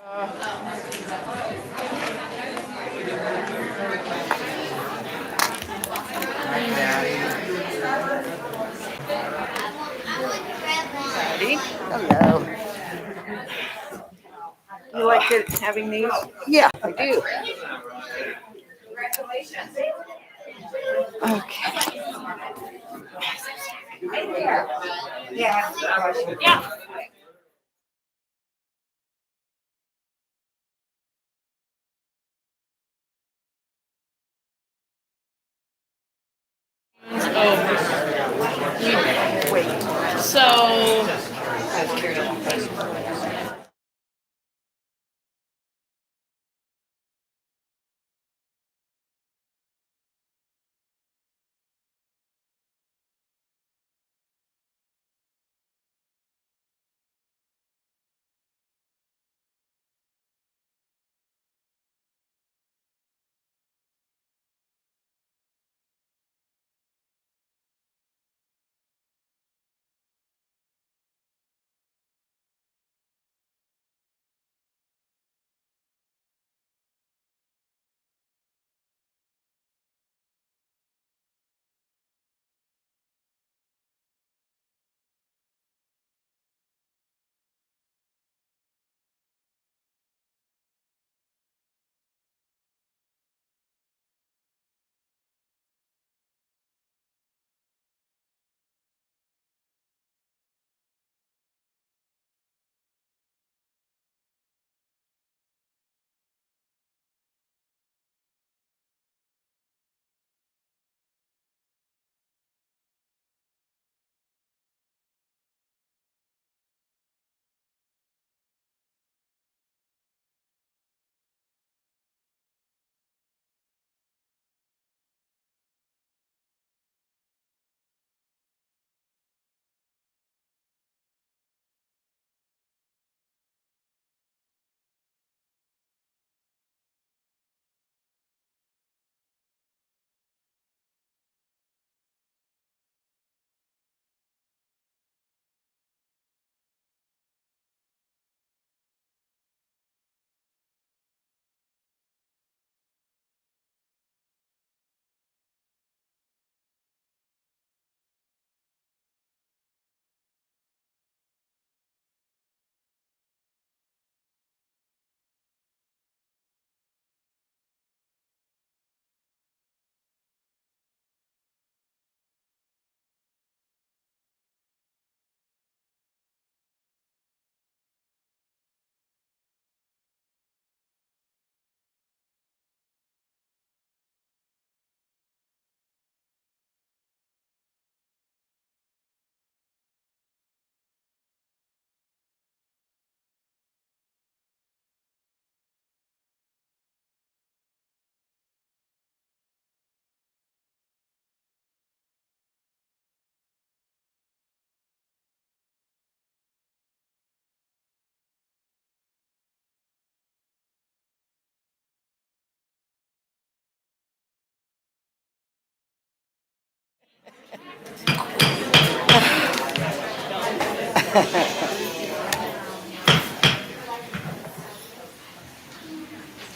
Hello. You like having these? Yeah, I do. Okay. Yeah. Wait. So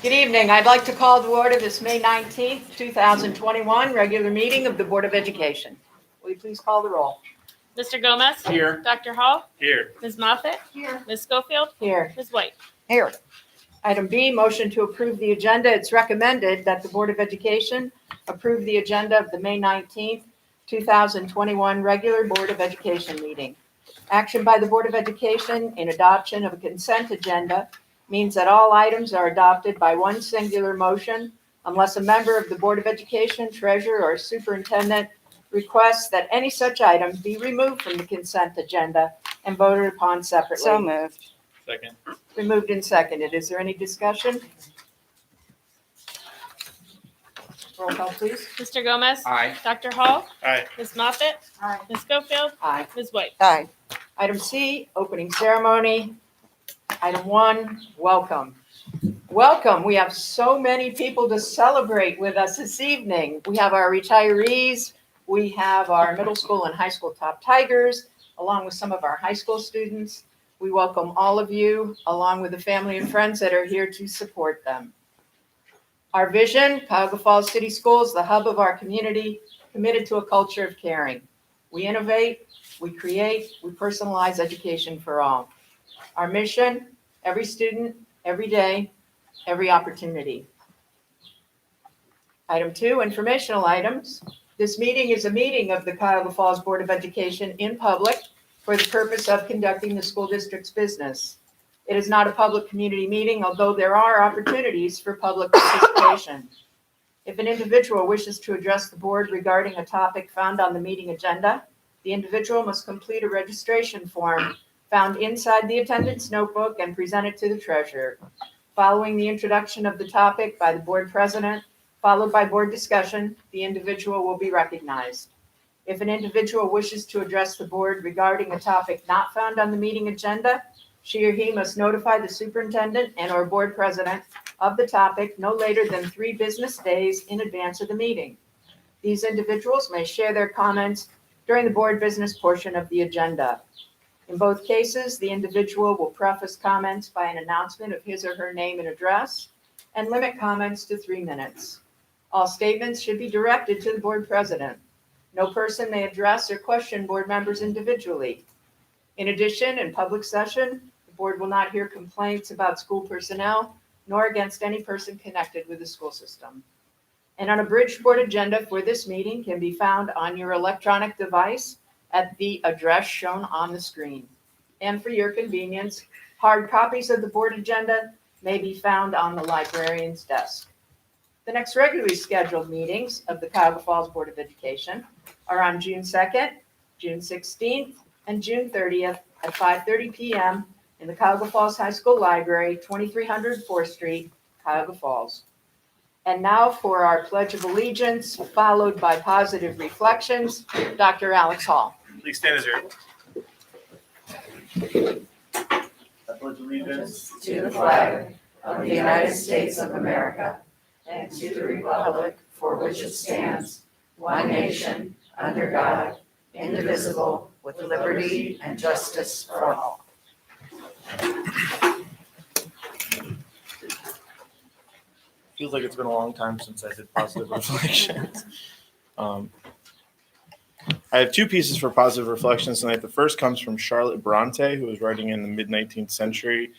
Good evening. I'd like to call to order this May 19th, 2021 regular meeting of the Board of Education. Will you please call the roll? Mr. Gomez? Here. Dr. Hall? Here. Ms. Moffitt? Here. Ms. Schofield? Here. Ms. White? Here. Item B, motion to approve the agenda. It's recommended that the Board of Education approve the agenda of the May 19th, 2021 regular Board of Education meeting. Action by the Board of Education in adoption of a consent agenda means that all items are adopted by one singular motion unless a member of the Board of Education, treasurer, or superintendent requests that any such item be removed from the consent agenda and voted upon separately. So moved. Second. Been moved and seconded. Is there any discussion? Roll call, please. Mr. Gomez? Aye. Dr. Hall? Aye. Ms. Moffitt? Aye. Ms. Schofield? Aye. Ms. White? Aye. Item C, opening ceremony. Item 1, welcome. Welcome. We have so many people to celebrate with us this evening. We have our retirees. We have our middle school and high school top tigers, along with some of our high school students. We welcome all of you, along with the family and friends that are here to support them. Our vision, Cuyahoga Falls City Schools, the hub of our community, committed to a culture of caring. We innovate, we create, we personalize education for all. Our mission, every student, every day, every opportunity. Item 2, informational items. This meeting is a meeting of the Cuyahoga Falls Board of Education in public for the purpose of conducting the school district's business. It is not a public community meeting, although there are opportunities for public participation. If an individual wishes to address the board regarding a topic found on the meeting agenda, the individual must complete a registration form found inside the attendance notebook and present it to the treasurer. Following the introduction of the topic by the board president, followed by board discussion, the individual will be recognized. If an individual wishes to address the board regarding a topic not found on the meeting agenda, she or he must notify the superintendent and/or board president of the topic no later than 3 business days in advance of the meeting. These individuals may share their comments during the board business portion of the agenda. In both cases, the individual will preface comments by an announcement of his or her name and address and limit comments to 3 minutes. All statements should be directed to the board president. No person may address or question board members individually. In addition, in public session, the board will not hear complaints about school personnel nor against any person connected with the school system. An unabridged board agenda for this meeting can be found on your electronic device at the address shown on the screen. And for your convenience, hard copies of the board agenda may be found on the librarian's desk. The next regularly scheduled meetings of the Cuyahoga Falls Board of Education are on June 2nd, June 16th, and June 30th at 5:30 p.m. in the Cuyahoga Falls High School Library, 2300 4th Street, Cuyahoga Falls. And now for our Pledge of Allegiance, followed by positive reflections. Dr. Alex Hall. Please stand as your. I pledge allegiance To the flag of the United States of America and to the republic for which it stands, one nation, under God, indivisible, with liberty and justice for all. Feels like it's been a long time since I did positive reflections. I have 2 pieces for positive reflections tonight. The first comes from Charlotte Bronte, who was writing in the mid-19th century.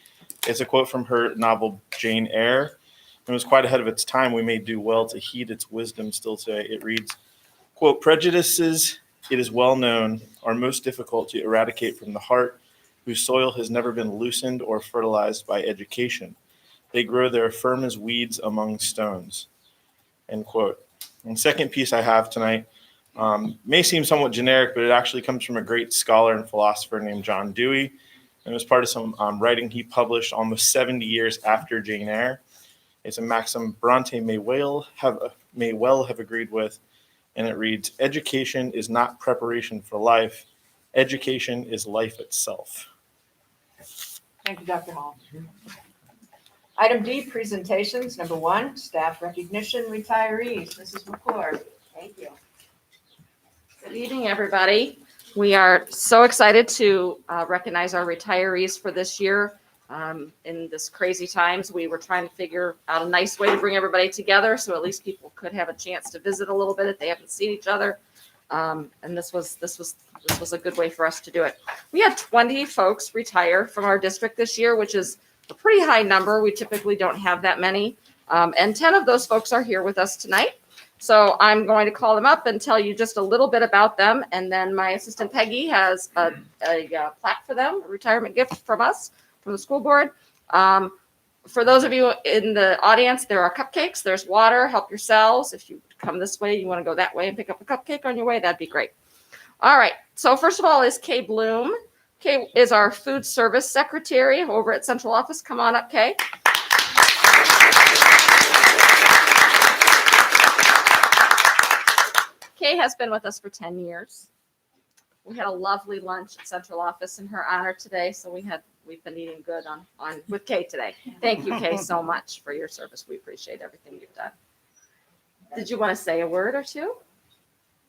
It's a quote from her novel Jane Eyre. It was quite ahead of its time. We may do well to heed its wisdom still today. It reads, quote, "Prejudices, it is well known, are most difficult to eradicate from the heart, whose soil has never been loosened or fertilized by education. They grow there firm as weeds among stones." End quote. And the second piece I have tonight may seem somewhat generic, but it actually comes from a great scholar and philosopher named John Dewey. And it was part of some writing he published almost 70 years after Jane Eyre. It's a maxim Bronte may well have agreed with, and it reads, "Education is not preparation for life. Education is life itself." Thank you, Dr. Hall. Item D, presentations. Number 1, staff recognition retirees. Mrs. McClure. Thank you. Good evening, everybody. We are so excited to recognize our retirees for this year. In this crazy times, we were trying to figure out a nice way to bring everybody together so at least people could have a chance to visit a little bit if they haven't seen each other. And this was a good way for us to do it. We had 20 folks retire from our district this year, which is a pretty high number. We typically don't have that many. And 10 of those folks are here with us tonight. So I'm going to call them up and tell you just a little bit about them. And then my assistant Peggy has a plaque for them, a retirement gift from us, from the school board. For those of you in the audience, there are cupcakes, there's water, help yourselves. If you come this way, you want to go that way and pick up a cupcake on your way, that'd be great. All right, so first of all is Kay Bloom. Kay is our food service secretary over at central office. Come on up, Kay. Kay has been with us for 10 years. We had a lovely lunch at central office in her honor today, so we've been eating good on with Kay today. Thank you, Kay, so much for your service. We appreciate everything you've done. Did you want to say a word or two?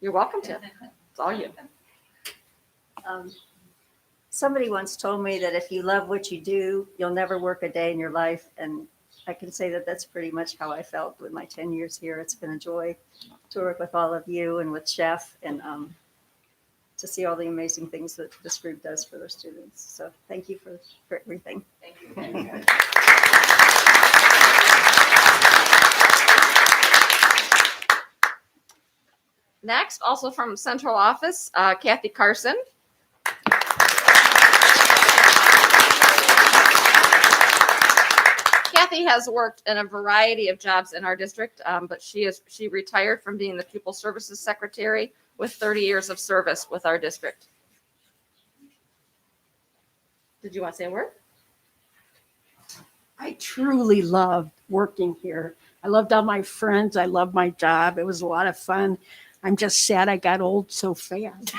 You're welcome to. It's all you. Somebody once told me that if you love what you do, you'll never work a day in your life. And I can say that that's pretty much how I felt with my 10 years here. It's been a joy to work with all of you and with Chef and to see all the amazing things that this group does for their students. So thank you for everything. Thank you. Next, also from central office, Kathy Carson. Kathy has worked in a variety of jobs in our district, but she retired from being the pupil services secretary with 30 years of service with our district. Did you want to say a word? I truly loved working here. I loved all my friends. I loved my job. It was a lot of fun. I'm just sad I got old so fast.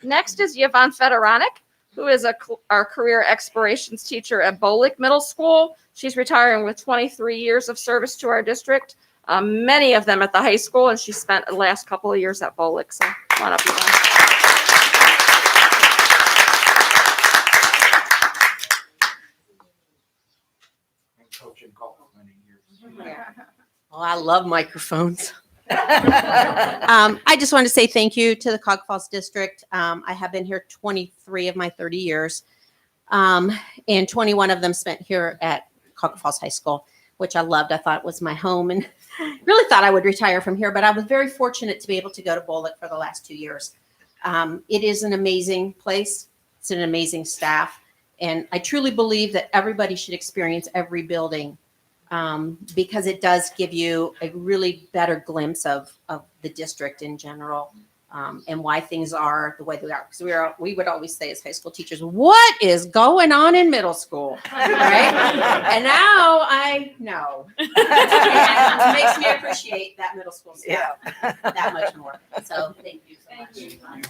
Next is Yvonne Federick, who is our career explorations teacher at Bolick Middle School. She's retiring with 23 years of service to our district, many of them at the high school, and she spent the last couple of years at Bolick. So come on up, Yvonne. Coaching golf many years. Well, I love microphones. I just want to say thank you to the Cuyahoga Falls District. I have been here 23 of my 30 years, and 21 of them spent here at Cuyahoga Falls High School, which I loved. I thought was my home and really thought I would retire from here, but I was very fortunate to be able to go to Bolick for the last 2 years. It is an amazing place. It's an amazing staff. And I truly believe that everybody should experience every building because it does give you a really better glimpse of the district in general and why things are the way they are. Because we would always say as high school teachers, what is going on in middle school? Right? And now I know. And it makes me appreciate that middle school staff that much more. So thank you so much.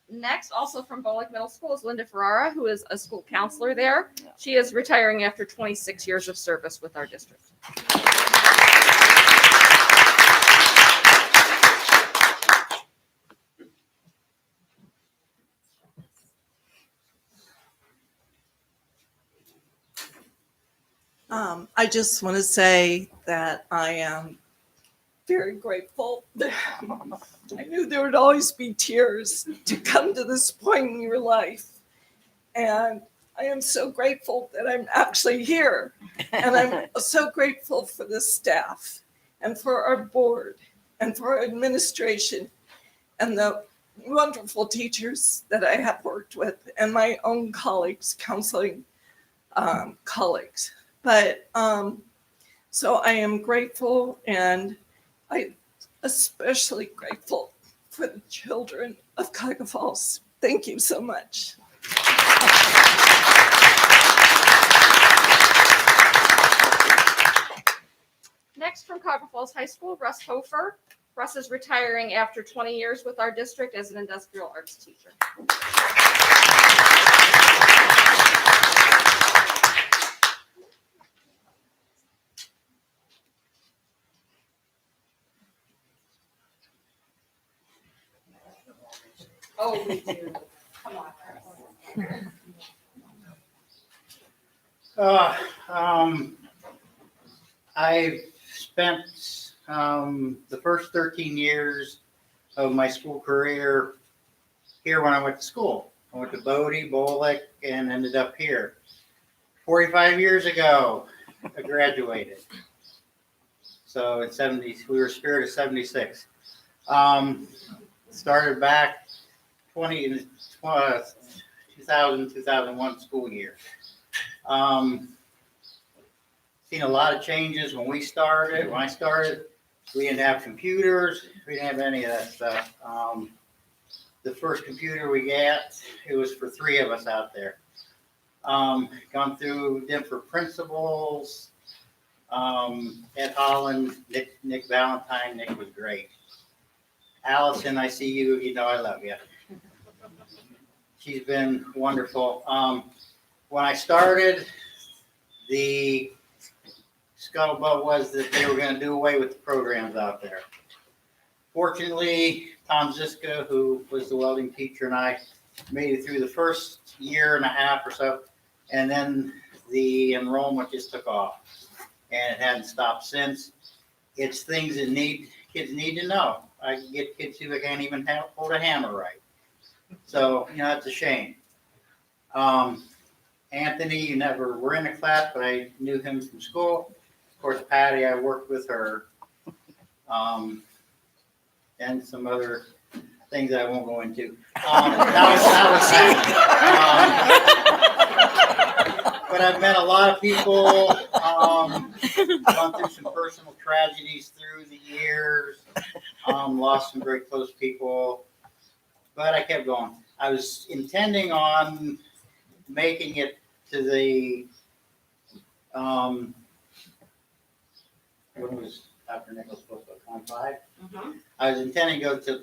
Next, also from Bolick Middle School, is Linda Ferrara, who is a school counselor there. She is retiring after 26 years of service with our district. I just want to say that I am very grateful. I knew there would always be tears to come to this point in your life. And I am so grateful that I'm actually here. And I'm so grateful for the staff and for our board and for our administration and the wonderful teachers that I have worked with and my own colleagues, counseling colleagues. But so I am grateful, and I'm especially grateful for the children of Cuyahoga Falls. Thank you so much. Next from Cuyahoga Falls High School, Russ Hofer. Russ is retiring after 20 years with our district as an industrial arts teacher. Oh, we do. Come on. I've spent the first 13 years of my school career here when I went to school. I went to Bodie, Bolick, and ended up here. 45 years ago, I graduated. So in 70, we were Spirit of 76. Started back 2000, 2001 school year. Seen a lot of changes when I started, we didn't have computers. We didn't have any of that stuff. The first computer we got, it was for 3 of us out there. Gone through different principals. Ed Holland, Nick Valentine. Nick was great. Allison, I see you. You know I love you. She's been wonderful. when I started, the scuttlebutt was that they were gonna do away with the programs out there. Fortunately, Tom Ziska, who was the welding teacher, and I made it through the first year and a half or so, and then the enrollment just took off, and it hasn't stopped since. It's things that kids need to know. I can get kids who can't even hold a hammer right. So, it's a shame. Anthony, you never were in a class, but I knew him from school. Of course, Patty, I worked with her. And some other things that I won't go into. That was but I've met a lot of people, gone through some personal tragedies through the years, lost some very close people, but I kept going. I was intending on making it to the, when was Dr. Nichols supposed to go, 25? I was intending to go to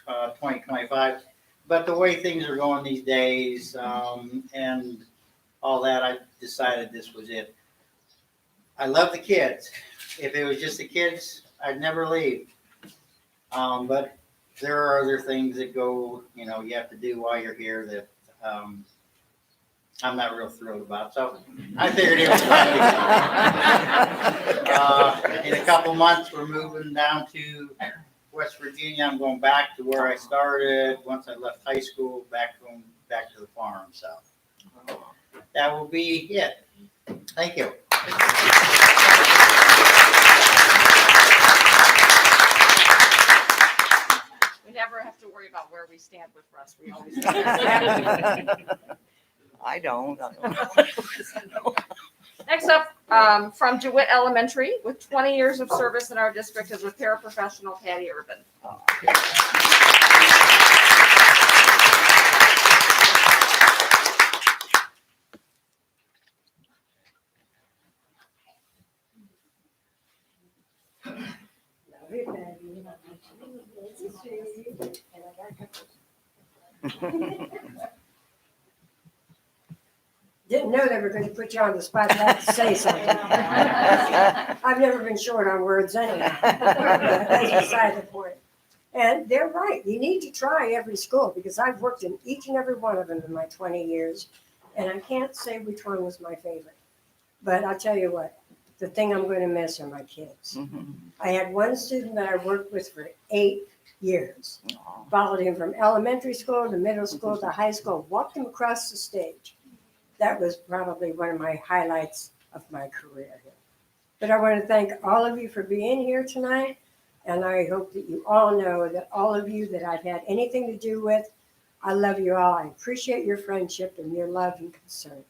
2025, but the way things are going these days, and all that, I decided this was it. I love the kids. If it was just the kids, I'd never leave. But there are other things that go, you have to do while you're here that I'm not real thrilled about. So I figured it was fun. In a couple months, we're moving down to West Virginia. I'm going back to where I started once I left high school, going back to the farm. So that will be it. Thank you. We never have to worry about where we stand with Russ. We always. I don't. Next up, from DeWitt Elementary, with 20 years of service in our district as a paraprofessional, Patty Urban. Didn't know they were going to put you on the spot to have to say something. I've never been short on words anyway. That's beside the point. And they're right. You need to try every school because I've worked in each and every one of them in my 20 years. And I can't say which one was my favorite. But I'll tell you what, the thing I'm going to miss are my kids. I had one student that I worked with for 8 years. Followed him from elementary school to middle school to high school, walked him across the stage. That was probably one of my highlights of my career here. But I want to thank all of you for being here tonight. And I hope that you all know that all of you that I've had anything to do with, I love you all. I appreciate your friendship and your love and concern.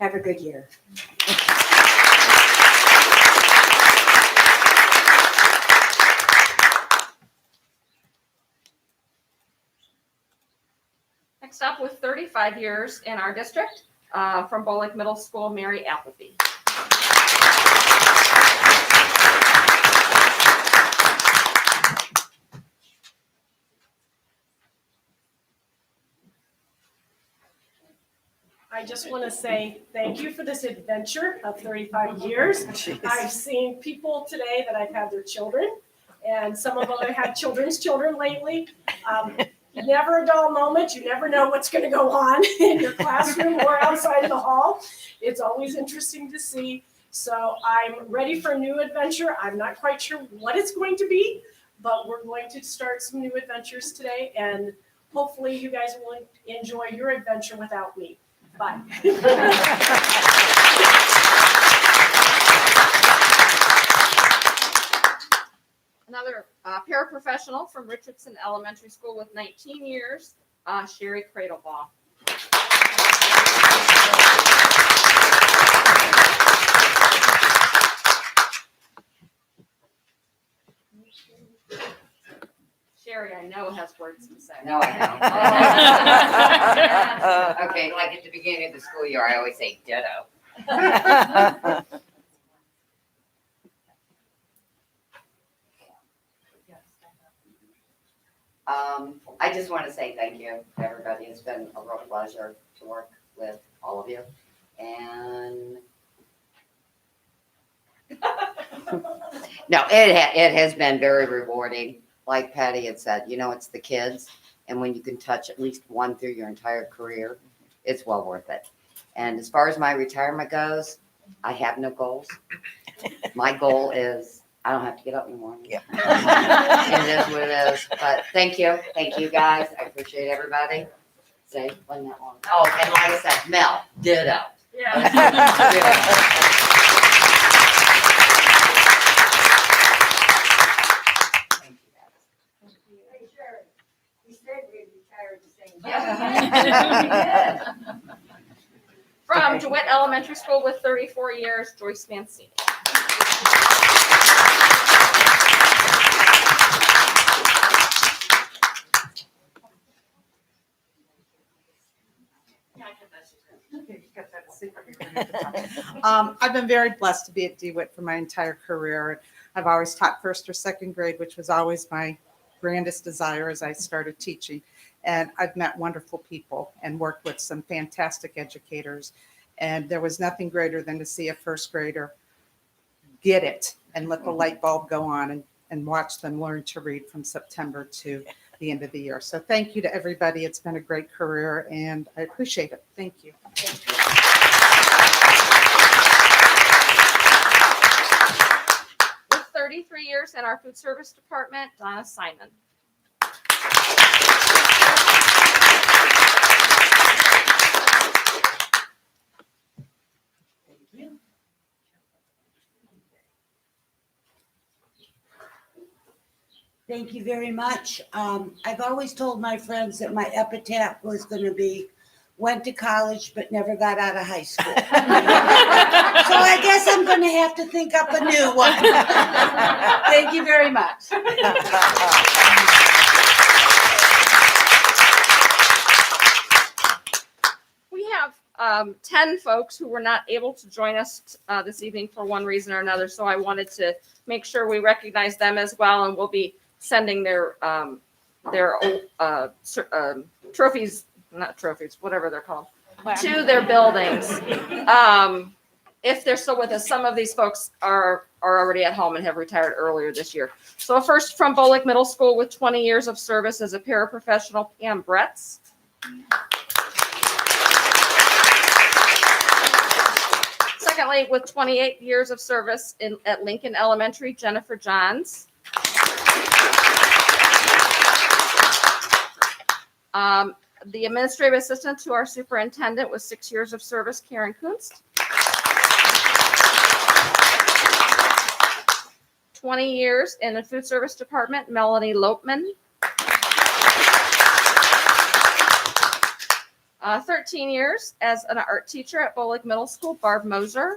Have a good year. Next up, with 35 years in our district, from Bolick Middle School, Mary Appleby. I just want to say thank you for this adventure of 35 years. I've seen people today that I've had their children, and some of them have had children's children lately. Never a dull moment. You never know what's going to go on in your classroom or outside the hall. It's always interesting to see. So I'm ready for a new adventure. I'm not quite sure what it's going to be, but we're going to start some new adventures today, and hopefully you guys will enjoy your adventure without me. Bye. Another paraprofessional from Richardson Elementary School with 19 years, Sherry Cradlebaugh. Sherry, I know, has words to say. No, I don't. Okay, like at the beginning of the school year, I always say ditto. I just want to say thank you to everybody. It's been a real pleasure to work with all of you. and no, it has been very rewarding. Like Patty had said, you know, it's the kids, and when you can touch at least one through your entire career, it's well worth it. And as far as my retirement goes, I have no goals. My goal is I don't have to get up in the morning. Yep. It is what it is. But thank you guys. I appreciate everybody. Say, wasn't that long? Oh, and like I said, Mel, ditto. Hey, Sharon, we said we'd retire at the same time. From DeWitt Elementary School with 34 years, Joyce Mancini. I've been very blessed to be at DeWitt for my entire career. I've always taught first or second grade, which was always my grandest desire as I started teaching. And I've met wonderful people and worked with some fantastic educators. And there was nothing greater than to see a first grader get it and let the light bulb go on and watch them learn to read from September to the end of the year. So thank you to everybody. It's been a great career and I appreciate it. Thank you. With 33 years in our food service department, Donna Simon. Thank you very much. I've always told my friends that my epitaph was going to be, went to college but never got out of high school. So I guess I'm going to have to think up a new one. Thank you very much. We have 10 folks who were not able to join us this evening for one reason or another, so I wanted to make sure we recognize them as well, and we'll be sending their trophies, not trophies, whatever they're called, to their buildings. If they're still with us, some of these folks are already at home and have retired earlier this year. So first from Bolick Middle School with 20 years of service as a paraprofessional, Pam Bretz. Secondly, with 28 years of service at Lincoln Elementary, Jennifer Johns. The administrative assistant to our superintendent with 6 years of service, Karen Kunst. 20 years in the food service department, Melanie Lopeman. 13 years as an art teacher at Bolick Middle School, Barb Moser.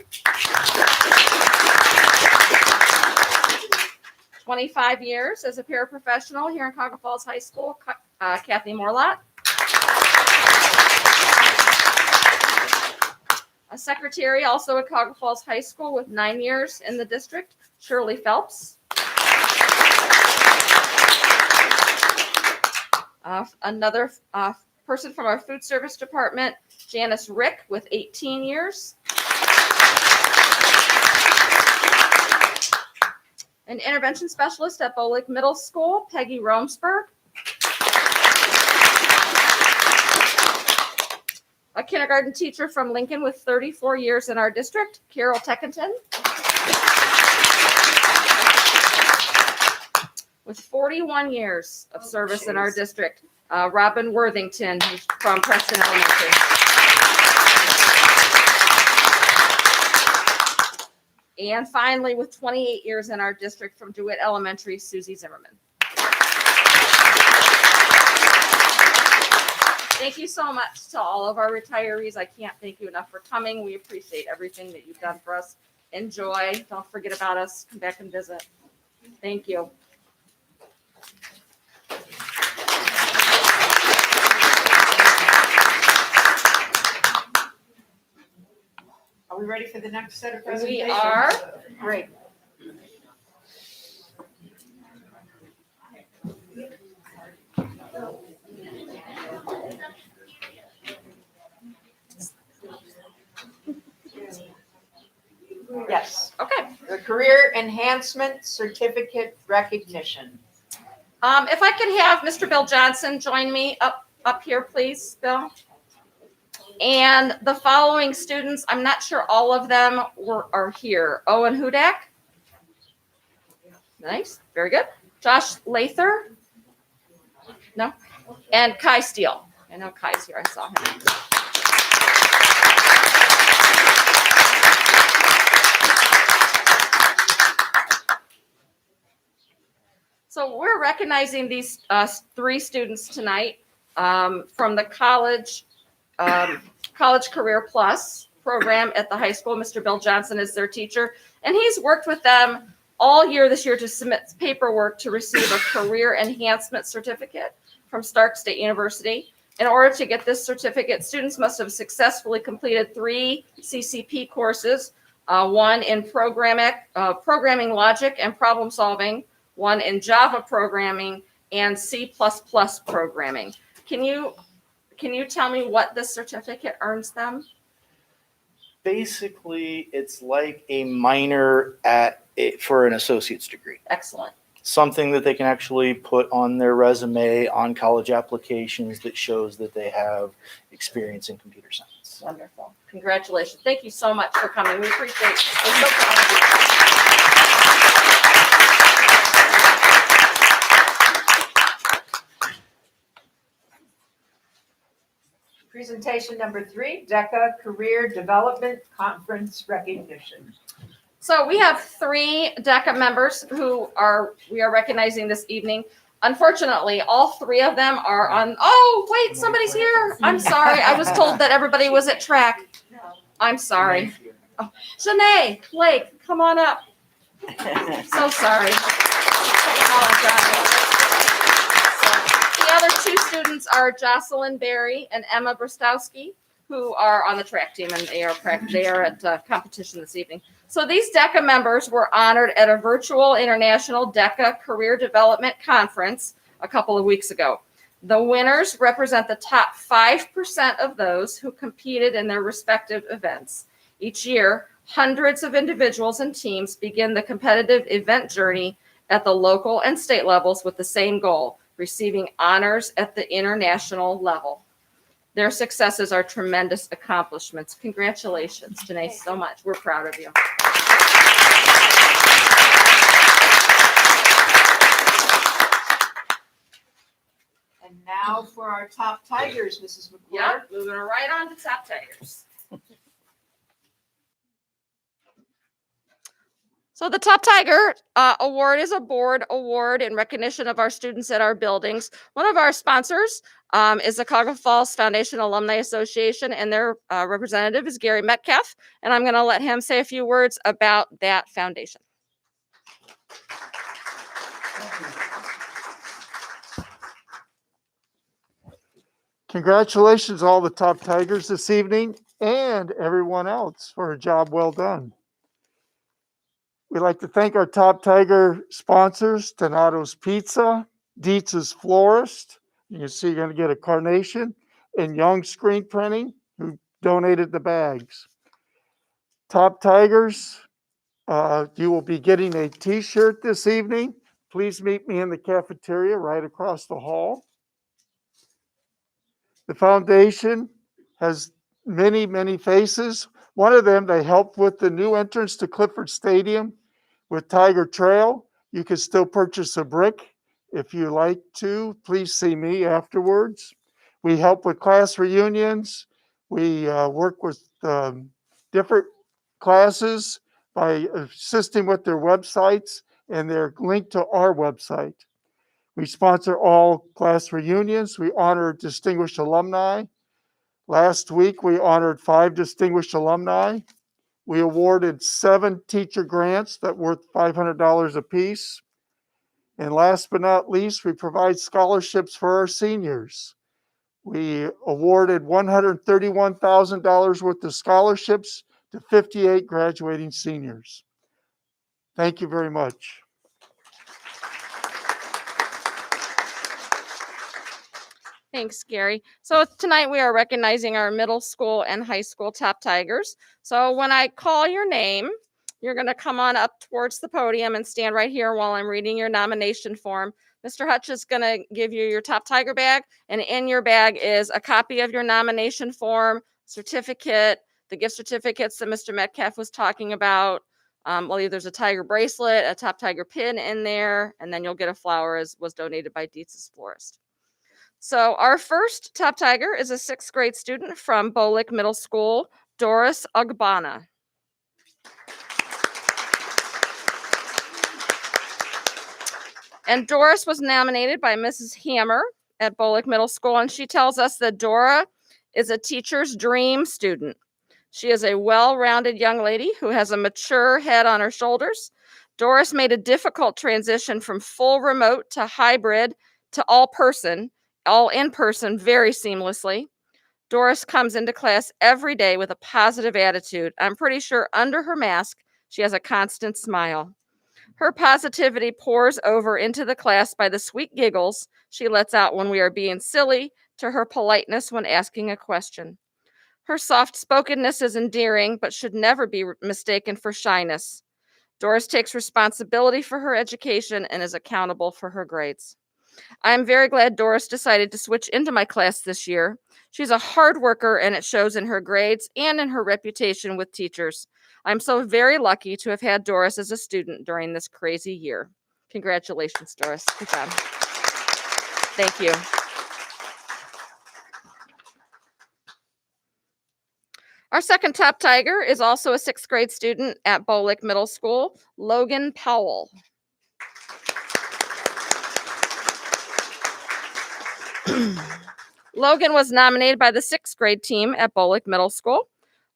25 years as a paraprofessional here in Cuyahoga Falls High School, Kathy Morlott. A secretary also at Cuyahoga Falls High School with 9 years in the district, Shirley Phelps. Another person from our food service department, Janice Rick with 18 years. An intervention specialist at Bolick Middle School, Peggy Romsberg. A kindergarten teacher from Lincoln with 34 years in our district, Carol Teckenton. With 41 years of service in our district, Robin Worthington, who's from Preston Elementary. And finally, with 28 years in our district from DeWitt Elementary, Susie Zimmerman. Thank you so much to all of our retirees. I can't thank you enough for coming. We appreciate everything that you've done for us. Enjoy. Don't forget about us. Come back and visit. Thank you. Are we ready for the next set of We presentations? are. Great. Enhancement Certificate Recognition. If I could have Mr. Bill Johnson join me up here, please, Bill. And the following students, I'm not sure all of them are here. Owen Hudak. Nice, very good. Josh Lather. No. And Kai Steele. I know Kai's here, I saw him. So we're recognizing these three students tonight from the College Career Plus program at the high school. Mr. Bill Johnson is their teacher, and he's worked with them all year this year to submit paperwork to receive a career enhancement certificate from Stark State University. In order to get this certificate, students must have successfully completed 3 CCP courses, one in programming logic and problem solving, one in Java programming, and C++ programming. Can you tell me what this certificate earns them? Basically, it's like a minor for an associate's degree. Excellent. Something that they can actually put on their resume on college applications that shows that they have experience in computer science. Wonderful. Congratulations. Thank you so much for coming. We appreciate it. We're so proud of you. Presentation number 3, Deca Career Development Conference Recognition. So we have 3 DECA members who we are recognizing this evening. Unfortunately, all 3 of them are on. Oh, wait, somebody's here. I'm sorry. I was told that everybody was at track. I'm sorry. Oh, Janae, Blake, come on up. So sorry. The other 2 students are Jocelyn Berry and Emma Brostowski, who are on the track team, and they are at competition this evening. So these DECA members were honored at a virtual international DECA Career Development Conference a couple of weeks ago. The winners represent the top 5% of those who competed in their respective events. Each year, hundreds of individuals and teams begin the competitive event journey at the local and state levels with the same goal, receiving honors at the international level. Their successes are tremendous accomplishments. Congratulations, Janae, so much. We're proud of you. And now for our top Tigers, Mrs. McClure. Yeah, moving right on to top Tigers. So the Top Tiger Award is a board award in recognition of our students at our buildings. One of our sponsors is the Cuyahoga Falls Foundation Alumni Association, and their representative is Gary Metcalf, and I'm going to let him say a few words about that foundation. Congratulations all the Top Tigers this evening and everyone else for a job well done. We'd like to thank our Top Tiger sponsors, Donato's Pizza, Dietz's Florist. You can see you're going to get a carnation, and Young Screen Printing, who donated the bags. Top Tigers, you will be getting a t-shirt this evening. Please meet me in the cafeteria right across the hall. The foundation has many, many faces. One of them, they helped with the new entrance to Clifford Stadium with Tiger Trail. You can still purchase a brick if you like to. Please see me afterwards. We help with class reunions. We work with different classes by assisting with their websites, and they're linked to our website. We sponsor all class reunions. We honor distinguished alumni. Last week, we honored 5 distinguished alumni. We awarded 7 teacher grants that worth $500 apiece. And last but not least, we provide scholarships for our seniors. We awarded $131,000 worth of scholarships to 58 graduating seniors. Thank you very much. Thanks, Gary. So tonight we are recognizing our middle school and high school Top Tigers. So when I call your name, you're going to come on up towards the podium and stand right here while I'm reading your nomination form. Mr. Hutch is going to give you your Top Tiger bag, and in your bag is a copy of your nomination form, certificate, the gift certificates that Mr. Metcalf was talking about. There's a tiger bracelet, a Top Tiger pin in there, and then you'll get a flower as was donated by Dietz's Florist. So our first Top Tiger is a 6th grade student from Bolick Middle School, Doris Ogbana. And Doris was nominated by Mrs. Hammer at Bolick Middle School, and she tells us that Dora is a teacher's dream student. She is a well-rounded young lady who has a mature head on her shoulders. Doris made a difficult transition from full remote to hybrid to all in person very seamlessly. Doris comes into class every day with a positive attitude. I'm pretty sure under her mask, she has a constant smile. Her positivity pours over into the class by the sweet giggles she lets out when we are being silly to her politeness when asking a question. Her soft-spokenness is endearing, but should never be mistaken for shyness. Doris takes responsibility for her education and is accountable for her grades. I am very glad Doris decided to switch into my class this year. She's a hard worker, and it shows in her grades and in her reputation with teachers. I'm so very lucky to have had Doris as a student during this crazy year. Congratulations, Doris. Good job. Thank you. Our second Top Tiger is also a 6th grade student at Bolick Middle School, Logan Powell. Logan was nominated by the 6th grade team at Bolick Middle School.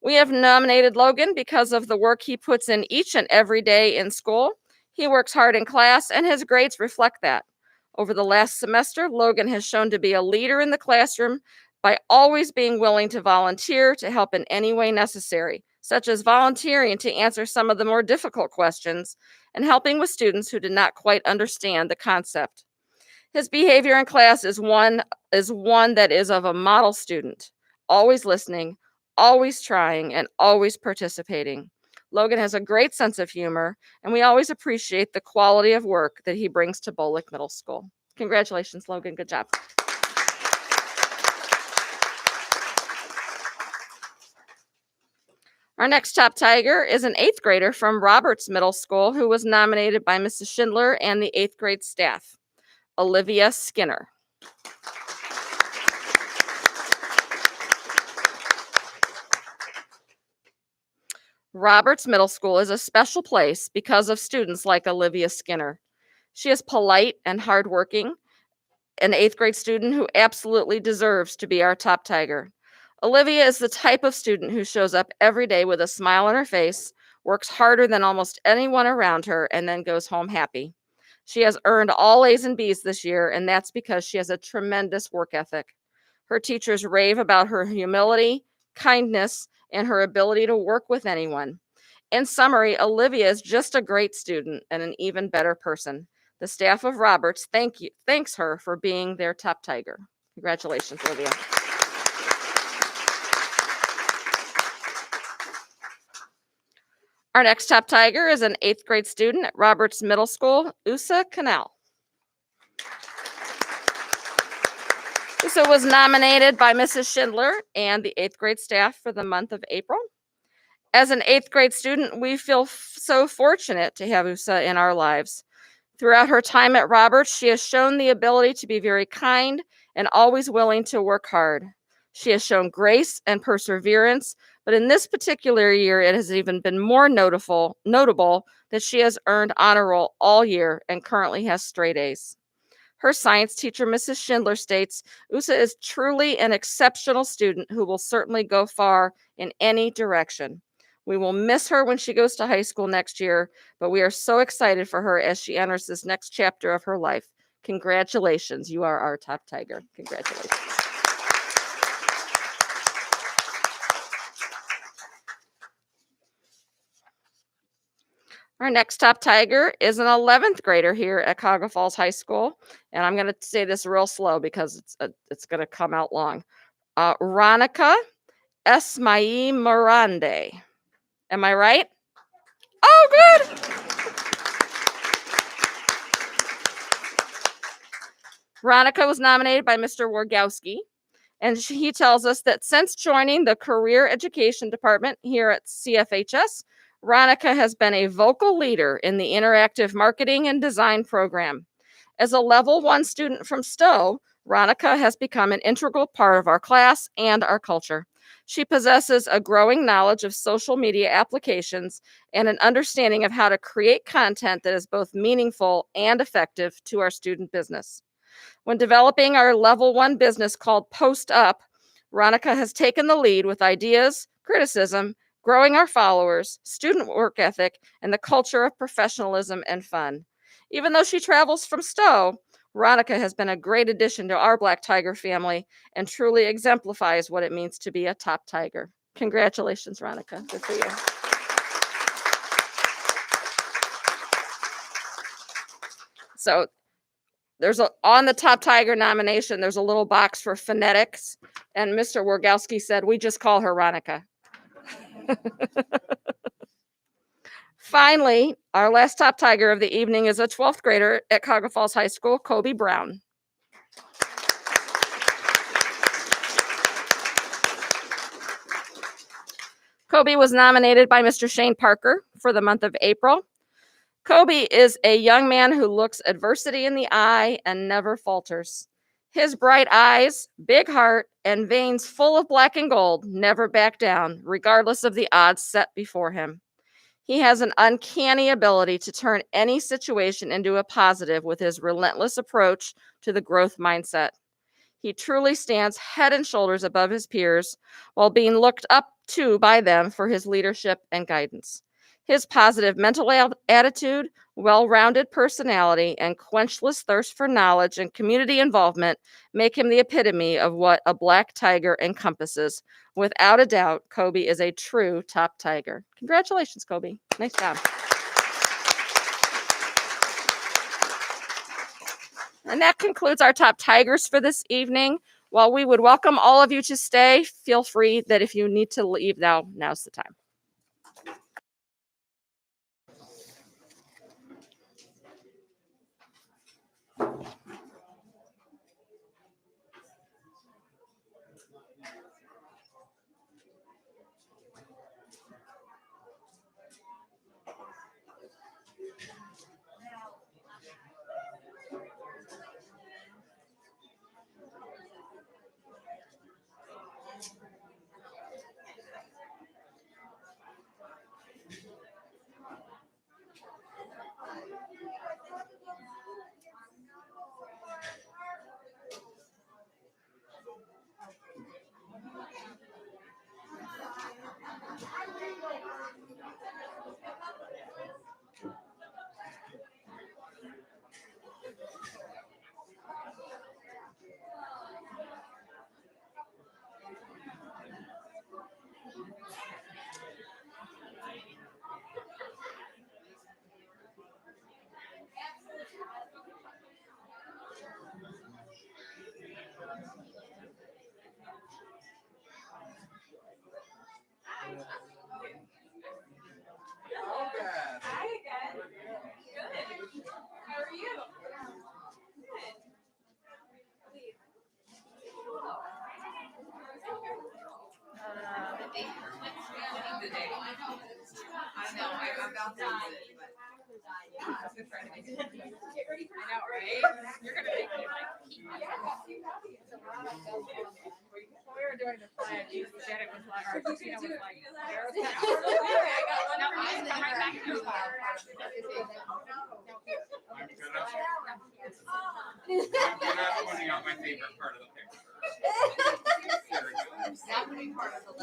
We have nominated Logan because of the work he puts in each and every day in school. He works hard in class, and his grades reflect that. Over the last semester, Logan has shown to be a leader in the classroom by always being willing to volunteer to help in any way necessary, such as volunteering to answer some of the more difficult questions and helping with students who did not quite understand the concept. His behavior in class is one that is of a model student, always listening, always trying, and always participating. Logan has a great sense of humor, and we always appreciate the quality of work that he brings to Bolick Middle School. Congratulations, Logan. Good job. Our next Top Tiger is an 8th grader from Roberts Middle School who was nominated by Mrs. Schindler and the 8th grade staff, Olivia Skinner. Roberts Middle School is a special place because of students like Olivia Skinner. She is polite and hardworking, an 8th grade student who absolutely deserves to be our Top Tiger. Olivia is the type of student who shows up every day with a smile on her face, works harder than almost anyone around her, and then goes home happy. She has earned all A's and B's this year, and that's because she has a tremendous work ethic. Her teachers rave about her humility, kindness, and her ability to work with anyone. In summary, Olivia is just a great student and an even better person. The staff of Roberts thanks her for being their Top Tiger. Congratulations, Olivia. Our next Top Tiger is an 8th grade student at Roberts Middle School, Usa Canal. Usa was nominated by Mrs. Schindler and the 8th grade staff for the month of April. As an 8th grade student, we feel so fortunate to have Usa in our lives. Throughout her time at Roberts, she has shown the ability to be very kind and always willing to work hard. She has shown grace and perseverance, but in this particular year, it has even been more notable that she has earned honor roll all year and currently has straight A's. Her science teacher, Mrs. Schindler, states, Usa is truly an exceptional student who will certainly go far in any direction. We will miss her when she goes to high school next year, but we are so excited for her as she enters this next chapter of her life. Congratulations, you are our Top Tiger. Congratulations. Our next Top Tiger is an 11th grader here at Cuyahoga Falls High School. And I'm going to say this real slow because it's going to come out long. Ronica Esmaí Morande. Am I right? Oh, good. Veronica was nominated by Mr. Wargowski, and he tells us that since joining the Career Education Department here at CFHS, Veronica has been a vocal leader in the interactive marketing and design program. As a level 1 student from Stowe, Veronica has become an integral part of our class and our culture. She possesses a growing knowledge of social media applications and an understanding of how to create content that is both meaningful and effective to our student business. When developing our level 1 business called Post Up, Veronica has taken the lead with ideas, criticism, growing our followers, student work ethic, and the culture of professionalism and fun. Even though she travels from Stowe, Veronica has been a great addition to our Black Tiger family and truly exemplifies what it means to be a top Tiger. Congratulations, Veronica. Good for you. So on the top Tiger nomination, there's a little box for phonetics, and Mr. Wargowski said, we just call her Veronica. Finally, our last top Tiger of the evening is a 12th grader at Cuyahoga Falls High School, Kobe Brown. Kobe was nominated by Mr. Shane Parker for the month of April. Kobe is a young man who looks adversity in the eye and never falters. His bright eyes, big heart, and veins full of black and gold never back down, regardless of the odds set before him. He has an uncanny ability to turn any situation into a positive with his relentless approach to the growth mindset. He truly stands head and shoulders above his peers while being looked up to by them for his leadership and guidance. His positive mental attitude, well-rounded personality, and quenchless thirst for knowledge and community involvement make him the epitome of what a Black Tiger encompasses. Without a doubt, Kobe is a true top Tiger. Congratulations, Kobe. Nice job. And that concludes our top Tigers for this evening. While we would welcome all of you to stay, feel free that if you need to leave now, now's the time.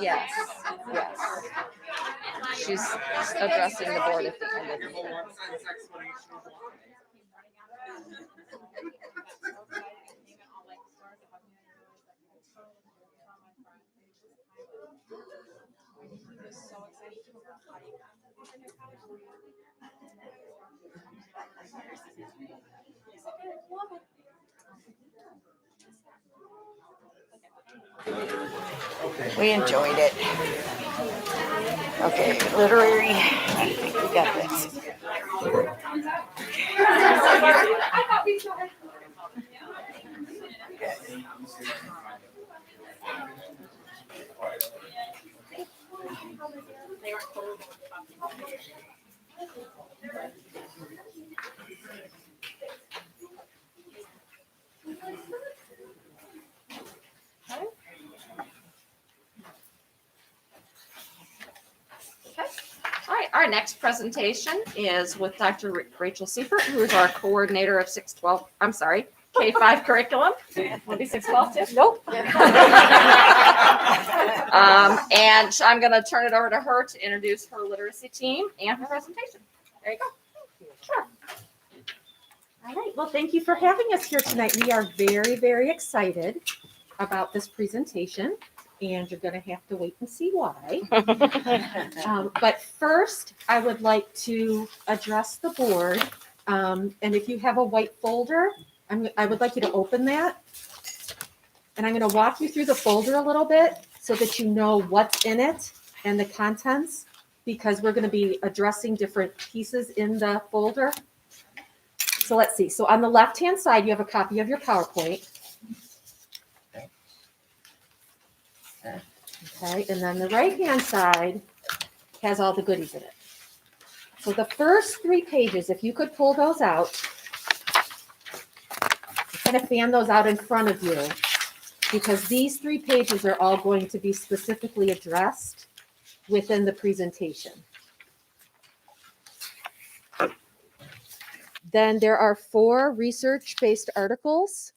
Yes, yes. She's addressing the board at the end of the meeting. We enjoyed it. Okay, literary, I think we got this. All right, our next presentation is with Dr. Rachel Seifert, who is our coordinator of K-5 curriculum. Will be 612 too? Nope. And I'm going to turn it over to her to introduce her literacy team and her presentation. There you go. Sure. All right, well, thank you for having us here tonight. We are very, very excited about this presentation, and you're going to have to wait and see why. But first, I would like to address the board. And if you have a white folder, I would like you to open that. And I'm going to walk you through the folder a little bit so that you know what's in it and the contents, because we're going to be addressing different pieces in the folder. So let's see. So on the left-hand side, you have a copy of your PowerPoint. Okay, and then the right-hand side has all the goodies in it. So the first 3 pages, if you could pull those out, kind of fan those out in front of you, because these 3 pages are all going to be specifically addressed within the presentation. Then there are 4 research-based articles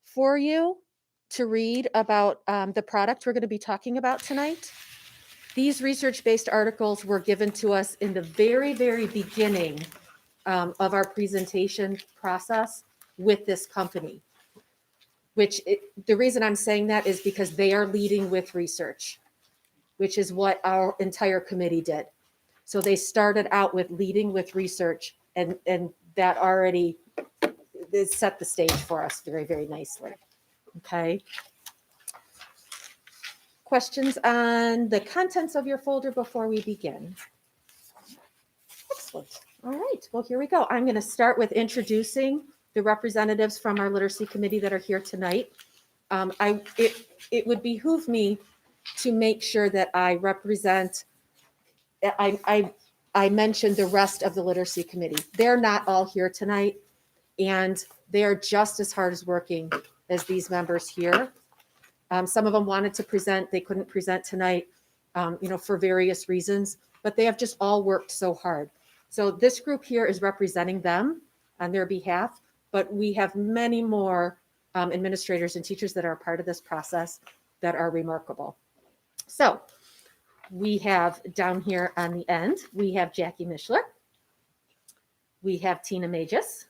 for you to read about the product we're going to be talking about tonight. These research-based articles were given to us in the very, very beginning of our presentation process with this company, the reason I'm saying that is because they are leading with research, which is what our entire committee did. So they started out with leading with research, and that already set the stage for us very, very nicely. Okay. Questions on the contents of your folder before we begin? Excellent. All right. Well, here we go. I'm going to start with introducing the representatives from our literacy committee that are here tonight. It would behoove me to make sure that I represent. I mentioned the rest of the literacy committee. They're not all here tonight, and they are just as hard as working as these members here. Some of them wanted to present, they couldn't present tonight, for various reasons, but they have just all worked so hard. So this group here is representing them on their behalf, but we have many more administrators and teachers that are a part of this process that are remarkable. So we have down here on the end, we have Jackie Mishler. We have Tina Magis.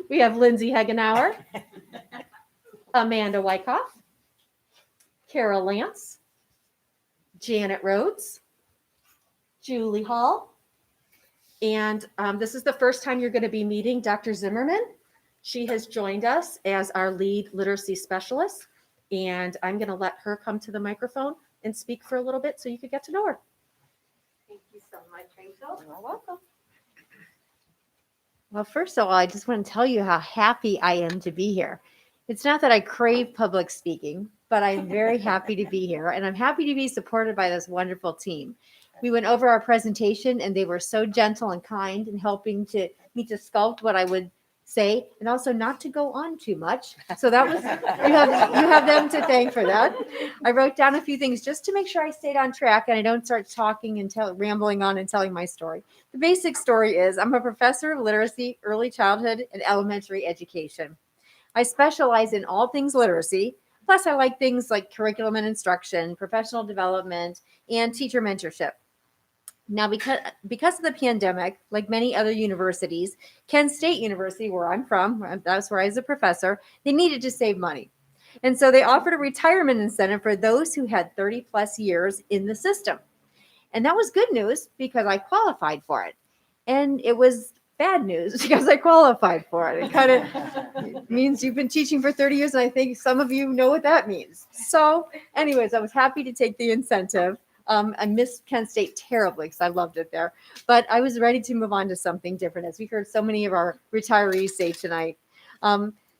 We have Lindsay Hegenauer, Amanda Wyckoff, Carol Lance, Janet Rhodes, Julie Hall, and this is the first time you're going to be meeting Dr. Zimmerman. She has joined us as our lead literacy specialist, and I'm going to let her come to the microphone and speak for a little bit so you could get to know her. Thank you so much, Rachel. You're welcome. Well, first of all, I just want to tell you how happy I am to be here. It's not that I crave public speaking, but I'm very happy to be here, and I'm happy to be supported by this wonderful team. We went over our presentation, and they were so gentle and kind in helping me to sculpt what I would say, and also not to go on too much. So that was, you have them to thank for that. I wrote down a few things just to make sure I stayed on track and I don't start talking and rambling on and telling my story. The basic story is I'm a professor of literacy, early childhood, and elementary education. I specialize in all things literacy. Plus, I like things like curriculum and instruction, professional development, and teacher mentorship. Now, because of the pandemic, like many other universities, Kent State University, where I'm from, that's where I was a professor, they needed to save money. And so they offered a retirement incentive for those who had 30 plus years in the system. And that was good news because I qualified for it. And it was bad news because I qualified for it. It kind of means you've been teaching for 30 years, and I think some of you know what that means. So, anyways, I was happy to take the incentive. I missed Kent State terribly because I loved it there, but I was ready to move on to something different, as we heard so many of our retirees say tonight.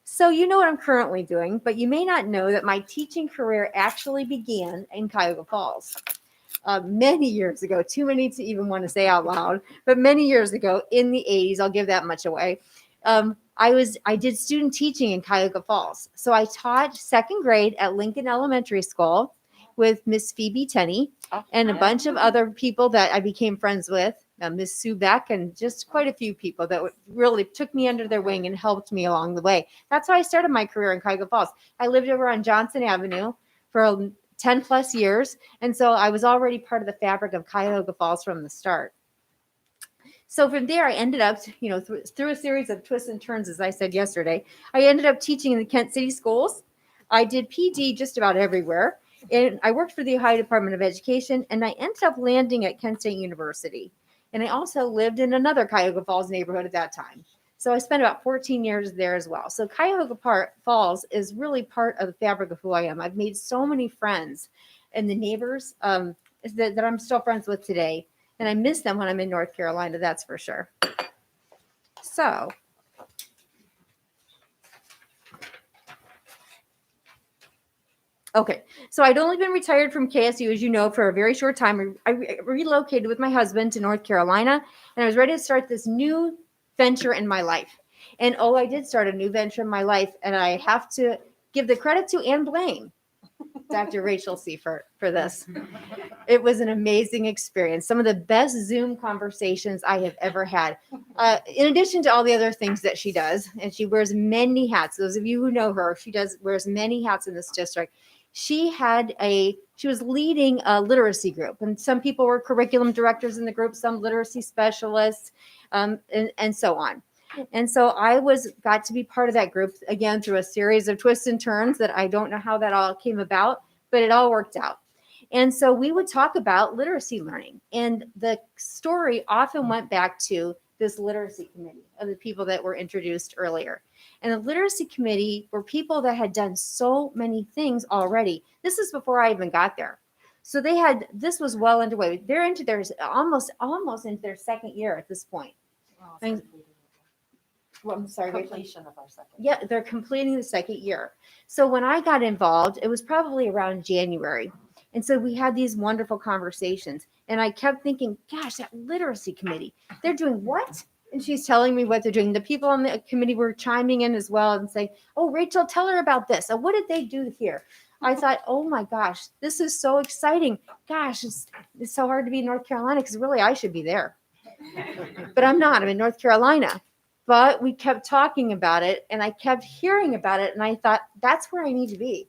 So you know what I'm currently doing, but you may not know that my teaching career actually began in Cuyahoga Falls. Many years ago, too many to even want to say out loud, but many years ago in the 80s, I'll give that much away. I did student teaching in Cuyahoga Falls. So I taught second grade at Lincoln Elementary School with Miss Phoebe Tenney and a bunch of other people that I became friends with, Miss Sue Beck, and just quite a few people that really took me under their wing and helped me along the way. That's how I started my career in Cuyahoga Falls. I lived over on Johnson Avenue for 10 plus years. And so I was already part of the fabric of Cuyahoga Falls from the start. So from there, I ended up, through a series of twists and turns, as I said yesterday, I ended up teaching in the Kent City schools. I did PD just about everywhere. And I worked for the Ohio Department of Education, and I ended up landing at Kent State University. And I also lived in another Cuyahoga Falls neighborhood at that time. So I spent about 14 years there as well. So Cuyahoga Falls is really part of the fabric of who I am. I've made so many friends and the neighbors that I'm still friends with today. And I miss them when I'm in North Carolina, that's for sure. So okay, so I'd only been retired from KSU, as you know, for a very short time. I relocated with my husband to North Carolina, and I was ready to start this new venture in my life. And I did start a new venture in my life, and I have to give the credit to and blame Dr. Rachel Seifert for this. It was an amazing experience. Some of the best Zoom conversations I have ever had. In addition to all the other things that she does, and she wears many hats. Those of you who know her, wears many hats in this district. She was leading a literacy group, and some people were curriculum directors in the group, some literacy specialists, and so on. And so I got to be part of that group again through a series of twists and turns that I don't know how that all came about, but it all worked out. And so we would talk about literacy learning, and the story often went back to this literacy committee of the people that were introduced earlier. And the literacy committee were people that had done so many things already. This is before I even got there. So this was well underway. They're into almost into their second year at this point. I'm sorry. Completion of our second. Yeah, they're completing the second year. So when I got involved, it was probably around January. And so we had these wonderful conversations. And I kept thinking, gosh, that literacy committee, they're doing what? And she's telling me what they're doing. The people on the committee were chiming in as well and saying, oh, Rachel, tell her about this. What did they do here? I thought, oh my gosh, this is so exciting. Gosh, it's so hard to be in North Carolina because really I should be there. But I'm not. I'm in North Carolina. But we kept talking about it, and I kept hearing about it, and I thought, that's where I need to be.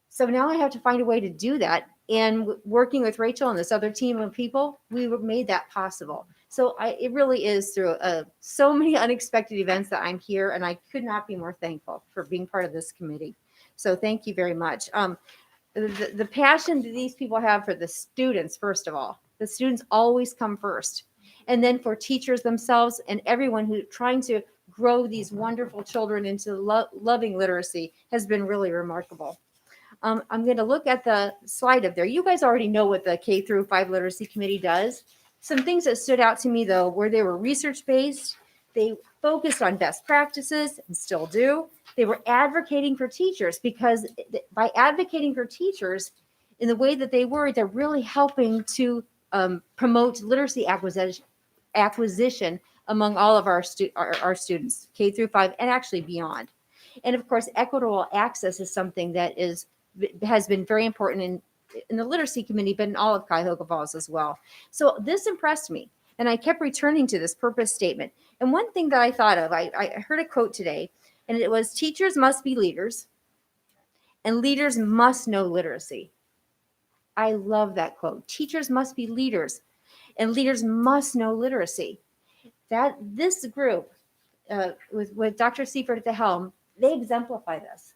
So now I have to find a way to do that. And working with Rachel and this other team of people, we made that possible. So it really is through so many unexpected events that I'm here, and I could not be more thankful for being part of this committee. So thank you very much. The passion that these people have for the students, first of all, the students always come first. And then for teachers themselves and everyone who's trying to grow these wonderful children into loving literacy has been really remarkable. I'm going to look at the slide up there. You guys already know what the K through 5 Literacy Committee does. Some things that stood out to me, though, were they were research-based. They focused on best practices and still do. They were advocating for teachers because by advocating for teachers in the way that they're really helping to promote literacy acquisition among all of our students, K through 5, and actually beyond. And of course, equitable access is something that has been very important in the literacy committee, but in all of Cuyahoga Falls as well. So this impressed me, and I kept returning to this purpose statement. And one thing that I thought of, I heard a quote today, and it was, teachers must be leaders, and leaders must know literacy. I love that quote. Teachers must be leaders, and leaders must know literacy. This group, with Dr. Seifert at the helm, they exemplify this.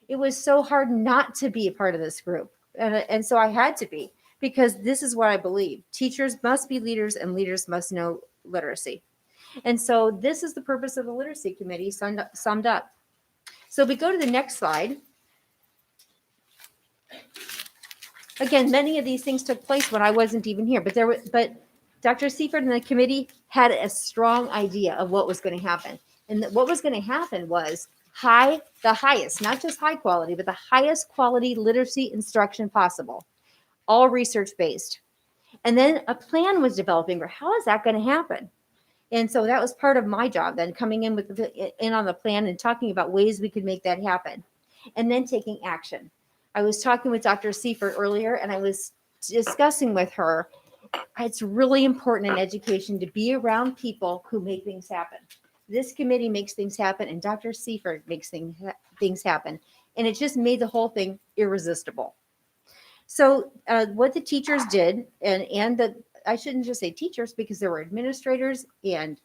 It was so hard not to be a part of this group. And so I had to be, because this is what I believe. Teachers must be leaders, and leaders must know literacy. And so this is the purpose of the Literacy Committee summed up. So if we go to the next slide. Again, many of these things took place when I wasn't even here, but Dr. Seifert and the committee had a strong idea of what was going to happen. And what was going to happen was the highest, not just high quality, but the highest quality literacy instruction possible, all research-based. And then a plan was developing for how is that going to happen? And so that was part of my job then, coming in on the plan and talking about ways we could make that happen. And then taking action. I was talking with Dr. Seifert earlier, and I was discussing with her, it's really important in education to be around people who make things happen. This committee makes things happen, and Dr. Seifert makes things happen. And it just made the whole thing irresistible. So what the teachers did, I shouldn't just say teachers, because there were administrators and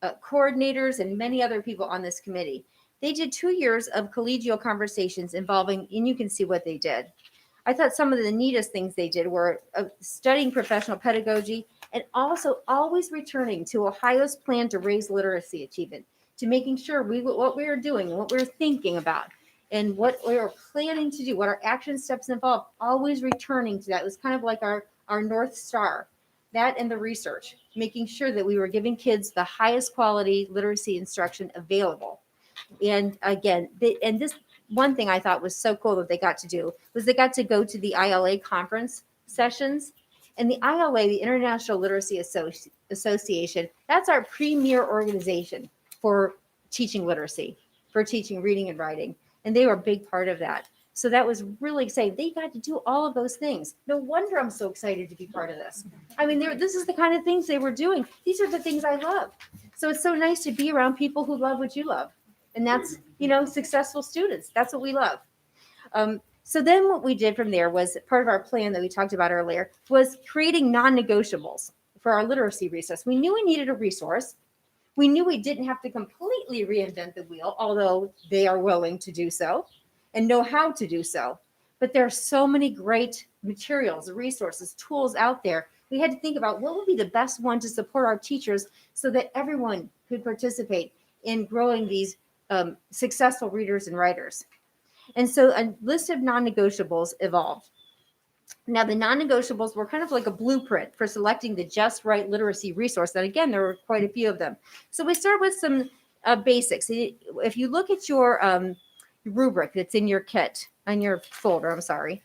coordinators and many other people on this committee. They did 2 years of collegial conversations involving, and you can see what they did. I thought some of the neatest things they did were studying professional pedagogy and also always returning to Ohio's plan to raise literacy achievement, to making sure what we were doing and what we were thinking about and what we were planning to do, what our action steps involved, always returning to that. It was kind of like our North Star, that and the research, making sure that we were giving kids the highest quality literacy instruction available. And again, this one thing I thought was so cool that they got to do was they got to go to the ILA conference sessions. And the ILA, the International Literacy Association, that's our premier organization for teaching literacy, for teaching reading and writing. And they were a big part of that. So that was really exciting. They got to do all of those things. No wonder I'm so excited to be part of this. I mean, this is the kind of things they were doing. These are the things I love. So it's so nice to be around people who love what you love. And that's, successful students. That's what we love. So then what we did from there was part of our plan that we talked about earlier was creating non-negotiables for our literacy resource. We knew we needed a resource. We knew we didn't have to completely reinvent the wheel, although they are willing to do so and know how to do so. But there are so many great materials, resources, tools out there. We had to think about what would be the best one to support our teachers so that everyone could participate in growing these successful readers and writers. And so a list of non-negotiables evolved. Now, the non-negotiables were kind of like a blueprint for selecting the just right literacy resource. And again, there were quite a few of them. So we start with some basics. If you look at your rubric that's in your kit, on your folder, I'm sorry,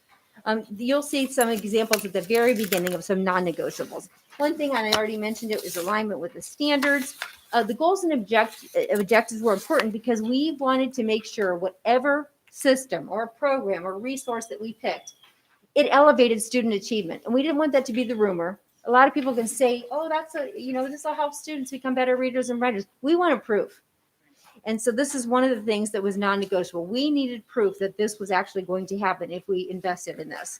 you'll see some examples at the very beginning of some non-negotiables. One thing, and I already mentioned it, is alignment with the standards. The goals and objectives were important because we wanted to make sure whatever system or program or resource that we picked, it elevated student achievement. And we didn't want that to be the rumor. A lot of people can say, oh, this will help students become better readers and writers. We want proof. And so this is one of the things that was non-negotiable. We needed proof that this was actually going to happen if we invested in this.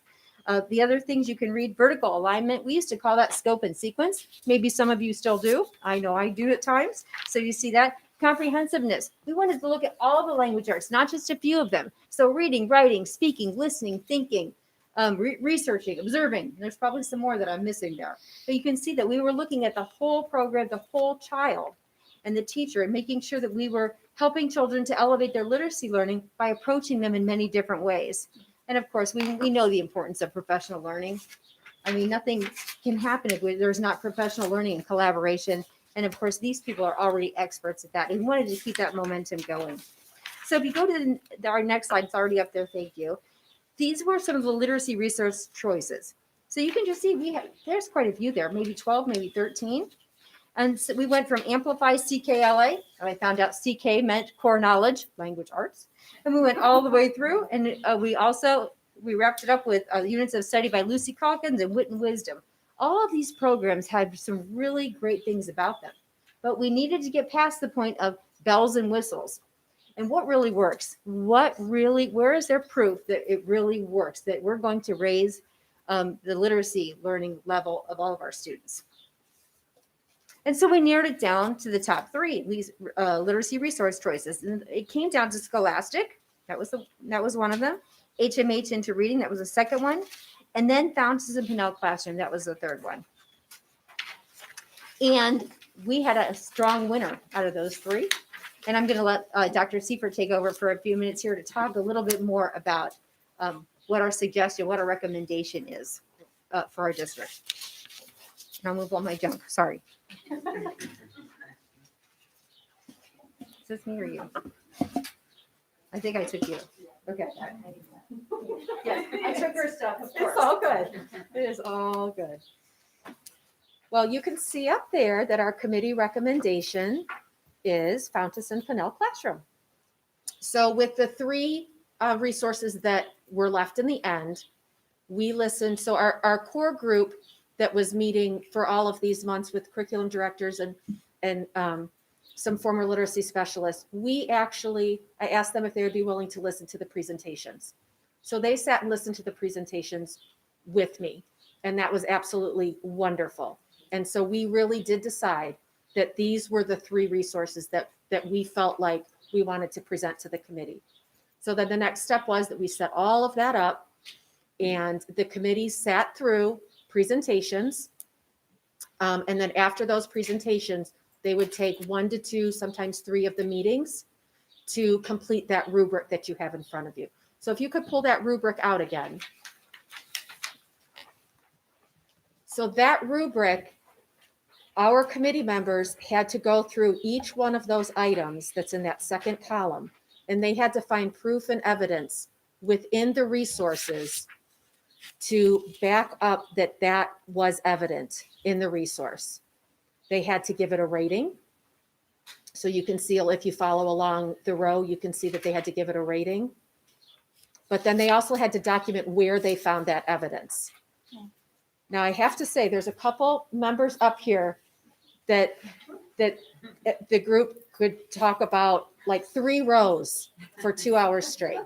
The other things you can read, vertical alignment. We used to call that scope and sequence. Maybe some of you still do. I know I do at times. So you see that. Comprehensiveness. We wanted to look at all the language arts, not just a few of them. So reading, writing, speaking, listening, thinking, researching, observing. There's probably some more that I'm missing there. But you can see that we were looking at the whole program, the whole child and the teacher, and making sure that we were helping children to elevate their literacy learning by approaching them in many different ways. And of course, we know the importance of professional learning. I mean, nothing can happen if there's not professional learning and collaboration. And of course, these people are already experts at that. And we wanted to keep that momentum going. So if you go to our next slide, it's already up there, thank you. These were some of the literacy resource choices. So you can just see there's quite a few there, maybe 12, maybe 13. And so we went from Amplify CKLA, and I found out CK meant core knowledge, language arts. And we went all the way through, and we wrapped it up with units of study by Lucy Calkins and Wit and Wisdom. All of these programs had some really great things about them, but we needed to get past the point of bells and whistles. And what really works? Where is there proof that it really works, that we're going to raise the literacy learning level of all of our students? And so we narrowed it down to the top 3 literacy resource choices. And it came down to Scholastic. That was one of them. HMH into Reading. That was the second one. And then Fountains and Pinnell Classroom. That was the third one. And we had a strong winner out of those three. And I'm going to let Dr. Seifert take over for a few minutes here to talk a little bit more about what our suggestion, what our recommendation is for our district. And I'll move all my junk. Sorry. Is this me or you? I think I took you. Okay. Yes, I took her stuff, of course. It's all good. It is all good. Well, you can see up there that our committee recommendation is Fonteson Pinnell Classroom. So with the three resources that were left in the end, we listened. So our core group that was meeting for all of these months with curriculum directors and some former literacy specialists, I asked them if they would be willing to listen to the presentations. So they sat and listened to the presentations with me, and that was absolutely wonderful. And so we really did decide that these were the three resources that we felt like we wanted to present to the committee. So then the next step was that we set all of that up, and the committee sat through presentations. And then after those presentations, they would take 1 to 2, sometimes 3 of the meetings to complete that rubric that you have in front of you. So if you could pull that rubric out again. So that rubric, our committee members had to go through each one of those items that's in that second column, and they had to find proof and evidence within the resources to back up that that was evident in the resource. They had to give it a rating. So you can see, if you follow along the row, you can see that they had to give it a rating. But then they also had to document where they found that evidence. Now I have to say, there's a couple members up here that the group could talk about like 3 rows for 2 hours straight.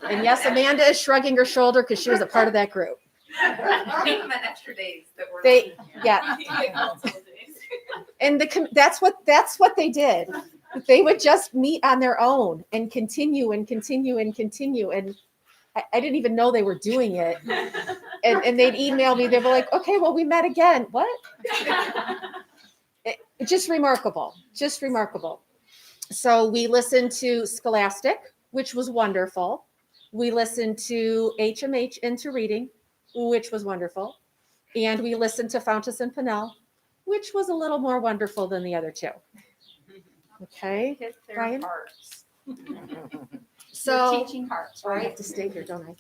And yes, Amanda is shrugging her shoulder because she was a part of that group. Extra days that were. And that's what they did. They would just meet on their own and continue and continue and continue. And I didn't even know they were doing it. And they'd email me. They were like, okay, well, we met again. What? Just remarkable. Just remarkable. So we listened to Scholastic, which was wonderful. We listened to HMH Into Reading, which was wonderful. And we listened to Fonteson Pinnell, which was a little more wonderful than the other 2. Okay, Hit their Brian? hearts. So Your teaching hearts, I right? have to stay here, don't I?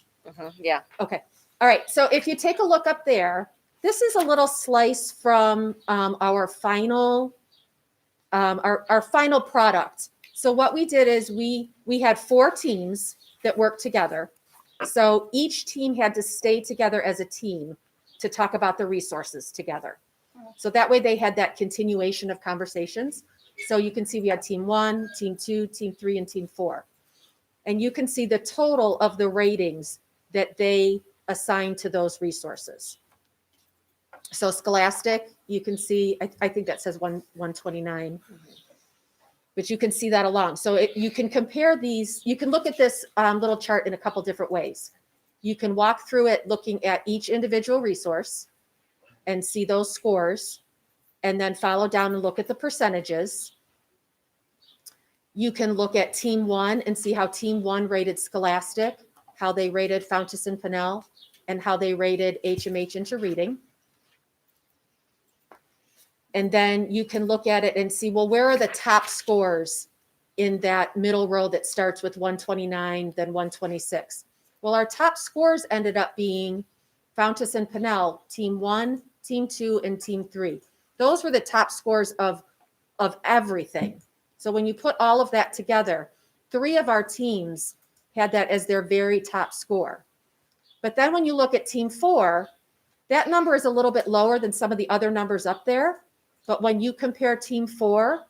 Yeah. Okay. All right. So if you take a look up there, this is a little slice from our final product. So what we did is we had 4 teams that worked together. So each team had to stay together as a team to talk about the resources together. So that way they had that continuation of conversations. So you can see we had team 1, team 2, team 3, and team 4. And you can see the total of the ratings that they assigned to those resources. So Scholastic, you can see, I think that says 129, but you can see that along. So you can compare these, you can look at this little chart in a couple different ways. You can walk through it looking at each individual resource and see those scores, and then follow down and look at the percentages. You can look at team 1 and see how team 1 rated Scholastic, how they rated Fonteson Pinnell, and how they rated HMH Into Reading. And then you can look at it and see, well, where are the top scores in that middle row that starts with 129, then 126? Well, our top scores ended up being Fonteson Pinnell, team 1, team 2, and team 3. Those were the top scores of everything. So when you put all of that together, 3 of our teams had that as their very top score. But then when you look at team 4, that number is a little bit lower than some of the other numbers up there. But when you compare team 4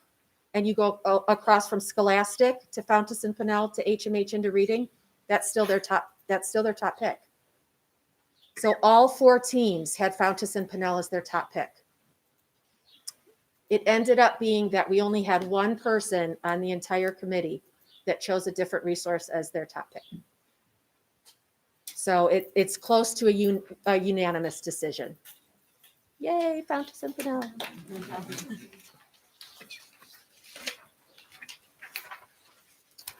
and you go across from Scholastic to Fonteson Pinnell to HMH Into Reading, that's still their top pick. So all 4 teams had Fonteson Pinnell as their top pick. It ended up being that we only had 1 person on the entire committee that chose a different resource as their top pick. So it's close to a unanimous decision. Yay, Fonteson Pinell.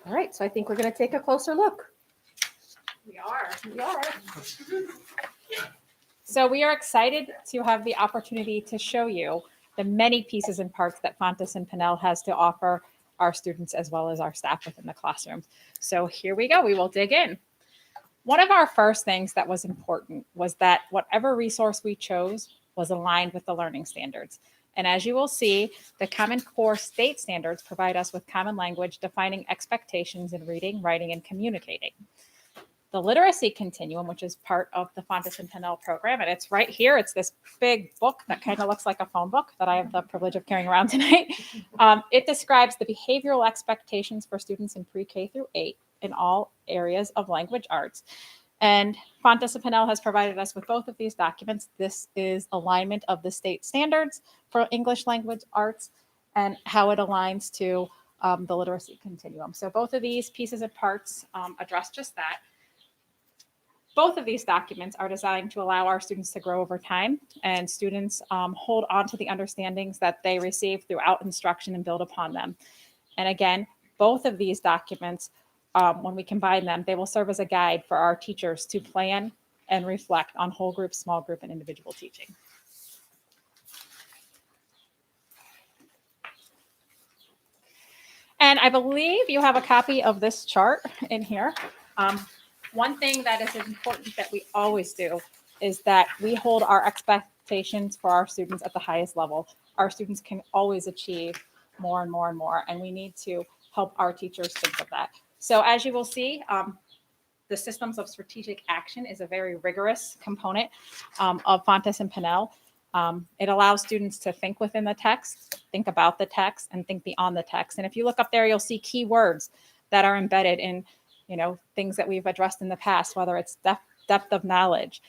All right, so I think we're going to take a closer look. We are. We are. So we are excited to have the opportunity to show you the many pieces and parts that Fonteson Pinell has to offer our students as well as our staff within the classroom. So here we go. We will dig in. One of our first things that was important was that whatever resource we chose was aligned with the learning standards. And as you will see, the Common Core state standards provide us with common language defining expectations in reading, writing, and communicating. The literacy continuum, which is part of the Fonteson Pinell program, and it's right here. It's this big book that kind of looks like a phone book that I have the privilege of carrying around tonight. It describes the behavioral expectations for students in pre-K through 8 in all areas of language arts. And Fonteson Pinell has provided us with both of these documents. This is alignment of the state standards for English language arts and how it aligns to the literacy continuum. So both of these pieces and parts address just that. Both of these documents are designed to allow our students to grow over time, and students hold on to the understandings that they receive throughout instruction and build upon them. And again, both of these documents, when we combine them, they will serve as a guide for our teachers to plan and reflect on whole group, small group, and individual teaching. And I believe you have a copy of this chart in here. One thing that is important that we always do is that we hold our expectations for our students at the highest level. Our students can always achieve more and more and more, and we need to help our teachers think of that. So as you will see, the systems of strategic action is a very rigorous component of Fonteson Pinell. It allows students to think within the text, think about the text, and think beyond the text. And if you look up there, you'll see key words that are embedded in things that we've addressed in the past, whether it's depth of knowledge,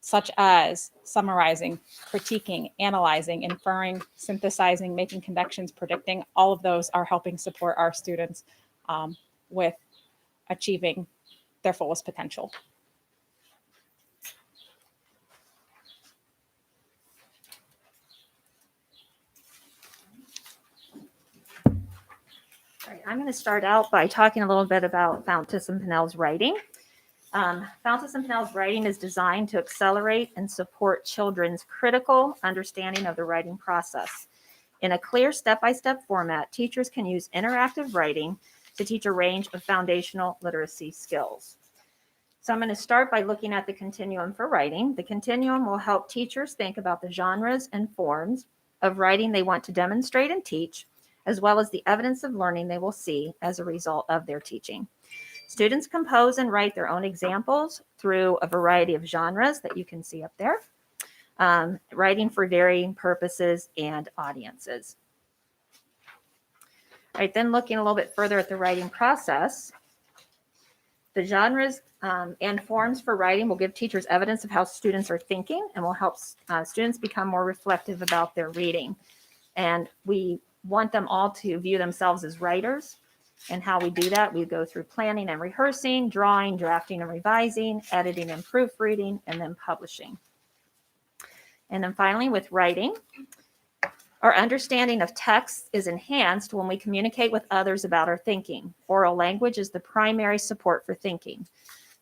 such as summarizing, critiquing, analyzing, inferring, synthesizing, making connections, predicting. All of those are helping support our students with achieving their fullest potential. All right, I'm going to start out by talking a little bit about Fonteson Pinell's writing. Fonteson Pinell's writing is designed to accelerate and support children's critical understanding of the writing process. In a clear step-by-step format, teachers can use interactive writing to teach a range of foundational literacy skills. So I'm going to start by looking at the continuum for writing. The continuum will help teachers think about the genres and forms of writing they want to demonstrate and teach, as well as the evidence of learning they will see as a result of their teaching. Students compose and write their own examples through a variety of genres that you can see up there, writing for varying purposes and audiences. All right, then looking a little bit further at the writing process, the genres and forms for writing will give teachers evidence of how students are thinking and will help students become more reflective about their reading. And we want them all to view themselves as writers. And how we do that, we go through planning and rehearsing, drawing, drafting and revising, editing and proofreading, and then publishing. And then finally, with writing, our understanding of text is enhanced when we communicate with others about our thinking. Oral language is the primary support for thinking.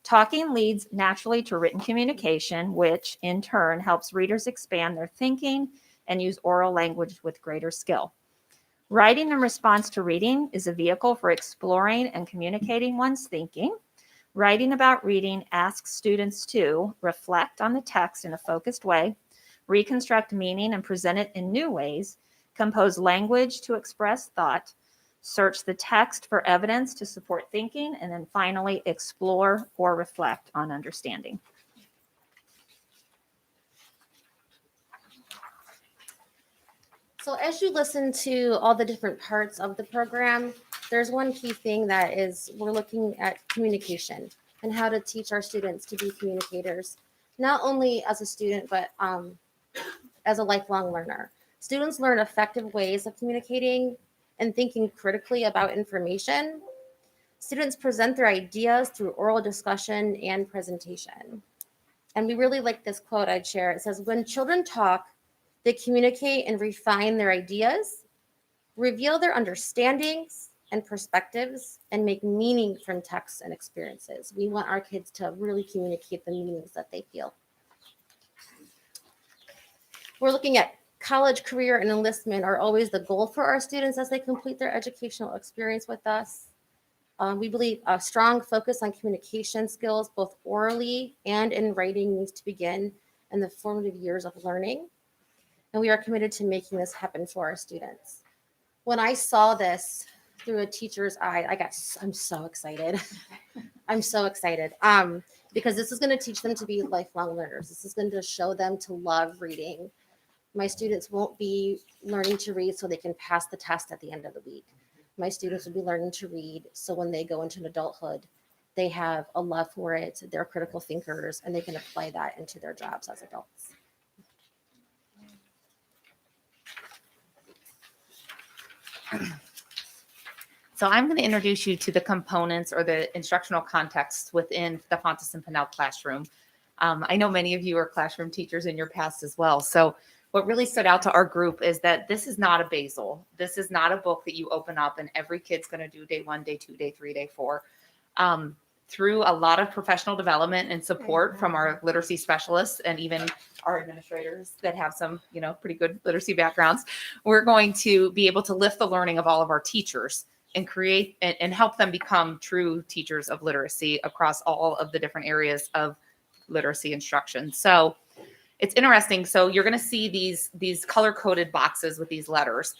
Talking leads naturally to written communication, which in turn helps readers expand their thinking and use oral language with greater skill. Writing in response to reading is a vehicle for exploring and communicating one's thinking. Writing about reading asks students to reflect on the text in a focused way, reconstruct meaning and present it in new ways, compose language to express thought, search the text for evidence to support thinking, and then finally explore or reflect on understanding. So as you listen to all the different parts of the program, there's one key thing that is we're looking at communication and how to teach our students to be communicators, not only as a student, but as a lifelong learner. Students learn effective ways of communicating and thinking critically about information. Students present their ideas through oral discussion and presentation. And we really like this quote I'd share. It says, when children talk, they communicate and refine their ideas, reveal their understandings and perspectives, and make meaning from texts and experiences. We want our kids to really communicate the meanings that they feel. We're looking at college, career, and enlistment are always the goal for our students as they complete their educational experience with us. We believe a strong focus on communication skills, both orally and in writing, needs to begin in the formative years of learning. And we are committed to making this happen for our students. When I saw this through a teacher's eye, I'm so excited. I'm so excited because this is going to teach them to be lifelong learners. This is going to show them to love reading. My students won't be learning to read so they can pass the test at the end of the week. My students will be learning to read so when they go into adulthood, they have a love for it, they're critical thinkers, and they can apply that into their jobs as adults. So I'm going to introduce you to the components or the instructional context within the Fonteson Pinnell classroom. I know many of you are classroom teachers in your past as well. So what really stood out to our group is that this is not a basal. This is not a book that you open up and every kid's going to do day 1, day 2, day 3, day 4. Through a lot of professional development and support from our literacy specialists and even our administrators that have some, pretty good literacy backgrounds, we're going to be able to lift the learning of all of our teachers and create and help them become true teachers of literacy across all of the different areas of literacy instruction. So it's interesting. So you're going to see these color-coded boxes with these letters.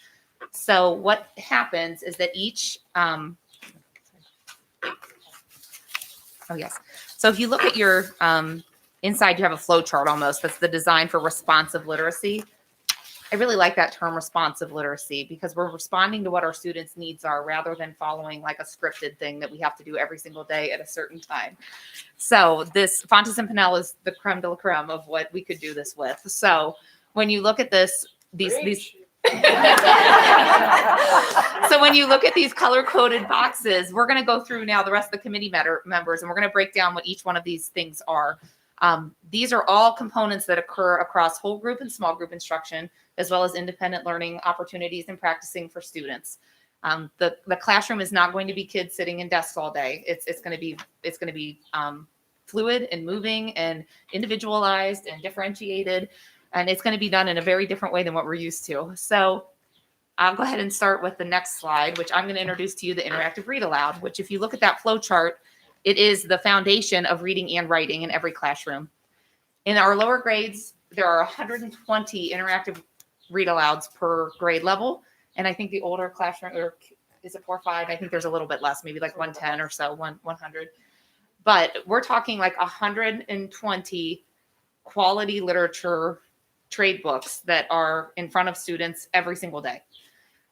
So what happens is that each, So if you look at your inside, you have a flow chart almost. That's the design for responsive literacy. I really like that term, responsive literacy, because we're responding to what our students' needs are rather than following like a scripted thing that we have to do every single day at a certain time. So this Fonteson Pinnell is the creme de la creme of what we could do this with. So when you look at this, these so when you look at these color-coded boxes, we're going to go through now the rest of the committee members, and we're going to break down what each one of these things are. These are all components that occur across whole group and small group instruction, as well as independent learning opportunities and practicing for students. The classroom is not going to be kids sitting in desks all day. It's going to be fluid and moving and individualized and differentiated. And it's going to be done in a very different way than what we're used to. So I'll go ahead and start with the next slide, which I'm going to introduce to you the interactive read aloud, which if you look at that flow chart, it is the foundation of reading and writing in every classroom. In our lower grades, there are 120 interactive read alouds per grade level. And I think the older classroom, or is it 4 or 5? I think there's a little bit less, maybe like 110 or so, 100. But we're talking like 120 quality literature trade books that are in front of students every single day.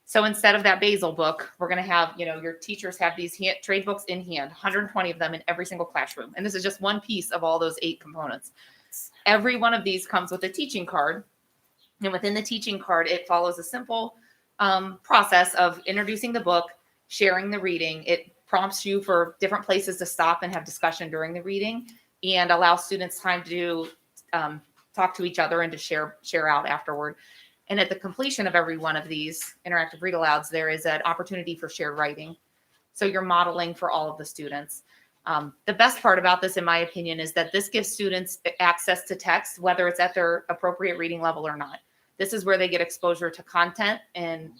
So instead of that basal book, we're going to have, your teachers have these trade books in hand, 120 of them in every single classroom. And this is just one piece of all those 8 components. Every one of these comes with a teaching card. And within the teaching card, it follows a simple process of introducing the book, sharing the reading. It prompts you for different places to stop and have discussion during the reading and allow students time to talk to each other and to share out afterward. And at the completion of every one of these interactive read alouds, there is an opportunity for shared writing. So you're modeling for all of the students. The best part about this, in my opinion, is that this gives students access to text, whether it's at their appropriate reading level or not. This is where they get exposure to content and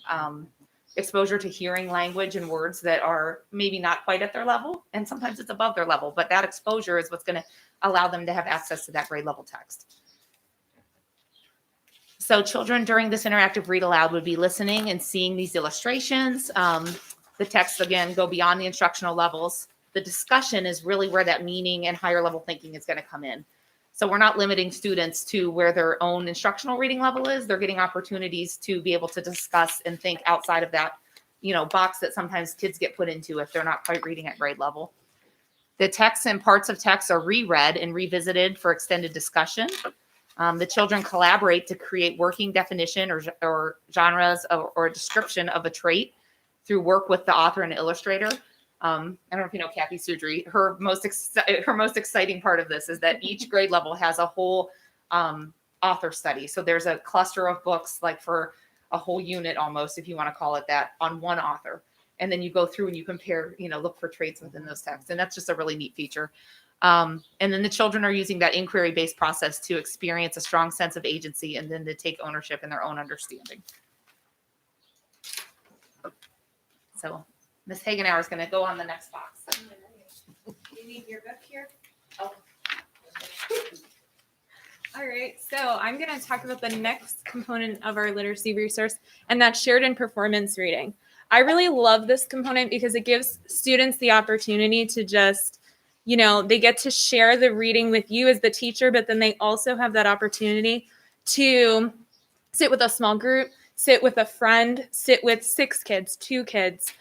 exposure to hearing language and words that are maybe not quite at their level. And sometimes it's above their level, but that exposure is what's going to allow them to have access to that grade level text. So children during this interactive read aloud would be listening and seeing these illustrations. The texts, again, go beyond the instructional levels. The discussion is really where that meaning and higher level thinking is going to come in. So we're not limiting students to where their own instructional reading level is. They're getting opportunities to be able to discuss and think outside of that, box that sometimes kids get put into if they're not quite reading at grade level. The texts and parts of text are reread and revisited for extended discussion. The children collaborate to create working definition or genres or a description of a trait through work with the author and illustrator. I don't know if you know Kathy Sudry. Her most exciting part of this is that each grade level has a whole author study. So there's a cluster of books, like for a whole unit almost, if you want to call it that, on one author. And then you go through and you compare, look for traits within those texts. And that's just a really neat feature. And then the children are using that inquiry-based process to experience a strong sense of agency and then to take ownership in their own understanding. So Ms. Hagenauer is going to go on the next box. You need your book here? Oh. All right, so I'm going to talk about the next component of our literacy resource, and that's shared and performance reading. I really love this component because it gives students the opportunity to just, they get to share the reading with you as the teacher, but then they also have that opportunity to sit with a small group, sit with a friend, sit with 6 kids, 2 kids.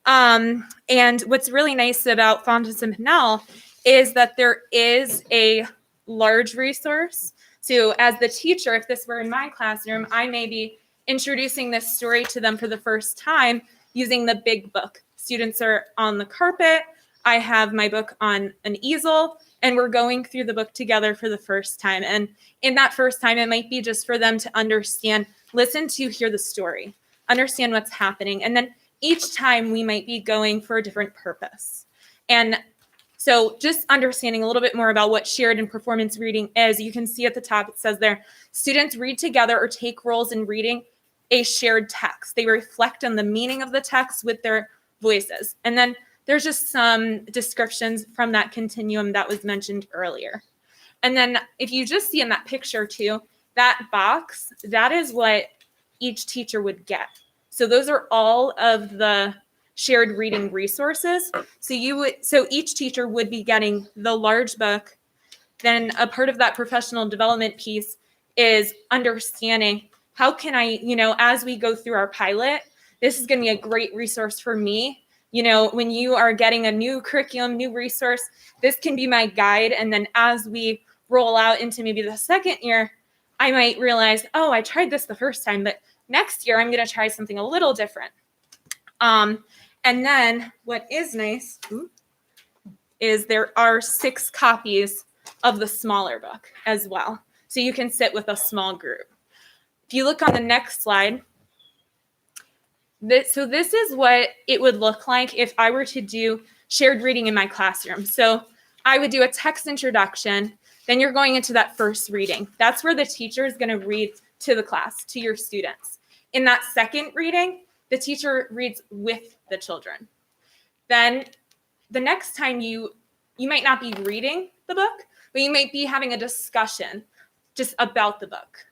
And what's really nice about Fonteson Pinnell is that there is a large resource. So as the teacher, if this were in my classroom, I may be introducing this story to them for the first time using the big book. Students are on the carpet. I have my book on an easel, and we're going through the book together for the first time. And in that first time, it might be just for them to understand, listen to hear the story, understand what's happening. And then each time we might be going for a different purpose. And so just understanding a little bit more about what shared and performance reading is, you can see at the top, it says there, students read together or take roles in reading a shared text. They reflect on the meaning of the text with their voices. And then there's just some descriptions from that continuum that was mentioned earlier. And then if you just see in that picture too, that box, that is what each teacher would get. So those are all of the shared reading resources. So each teacher would be getting the large book. Then a part of that professional development piece is understanding how can I, as we go through our pilot, this is going to be a great resource for me. When you are getting a new curriculum, new resource, this can be my guide. And then as we roll out into maybe the second year, I might realize, oh, I tried this the first time, but next year I'm going to try something a little different. And then what is nice is there are 6 copies of the smaller book as well. So you can sit with a small group. If you look on the next slide, this is what it would look like if I were to do shared reading in my classroom. So I would do a text introduction, then you're going into that first reading. That's where the teacher is going to read to the class, to your students. In that second reading, the teacher reads with the children. Then the next time you might not be reading the book, but you might be having a discussion just about the book.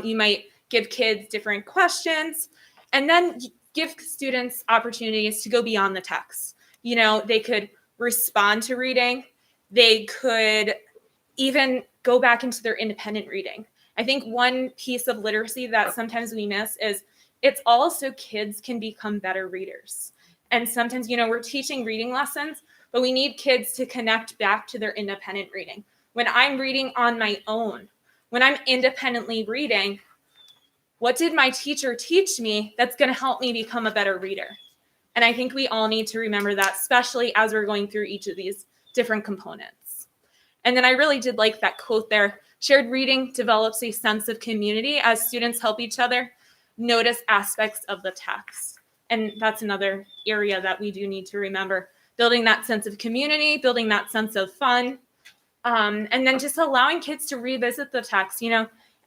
You might give kids different questions, and then give students opportunities to go beyond the text. They could respond to reading. They could even go back into their independent reading. I think one piece of literacy that sometimes we miss is it's also kids can become better readers. And sometimes, we're teaching reading lessons, but we need kids to connect back to their independent reading. When I'm reading on my own, when I'm independently reading, what did my teacher teach me that's going to help me become a better reader? And I think we all need to remember that, especially as we're going through each of these different components. And then I really did like that quote there. Shared reading develops a sense of community as students help each other notice aspects of the text. And that's another area that we do need to remember. Building that sense of community, building that sense of fun, and then just allowing kids to revisit the text.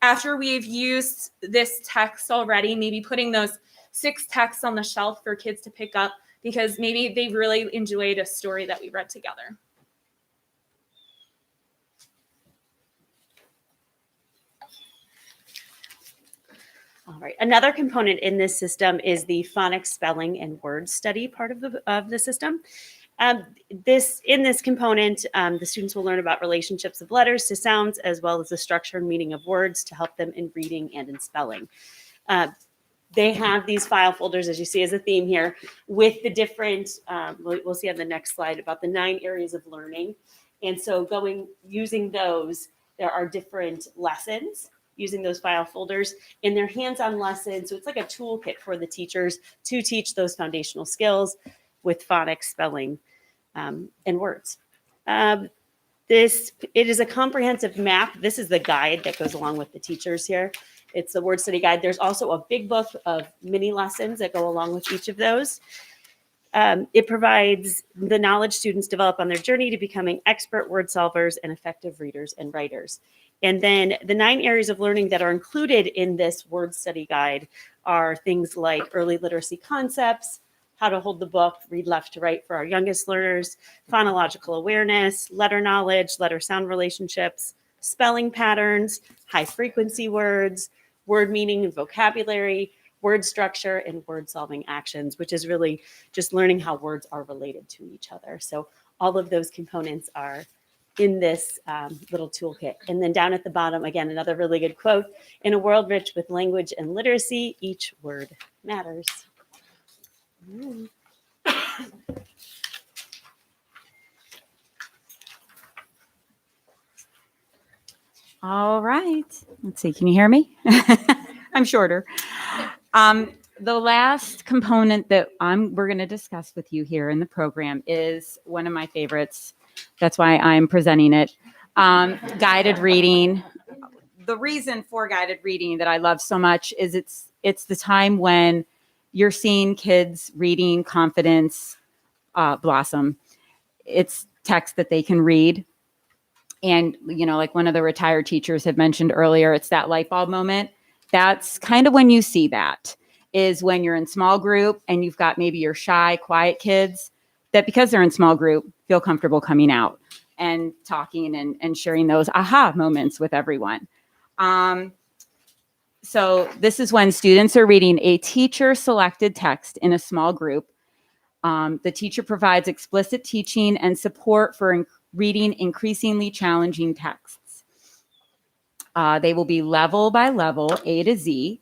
After we've used this text already, maybe putting those 6 texts on the shelf for kids to pick up because maybe they really enjoyed a story that we read together. All right. Another component in this system is the phonics, spelling, and word study part of the system. In this component, the students will learn about relationships of letters to sounds, as well as the structure and meaning of words to help them in reading and in spelling. They have these file folders, as you see as a theme here, with the different, we'll see on the next slide, about the 9 areas of learning. And so using those, there are different lessons using those file folders in their hands-on lessons. So it's like a toolkit for the teachers to teach those foundational skills. with phonics, spelling, and words. It is a comprehensive map. This is the guide that goes along with the teachers here. It's the word study guide. There's also a big book of mini lessons that go along with each of those. It provides the knowledge students develop on their journey to becoming expert word solvers and effective readers and writers. And then the 9 areas of learning that are included in this word study guide are things like early literacy concepts, how to hold the book, read left to right for our youngest learners, phonological awareness, letter knowledge, letter sound relationships, spelling patterns, high frequency words, word meaning and vocabulary, word structure, and word solving actions, which is really just learning how words are related to each other. So all of those components are in this little toolkit. And then down at the bottom, again, another really good quote: in a world rich with language and literacy, each word matters. All right. Let's see. Can you hear me? I'm shorter. The last component that we're going to discuss with you here in the program is one of my favorites. That's why I'm presenting it. Guided reading. The reason for guided reading that I love so much is it's the time when you're seeing kids reading confidence blossom. It's text that they can read. And, you know, like one of the retired teachers had mentioned earlier, it's that light bulb moment. That's kind of when you see that, is when you're in small group and you've got maybe your shy, quiet kids that, because they're in small group, feel comfortable coming out and talking and sharing those aha moments with everyone. So this is when students are reading a teacher-selected text in a small group. The teacher provides explicit teaching and support for reading increasingly challenging texts. They will be level by level, A to Z.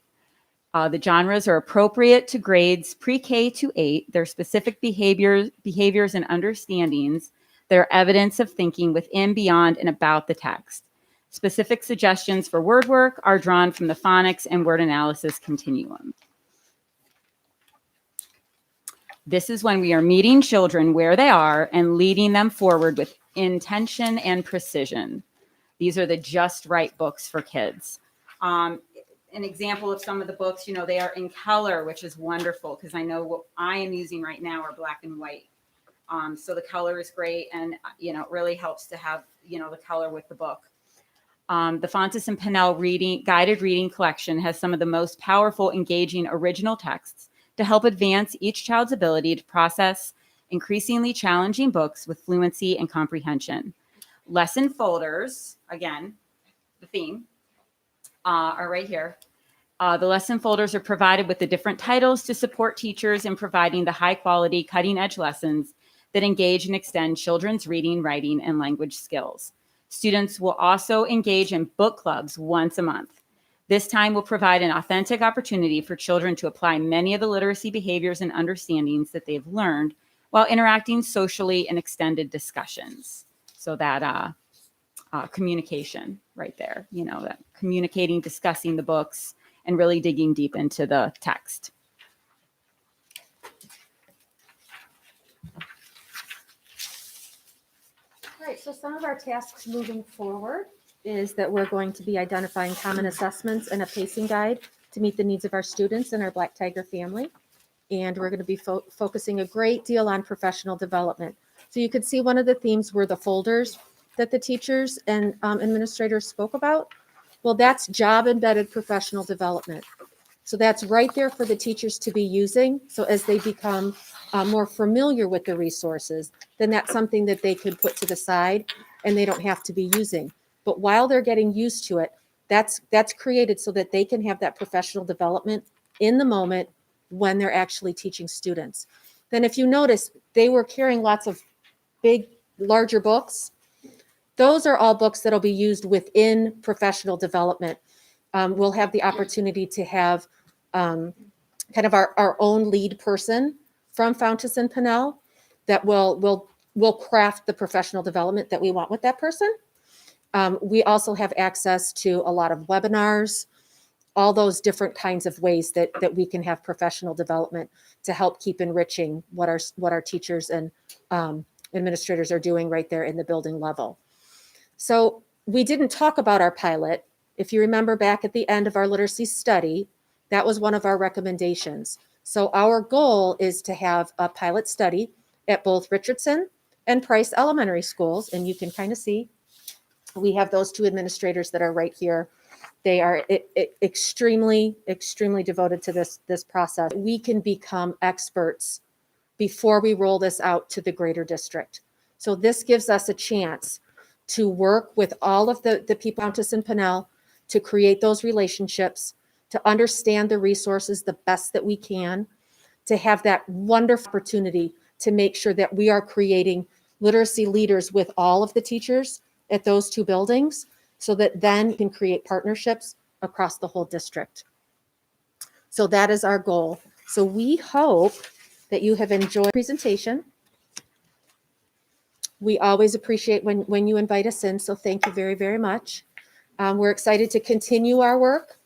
The genres are appropriate to grades pre-K to 8. Their specific behaviors and understandings. They're evidence of thinking within, beyond, and about the text. Specific suggestions for word work are drawn from the phonics and word analysis continuum. This is when we are meeting children where they are and leading them forward with intention and precision. These are the just right books for kids. An example of some of the books, you know, they are in color, which is wonderful because I know what I am using right now are black and white. So the color is great, and, you know, it really helps to have, you know, the color with the book. The Fonteson Pinnell guided reading collection has some of the most powerful, engaging original texts to help advance each child's ability to process increasingly challenging books with fluency and comprehension. Lesson folders, again, the theme, are right here. The lesson folders are provided with the different titles to support teachers in providing the high quality, cutting edge lessons that engage and extend children's reading, writing, and language skills. Students will also engage in book clubs once a month. This time will provide an authentic opportunity for children to apply many of the literacy behaviors and understandings that they've learned while interacting socially in extended discussions. So that communication right there, you know, that communicating, discussing the books, and really digging deep into the text. All right, so some of our tasks moving forward is that we're going to be identifying common assessments and a pacing guide to meet the needs of our students and our Black Tiger family. And we're going to be focusing a great deal on professional development. So you could see one of the themes were the folders that the teachers and administrators spoke about. Well, that's job embedded professional development. So that's right there for the teachers to be using. So as they become more familiar with the resources, then that's something that they could put to the side and they don't have to be using. But while they're getting used to it, that's created so that they can have that professional development in the moment when they're actually teaching students. Then if you notice, they were carrying lots of big, larger books. Those are all books that'll be used within professional development. We'll have the opportunity to have kind of our own lead person from Fonteson Pinnell that will craft the professional development that we want with that person. We also have access to a lot of webinars all those different kinds of ways that we can have professional development to help keep enriching what our teachers and administrators are doing right there in the building level. So we didn't talk about our pilot. If you remember back at the end of our literacy study, that was one of our recommendations. So our goal is to have a pilot study at both Richardson and Price Elementary Schools. And you can kind of see, we have those two administrators that are right here. They are extremely, extremely devoted to this process. We can become experts before we roll this out to the greater district. So this gives us a chance to work with all of the people in Fonteson Pinnell to create those relationships, to understand the resources the best that we can, to have that wonderful opportunity to make sure that we are creating literacy leaders with all of the teachers at those two buildings, so that then we can create partnerships across the whole district. So that is our goal. So we hope that you have enjoyed the presentation. We always appreciate when you invite us in, so thank you very, very much. We're excited to continue our work.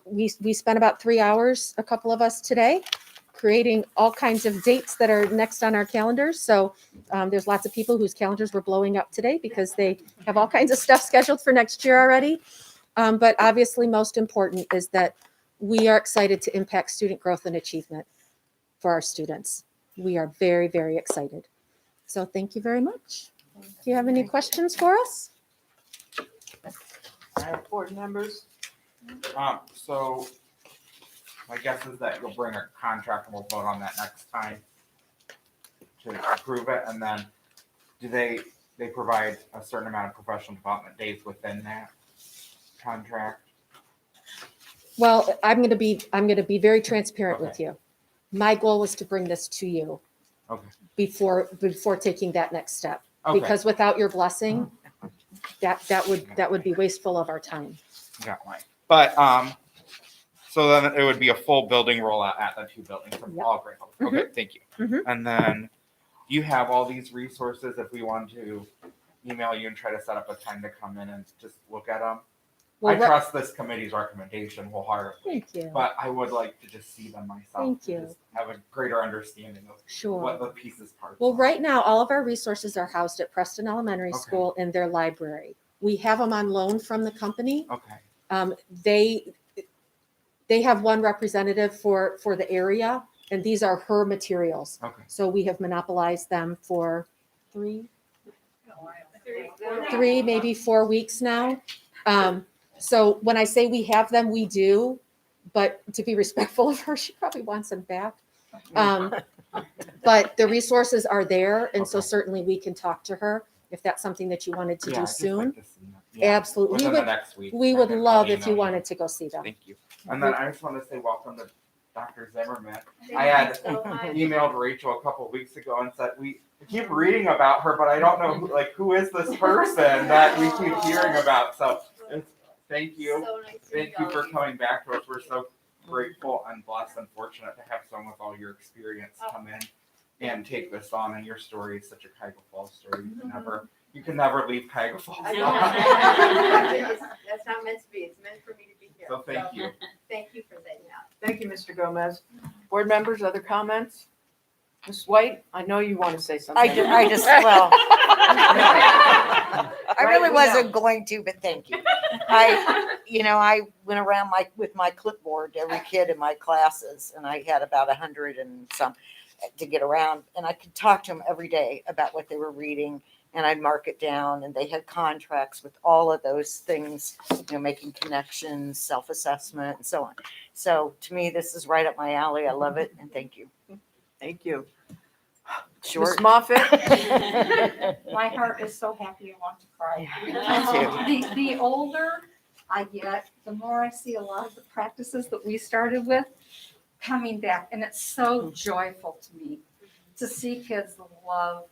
We spent about 3 hours, a couple of us today, creating all kinds of dates that are next on our calendars. So there's lots of people whose calendars were blowing up today because they have all kinds of stuff scheduled for next year already. But obviously most important is that we are excited to impact student growth and achievement for our students. We are very, very excited. So thank you very much. Do you have any questions for us? Board members? So my guess is that you'll bring a contract and we'll vote on that next time to approve it. And then do they provide a certain amount of professional development days within that contract? Well, I'm going to be very transparent with you. My goal was to bring this to you before taking that next step, because without your blessing, that would be wasteful of our time. Got right. But so then it would be a full building rollout at the two buildings from all grade levels. Okay, thank you. And then do you have all these resources if we want to email you and try to set up a time to come in and just look at them? Well, I trust this committee's recommendation wholeheartedly. Thank you. But I would like to just see them myself. Thank you. Just have a greater understanding of what the pieces are. Well, right now, all of our resources are housed at Preston Elementary School in their library. We have them on loan from the company. They have one representative for the area, and these are her materials. So we have monopolized them for three, maybe 4 weeks now. So when I say we have them, we do, but to be respectful of her, she probably wants them back. But the resources are there, and so certainly we can talk to her if that's something that you wanted to do soon. Absolutely. We would love if you wanted to go see them. Thank you. And then I just want to say welcome to Dr. Zimmerman. I had emailed Rachel a couple of weeks ago and said, we keep reading about her, but I don't know who is this person that we keep hearing about. So thank you. Thank you for coming back to us. We're so grateful and blessed and fortunate to have someone with all your experience come in and take this on. And your story is such a Cuyahoga Falls story. You can never leave Cuyahoga Falls. That's not meant to be. It's meant for me to be here. So thank you. Thank you for saying that. Thank you, Mr. Gomez. Board members, other comments? Ms. White, I know you want to say something. I just I really wasn't going to, but thank you. I went around with my clipboard to every kid in my classes, and I had about 100 and some to get around, and I could talk to them every day about what they were reading, and I'd mark it down, and they had contracts with all of those things, making connections, self-assessment, and so on. So to me, this is right up my alley. I love it, and thank you. Thank you. Short. Ms. Moffitt? My heart is so happy I want to cry. Me too. The older I get, the more I see a lot of the practices that we started with coming back. And it's so joyful to me to see kids love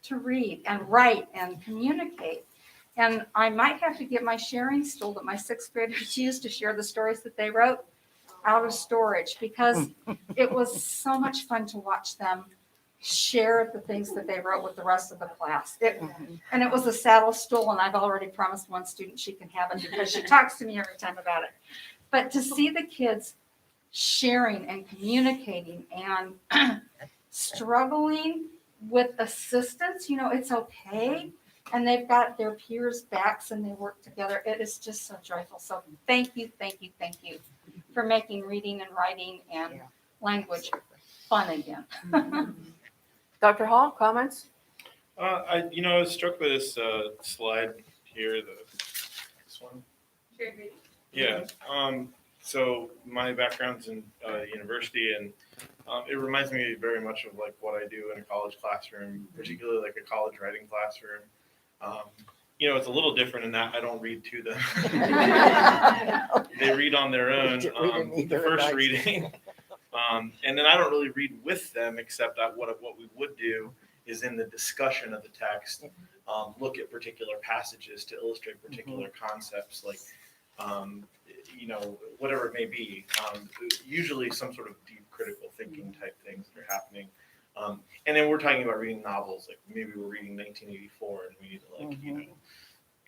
to read and write and communicate. And I might have to get my sharing stool that my sixth graders used to share the stories that they wrote out of storage, because it was so much fun to watch them share the things that they wrote with the rest of the class. And it was a saddle stool, and I've already promised one student she can have it because she talks to me every time about it. But to see the kids sharing and communicating and struggling with assistance, it's okay. And they've got their peers' backs and they work together. It is just so joyful. So thank you for making reading and writing and language fun again. Dr. Hall, comments? I was struck by this slide here, this one. Yeah. So my background's in university, and it reminds me very much of like what I do in a college classroom, particularly like a college writing classroom. It's a little different in that I don't read to them. They read on their own, the first reading. And then I don't really read with them, except that what we would do is in the discussion of the text, look at particular passages to illustrate particular concepts, like, whatever it may be. Usually some sort of deep critical thinking type things that are happening. And then we're talking about reading novels, like maybe we're reading 1984 and we need to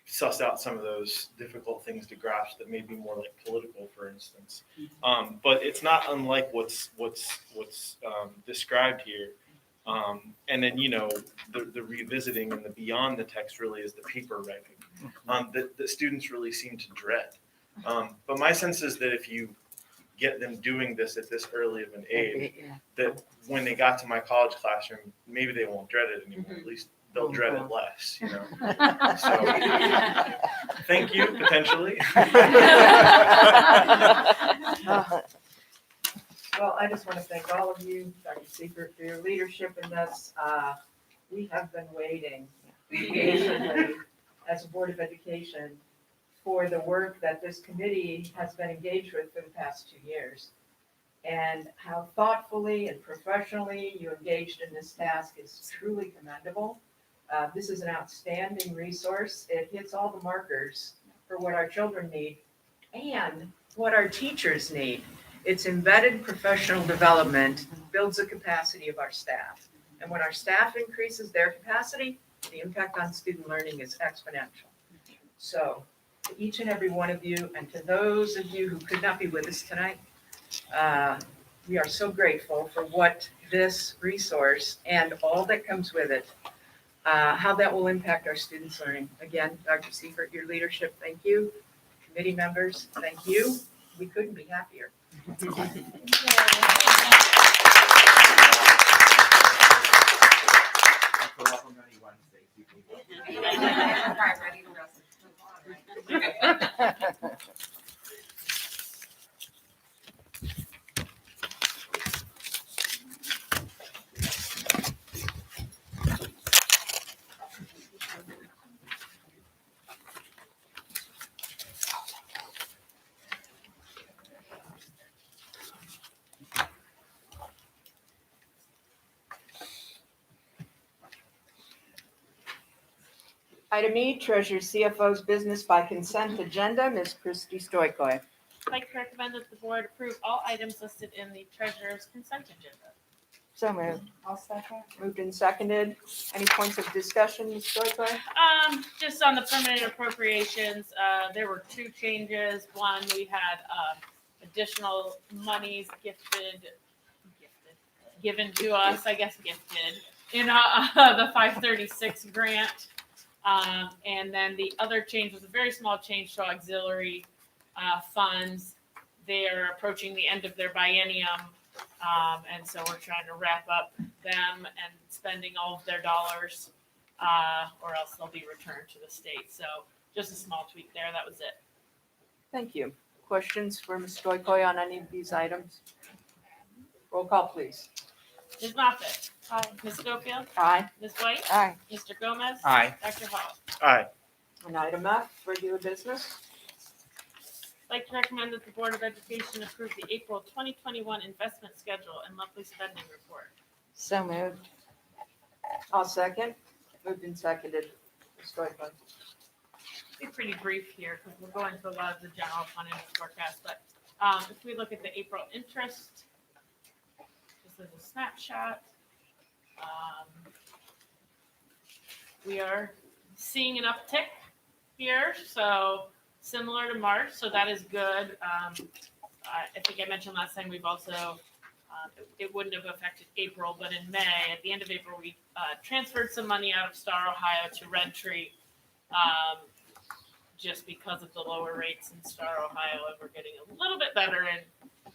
suss out some of those difficult things to grasp that may be more like political, for instance. But it's not unlike what's described here. And then, the revisiting and the beyond the text really is the paper writing that students really seem to dread. But my sense is that if you get them doing this at this early of an age, that when they got to my college classroom, maybe they won't dread it anymore. At least they'll dread it less, So, thank you, potentially. Well, I just want to thank all of you, Dr. Seifert, for your leadership in this. We have been waiting patiently as a Board of Education for the work that this committee has been engaged with for the past 2 years. And how thoughtfully and professionally you engaged in this task is truly commendable. This is an outstanding resource. It hits all the markers for what our children need and what our teachers need. It's embedded professional development, builds the capacity of our staff. And when our staff increases their capacity, the impact on student learning is exponential. So to each and every one of you, and to those of you who could not be with us tonight, we are so grateful for what this resource and all that comes with it, how that will impact our students' learning. Again, Dr. Seifert, your leadership, thank you. Committee members, thank you. We couldn't be happier. Item E, Treasurer CFO's business by consent agenda. Ms. Christy Stoikoi. I'd like to recommend that the board approve all items listed in the treasurer's consent agenda. So moved. I'll second. Moved and seconded. Any points of discussion, Ms. Stoikoi? Just on the permanent appropriations, there were 2 changes. One, we had additional monies given to us, gifted in the 536 grant. And then the other change was a very small change to auxiliary funds. They are approaching the end of their biennium. And so we're trying to wrap up them and spending all of their dollars, or else they'll be returned to the state. So just a small tweak there. That was it. Thank you. Questions for Ms. Stoikoi on any of these items? Roll call, please. Ms. Moffitt. Aye. Ms. Schofield. Aye. Ms. White. Aye. Mr. Gomez. Aye. Dr. Hall. Aye. And item F, regular business. I'd like to recommend that the Board of Education approve the April 2021 investment schedule and monthly spending report. So moved. I'll second. Moved and seconded. Ms. Stoikoi. Be pretty brief here because we're going through a lot of the general fund and forecast. But if we look at the April interest, this is a snapshot. We are seeing an uptick here, so similar to March, so that is good. I think I mentioned last time we've also, it wouldn't have affected April, but in May, at the end of April, we transferred some money out of Star, Ohio to Red Tree, just because of the lower rates in Star, Ohio, and we're getting a little bit better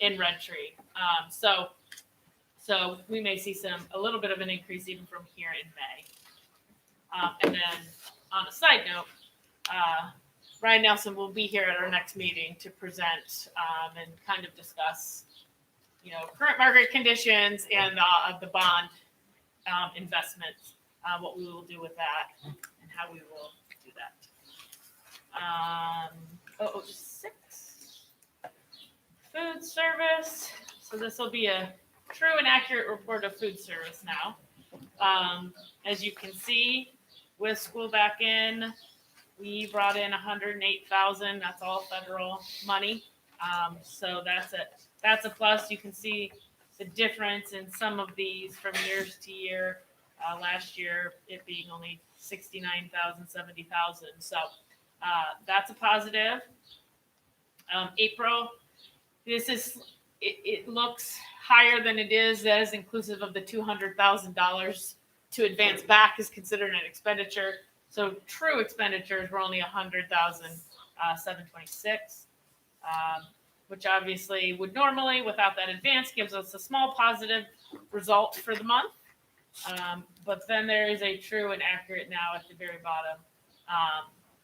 in Red Tree. So we may see a little bit of an increase even from here in May. And then on a side note, Ryan Nelson will be here at our next meeting to present and kind of discuss, current market conditions and the bond investments, what we will do with that, and how we will do that. 06, food service. So this will be a true and accurate report of food service now. As you can see, with school back in, we brought in $108,000. That's all federal money. So that's a plus. You can see the difference in some of these from years to year. Last year, it being only $69,000, $70,000. So that's a positive. April, it looks higher than it is. That is inclusive of the $200,000 to advance back is considered an expenditure. So true expenditures were only $100,726, which obviously would normally, without that advance, gives us a small positive result for the month. But then there is a true and accurate now at the very bottom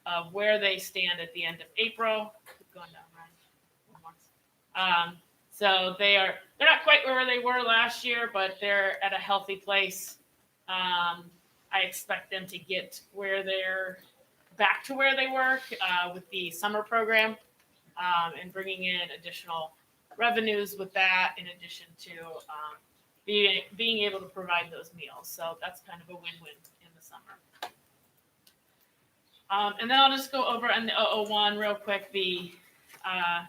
of where they stand at the end of April. Keep going down, right? So they're not quite where they were last year, but they're at a healthy place. I expect them to get back to where they were with the summer program and bringing in additional revenues with that, in addition to being able to provide those meals. So that's kind of a win-win in the summer. And then I'll just go over on the 001 real quick,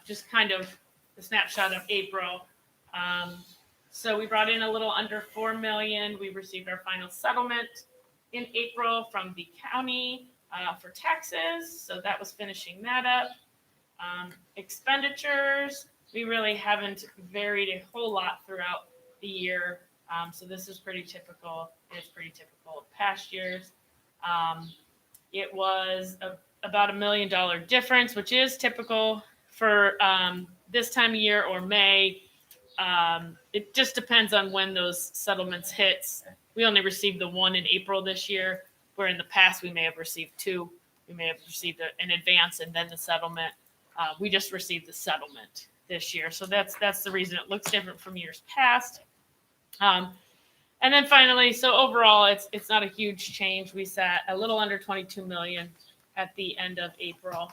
just kind of the snapshot of April. So we brought in a little under $4 million. We received our final settlement in April from the county for taxes. So that was finishing that up. Expenditures, we really haven't varied a whole lot throughout the year. So this is pretty typical. It's pretty typical of past years. It was about $1 million difference, which is typical for this time of year or May. It just depends on when those settlements hits. We only received the one in April this year, where in the past we may have received two. We may have received an advance and then the settlement. We just received the settlement this year. So that's the reason it looks different from years past. And then finally, so overall, it's not a huge change. We sat a little under 22 million at the end of April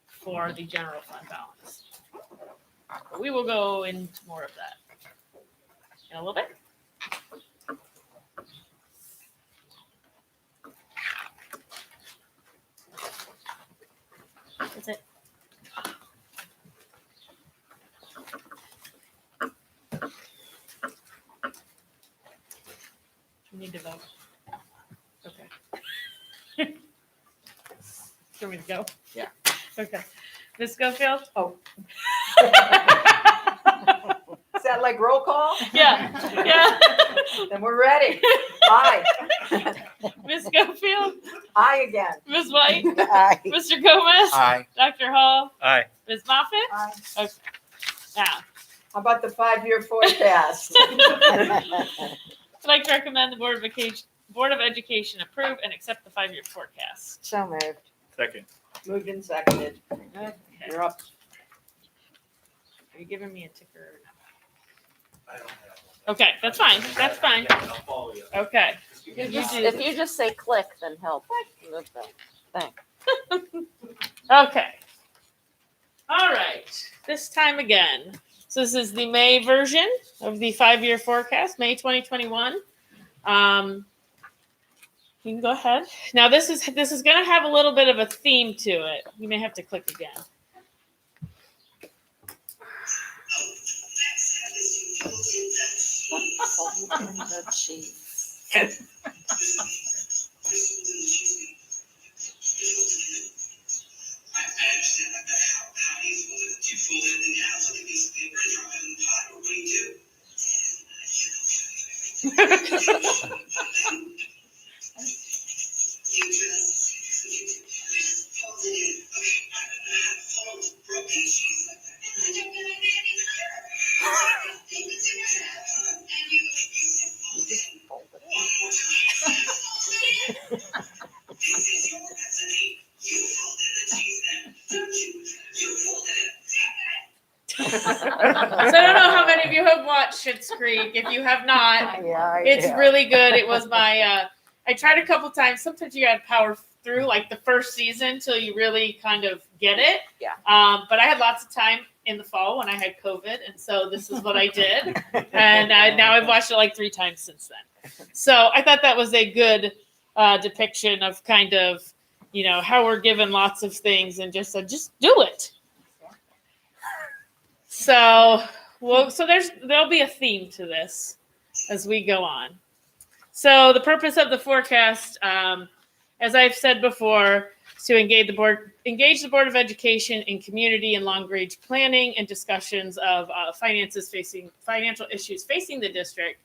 for the general fund balance. But we will go into more of that in a little bit. That's it. We need to vote. Okay. Want me to go? Yeah. Okay. Ms. Schofield? Oh. Is that like roll call? Yeah. Yeah. Then we're ready. Aye. Ms. Schofield? Aye again. Ms. White? Aye. Mr. Gomez? Aye. Dr. Hall? Aye. Ms. Moffitt? Aye. Okay. Now, How about the 5-year forecast? I'd like to recommend the Board of Education approve and accept the 5-year forecast. So moved. Second. Moved and seconded. Okay. You're up. Are you giving me a ticker or no? I don't have Okay, that's fine. That's fine. I'll follow you. Okay. If you just say click, then help. Move the thing. Okay. All right. This time again. So this is the May version of the 5-year forecast, May 2021. You can go ahead. Now this is going to have a little bit of a theme to it. You may have to click again. So I don't know how many of you have watched Schitt's Creek. If you have not, it's really good. It was my, I tried a couple times. Sometimes you got to power through like the first season till you really kind of get it. Yeah. But I had lots of time in the fall when I had COVID. And so this is what I did. And now I've watched it like 3 times since then. So I thought that was a good depiction of kind of, you know, how we're given lots of things and just said, just do it. So, well, so there'll be a theme to this as we go on. So the purpose of the forecast, as I've said before, is to engage the Board of Education in community and long-range planning and discussions of financial issues facing the district,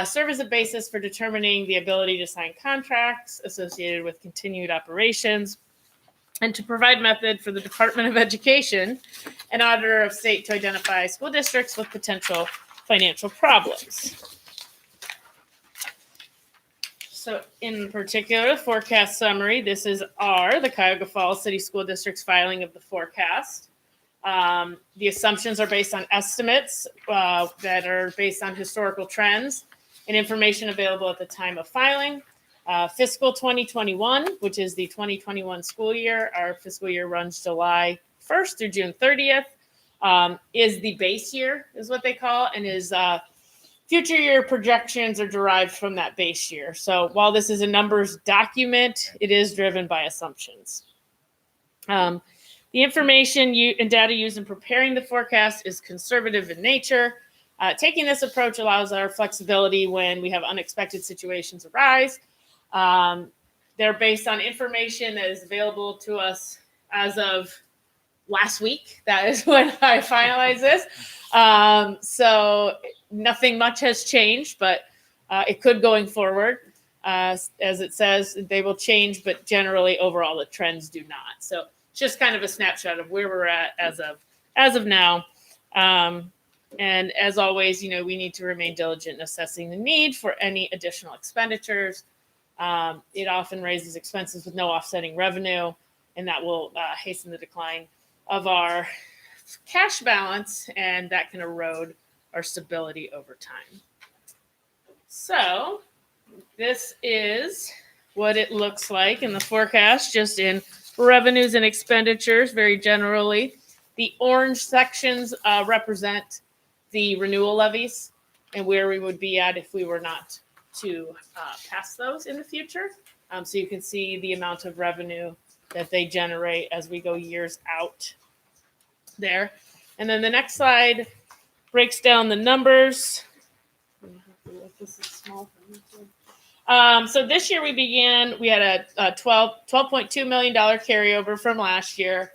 serve as a basis for determining the ability to sign contracts associated with continued operations, and to provide method for the Department of Education and Auditor of State to identify school districts with potential financial problems. So in particular, the forecast summary, this is the Cuyahoga Falls City School District's filing of the forecast. The assumptions are based on estimates that are based on historical trends and information available at the time of filing. Fiscal 2021, which is the 2021 school year, our fiscal year runs July 1st through June 30th, is the base year, is what they call, and is future year projections are derived from that base year. So while this is a numbers document, it is driven by assumptions. The information and data used in preparing the forecast is conservative in nature. Taking this approach allows our flexibility when we have unexpected situations arise. They're based on information that is available to us as of last week. That is when I finalized this. So nothing much has changed, but it could going forward. As it says, they will change, but generally overall the trends do not. So it's just kind of a snapshot of where we're at as of now. And as always, you know, we need to remain diligent in assessing the need for any additional expenditures. It often raises expenses with no offsetting revenue, and that will hasten the decline of our cash balance, and that can erode our stability over time. So this is what it looks like in the forecast, just in revenues and expenditures, very generally. The orange sections represent the renewal levies and where we would be at if we were not to pass those in the future. So you can see the amount of revenue that they generate as we go years out there. And then the next slide breaks down the numbers. This is small for me too. So this year we had a $12.2 million carryover from last year.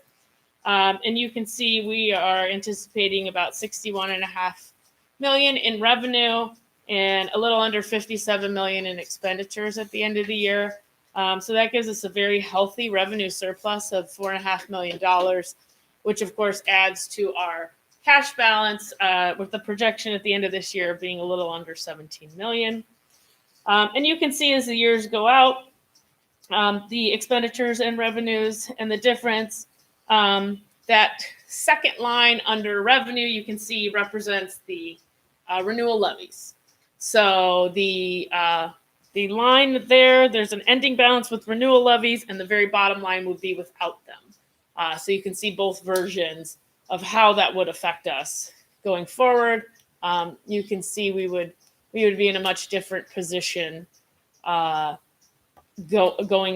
And you can see we are anticipating about $61.5 million in revenue and a little under $57 million in expenditures at the end of the year. So that gives us a very healthy revenue surplus of $4.5 million, which of course adds to our cash balance with the projection at the end of this year being a little under $17 million. And you can see as the years go out, the expenditures and revenues and the difference. That second line under revenue, you can see represents the renewal levies. So the line there's an ending balance with renewal levies, and the very bottom line would be without them. So you can see both versions of how that would affect us going forward. You can see we would be in a much different position going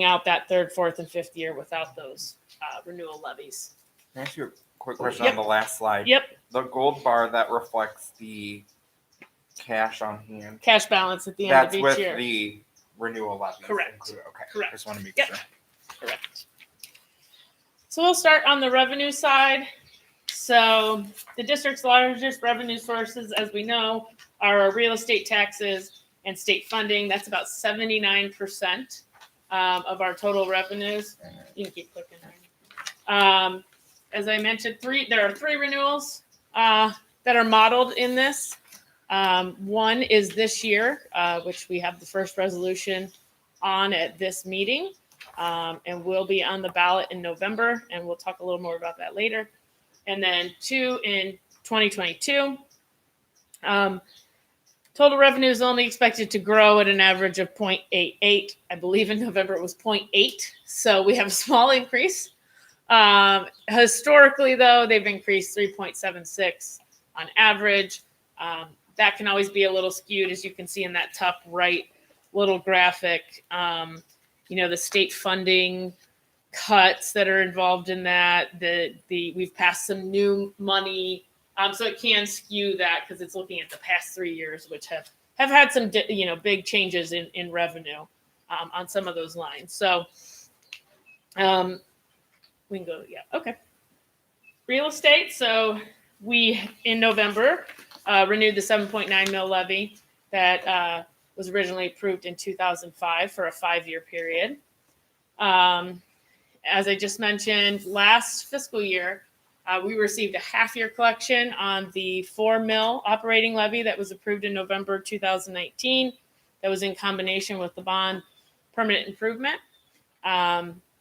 out that third, fourth, and fifth year without those renewal levies. Can I ask you a quick question on the last slide? Yep. The gold bar that reflects the cash on hand. Cash balance at the end of each year. That's with the renewal levies. Correct. Included. Okay. Correct. I just want to make Yep. sure. Correct. So we'll start on the revenue side. So the district's largest revenue sources, as we know, are our real estate taxes and state funding. That's about 79% of our total revenues. You can keep clicking. As I mentioned, there are three renewals that are modeled in this. One is this year, which we have the first resolution on at this meeting, and will be on the ballot in November, and we'll talk a little more about that later. And then two in 2022. Total revenue is only expected to grow at an average of 0.88. I believe in November it was 0.8, so we have a small increase. Historically, though, they've increased 3.76 on average. That can always be a little skewed, as you can see in that top right little graphic. The state funding cuts that are involved in that. We've passed some new money, so it can skew that because it's looking at the past 3 years, which have had some big changes in revenue on some of those lines. So we can go, okay. Real estate. So we in November renewed the 7.9 mil levy that was originally approved in 2005 for a 5-year period. As I just mentioned, last fiscal year, we received a half-year collection on the 4 mil operating levy that was approved in November 2019. That was in combination with the bond permanent improvement.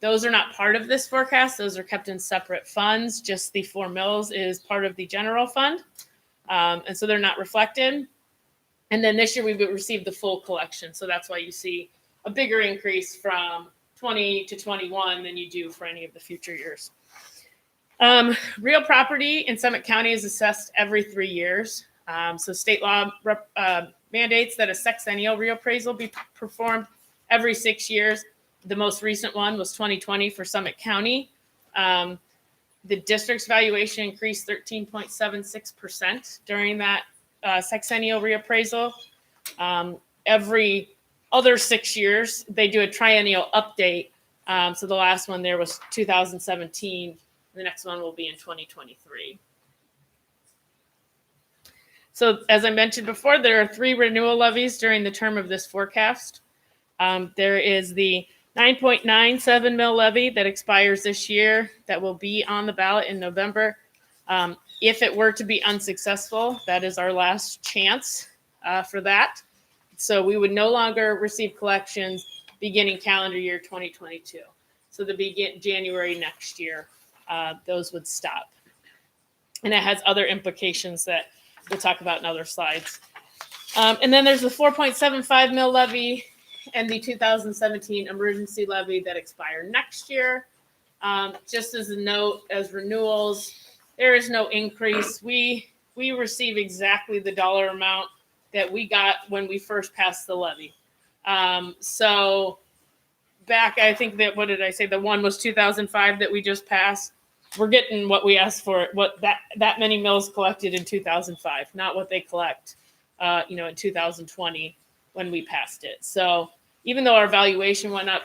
Those are not part of this forecast. Those are kept in separate funds. Just the 4 mils is part of the general fund. And so they're not reflected. And then this year we received the full collection. So that's why you see a bigger increase from 20 to 21 than you do for any of the future years. Real property in Summit County is assessed every 3 years. So state law mandates that a sexennial reappraisal be performed every 6 years. The most recent one was 2020 for Summit County. The district's valuation increased 13.76% during that sexennial reappraisal. Every other 6 years, they do a triennial update. So the last one there was 2017. The next one will be in 2023. So as I mentioned before, there are 3 renewal levies during the term of this forecast. There is the 9.97 mil levy that expires this year that will be on the ballot in November. If it were to be unsuccessful, that is our last chance for that. So we would no longer receive collections beginning calendar year 2022. So January next year, those would stop. And it has other implications that we'll talk about in other slides. And then there's the 4.75 mil levy and the 2017 emergency levy that expire next year. Just as a note, as renewals, there is no increase. We receive exactly the dollar amount that we got when we first passed the levy. So back, I think that, what did I say? The one was 2005 that we just passed. We're getting what we asked for, what that many mills collected in 2005, not what they collect, in 2020 when we passed it. So even though our valuation went up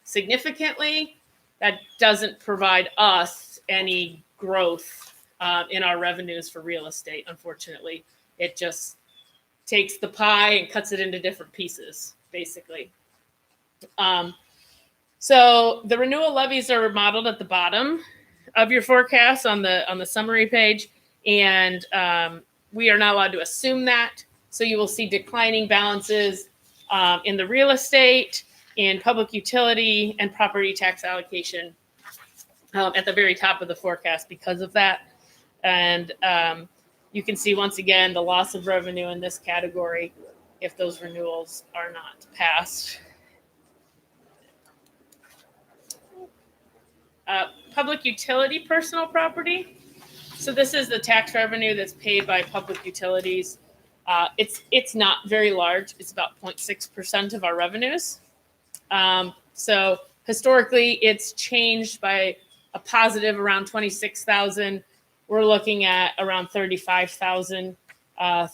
significantly, that doesn't provide us any growth in our revenues for real estate, unfortunately. It just takes the pie and cuts it into different pieces, basically. So the renewal levies are modeled at the bottom of your forecast on the summary page, and we are not allowed to assume that. So you will see declining balances in the real estate, in public utility, and property tax allocation at the very top of the forecast because of that. And you can see once again the loss of revenue in this category if those renewals are not passed. Public utility personal property. So this is the tax revenue that's paid by public utilities. It's not very large. It's about 0.6% of our revenues. So historically, it's changed by a positive around 26,000. We're looking at around 35,000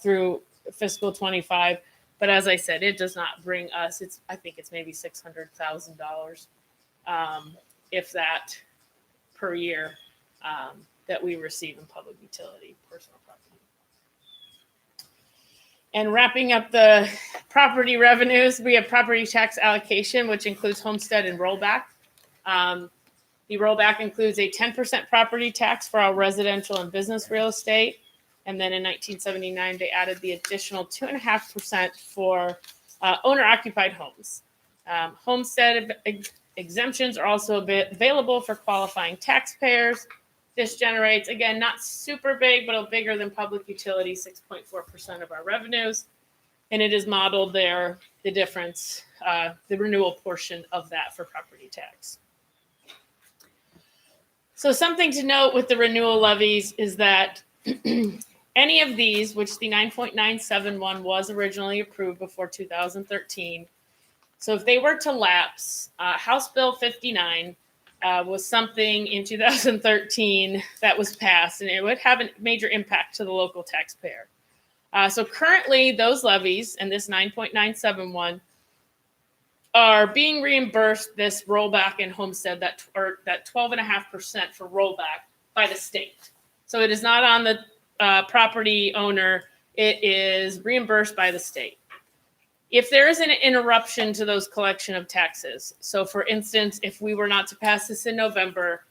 through fiscal 25. But as I said, it does not bring us. I think it's maybe $600,000, if that, per year that we receive in public utility personal property. And wrapping up the property revenues, we have property tax allocation, which includes homestead and rollback. The rollback includes a 10% property tax for all residential and business real estate. And then in 1979, they added the additional 2.5% for owner-occupied homes. Homestead exemptions are also available for qualifying taxpayers. This generates, again, not super big, but bigger than public utility, 6.4% of our revenues. And it is modeled there, the difference, the renewal portion of that for property tax. So something to note with the renewal levies is that any of these, which the 9.971 was originally approved before 2013, so if they were to lapse, House Bill 59 was something in 2013 that was passed, and it would have a major impact to the local taxpayer. So currently, those levies and this 9.971 are being reimbursed this rollback and homestead, that 12.5% for rollback by the state. So it is not on the property owner, it is reimbursed by the state. If there is an interruption to those collection of taxes, so for instance, if we were not to pass this in November,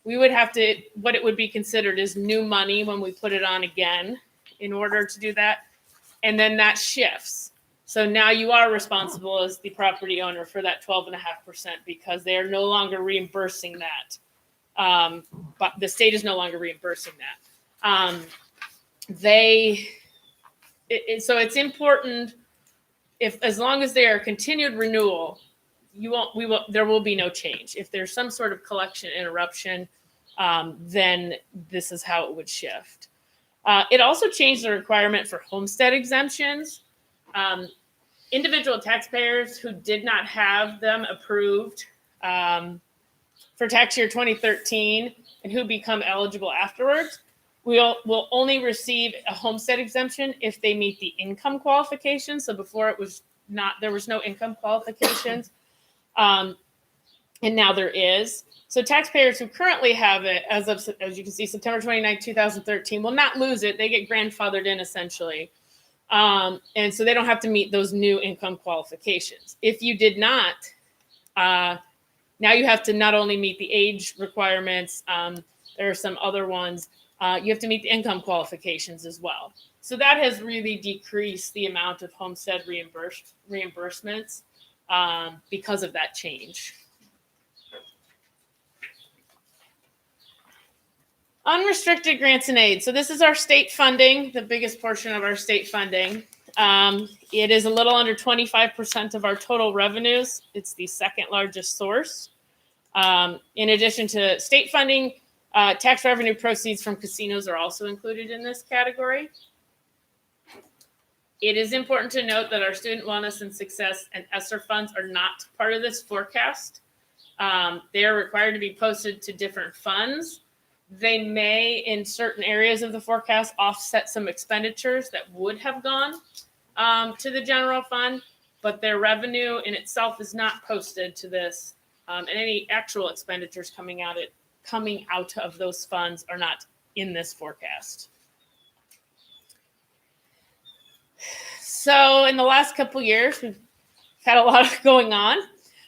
we would have to, what it would be considered is new money when we put it on again in order to do that. And then that shifts. So now you are responsible as the property owner for that 12.5% because they are no longer reimbursing that. But the state is no longer reimbursing that. So it's important, if as long as they are continued renewal, there will be no change. If there's some sort of collection interruption, then this is how it would shift. It also changed the requirement for homestead exemptions. Individual taxpayers who did not have them approved for tax year 2013 and who become eligible afterwards will only receive a homestead exemption if they meet the income qualifications. So before it was not, there was no income qualifications, and now there is. So taxpayers who currently have it, as you can see, September 29, 2013, will not lose it. They get grandfathered in essentially. And so they don't have to meet those new income qualifications. If you did not, now you have to not only meet the age requirements, there are some other ones, you have to meet the income qualifications as well. So that has really decreased the amount of homestead reimbursements because of that change. Unrestricted grants and aid. So this is our state funding, the biggest portion of our state funding. It is a little under 25% of our total revenues. It's the second largest source. In addition to state funding, tax revenue proceeds from casinos are also included in this category. It is important to note that our student wellness and success and ESSER funds are not part of this forecast. They are required to be posted to different funds. They may, in certain areas of the forecast, offset some expenditures that would have gone to the general fund, but their revenue in itself is not posted to this, and any actual expenditures coming out of those funds are not in this forecast. So in the last couple of years, we've had a lot going on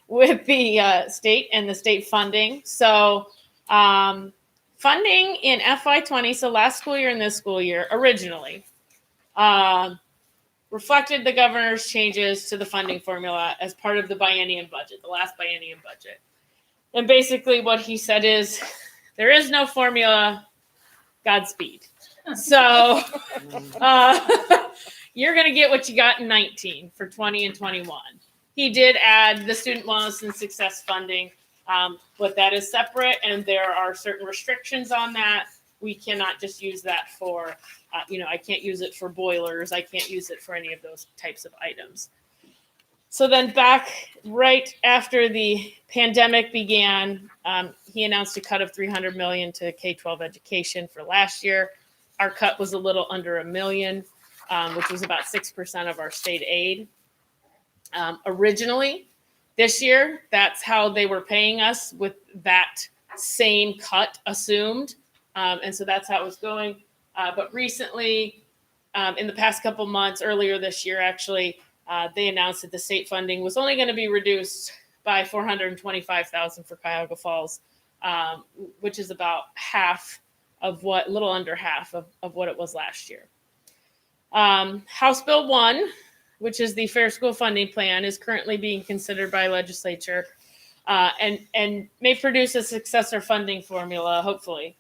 with the state and the state funding. So funding in FY20, so last school year and this school year, originally, reflected the governor's changes to the funding formula as part of the biennium budget, the last biennium budget. And basically what he said is, there is no formula, Godspeed. So you're going to get what you got in 19 for 20 and 21. He did add the student wellness and success funding, but that is separate, and there are certain restrictions on that. We cannot just use that for, I can't use it for boilers. I can't use it for any of those types of items. So then back right after the pandemic began, he announced a cut of $300 million to K-12 education for last year. Our cut was a little under $1 million, which was about 6% of our state aid. Originally, this year, that's how they were paying us, with that same cut assumed. And so that's how it was going. But recently, in the past couple months, earlier this year, actually, they announced that the state funding was only going to be reduced by $425,000 for Cuyahoga Falls, which is about little under half of what it was last year. House Bill 1, which is the Fair School Funding Plan, is currently being considered by legislature and may produce a successor funding formula, hopefully,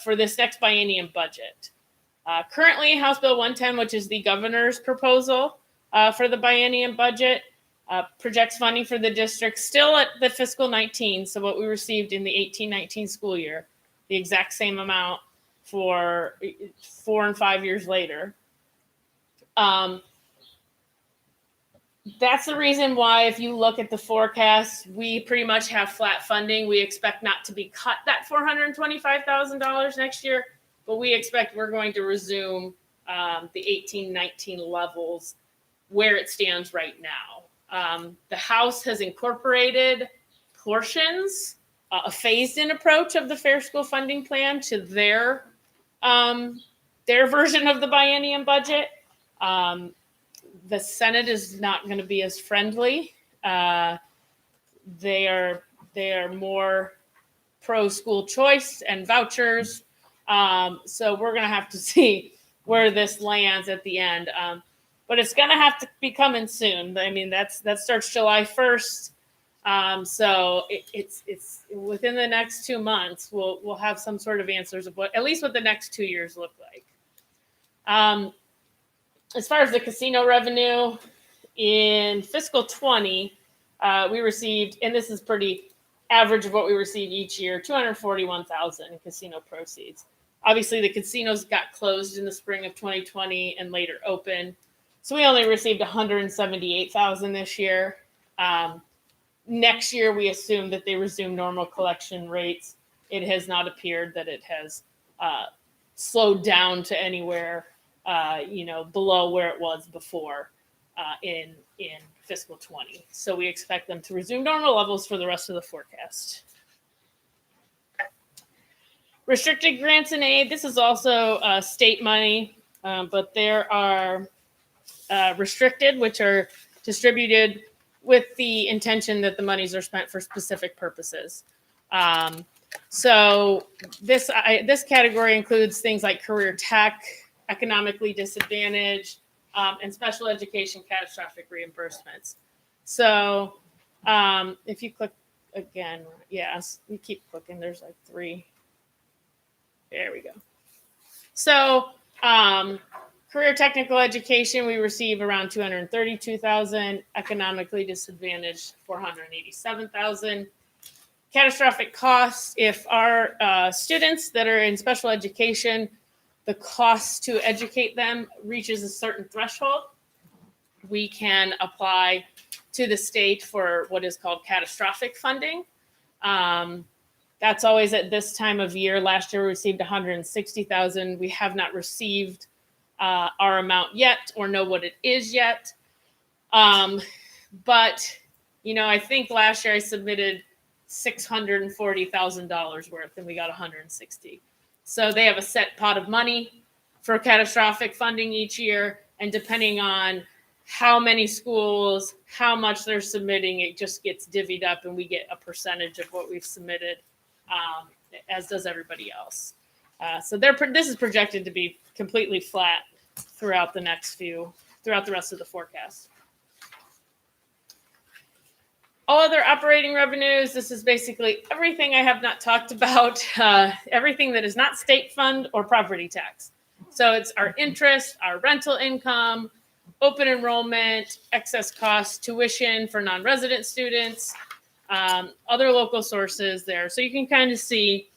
for this next biennium budget. Currently, House Bill 110, which is the governor's proposal for the biennium budget, projects funding for the district still at the fiscal 19, so what we received in the 18-19 school year, the exact same amount for 4 and 5 years later. That's the reason why, if you look at the forecast, we pretty much have flat funding. We expect not to be cut that $425,000 next year, but we expect we're going to resume the 18-19 levels where it stands right now. The House has incorporated portions, a phased-in approach of the Fair School Funding Plan to their version of the biennium budget. The Senate is not going to be as friendly. They are more pro-school choice and vouchers. So we're going to have to see where this lands at the end. But it's going to have to be coming soon. I mean, that starts July 1st. So it's within the next 2 months, we'll have some sort of answers of at least what the next 2 years look like. As far as the casino revenue, in fiscal 20, we received, and this is pretty average of what we receive each year, $241,000 in casino proceeds. Obviously, the casinos got closed in the spring of 2020 and later opened, so we only received $178,000 this year. Next year, we assume that they resume normal collection rates. It has not appeared that it has slowed down to anywhere below where it was before in fiscal 20. So we expect them to resume normal levels for the rest of the forecast. Restricted grants and aid, this is also state money, but there are restricted, which are distributed with the intention that the monies are spent for specific purposes. So this category includes things like career tech, economically disadvantaged, and special education catastrophic reimbursements. So if you click again, yes, you keep clicking, there's like 3. There we go. So career technical education, we receive around $232,000, economically disadvantaged $487,000. Catastrophic costs, if our students that are in special education, the cost to educate them reaches a certain threshold, we can apply to the state for what is called catastrophic funding. That's always at this time of year. Last year we received $160,000. We have not received our amount yet or know what it is yet. But, I think last year I submitted $640,000 worth and we got $160,000. So they have a set pot of money for catastrophic funding each year. And depending on how many schools, how much they're submitting, it just gets divvied up and we get a percentage of what we've submitted, as does everybody else. So this is projected to be completely flat throughout the rest of the forecast. All other operating revenues, this is basically everything I have not talked about, everything that is not state fund or property tax. So it's our interest, our rental income, open enrollment, excess costs, tuition for non-resident students, other local sources there. So you can kind of see,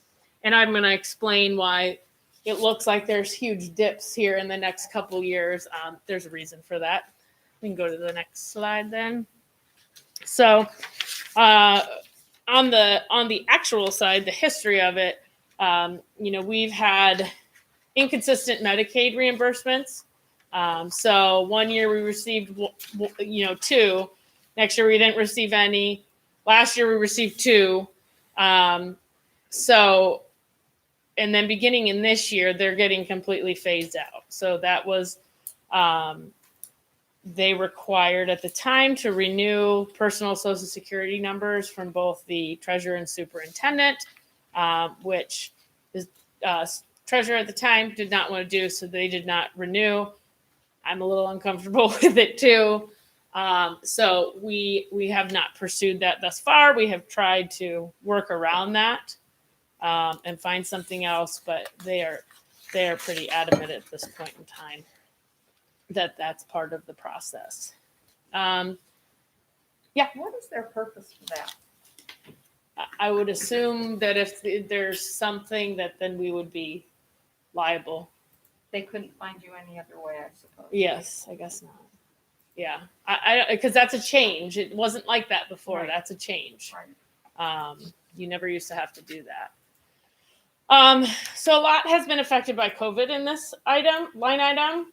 and I'm going to explain why it looks like there's huge dips here in the next couple years. There's a reason for that. We can go to the next slide then. So on the actual side, the history of it, we've had inconsistent Medicaid reimbursements. So one year we received, 2. Next year we didn't receive any. Last year we received 2. And then beginning in this year, they're getting completely phased out. So that was They required at the time to renew personal social security numbers from both the treasurer and superintendent, which the treasurer at the time did not want to do, so they did not renew. I'm a little uncomfortable with it too. So we have not pursued that thus far. We have tried to work around that and find something else, but they are pretty adamant at this point in time that that's part of the process. Yeah. What is their purpose for that? I would assume that if there's something that then we would be liable. They couldn't find you any other way, I suppose. Yes, I guess not. Yeah, I because that's a change. It wasn't like that before. Right. That's a change. Right. You never used to have to do that. So a lot has been affected by COVID in this line item.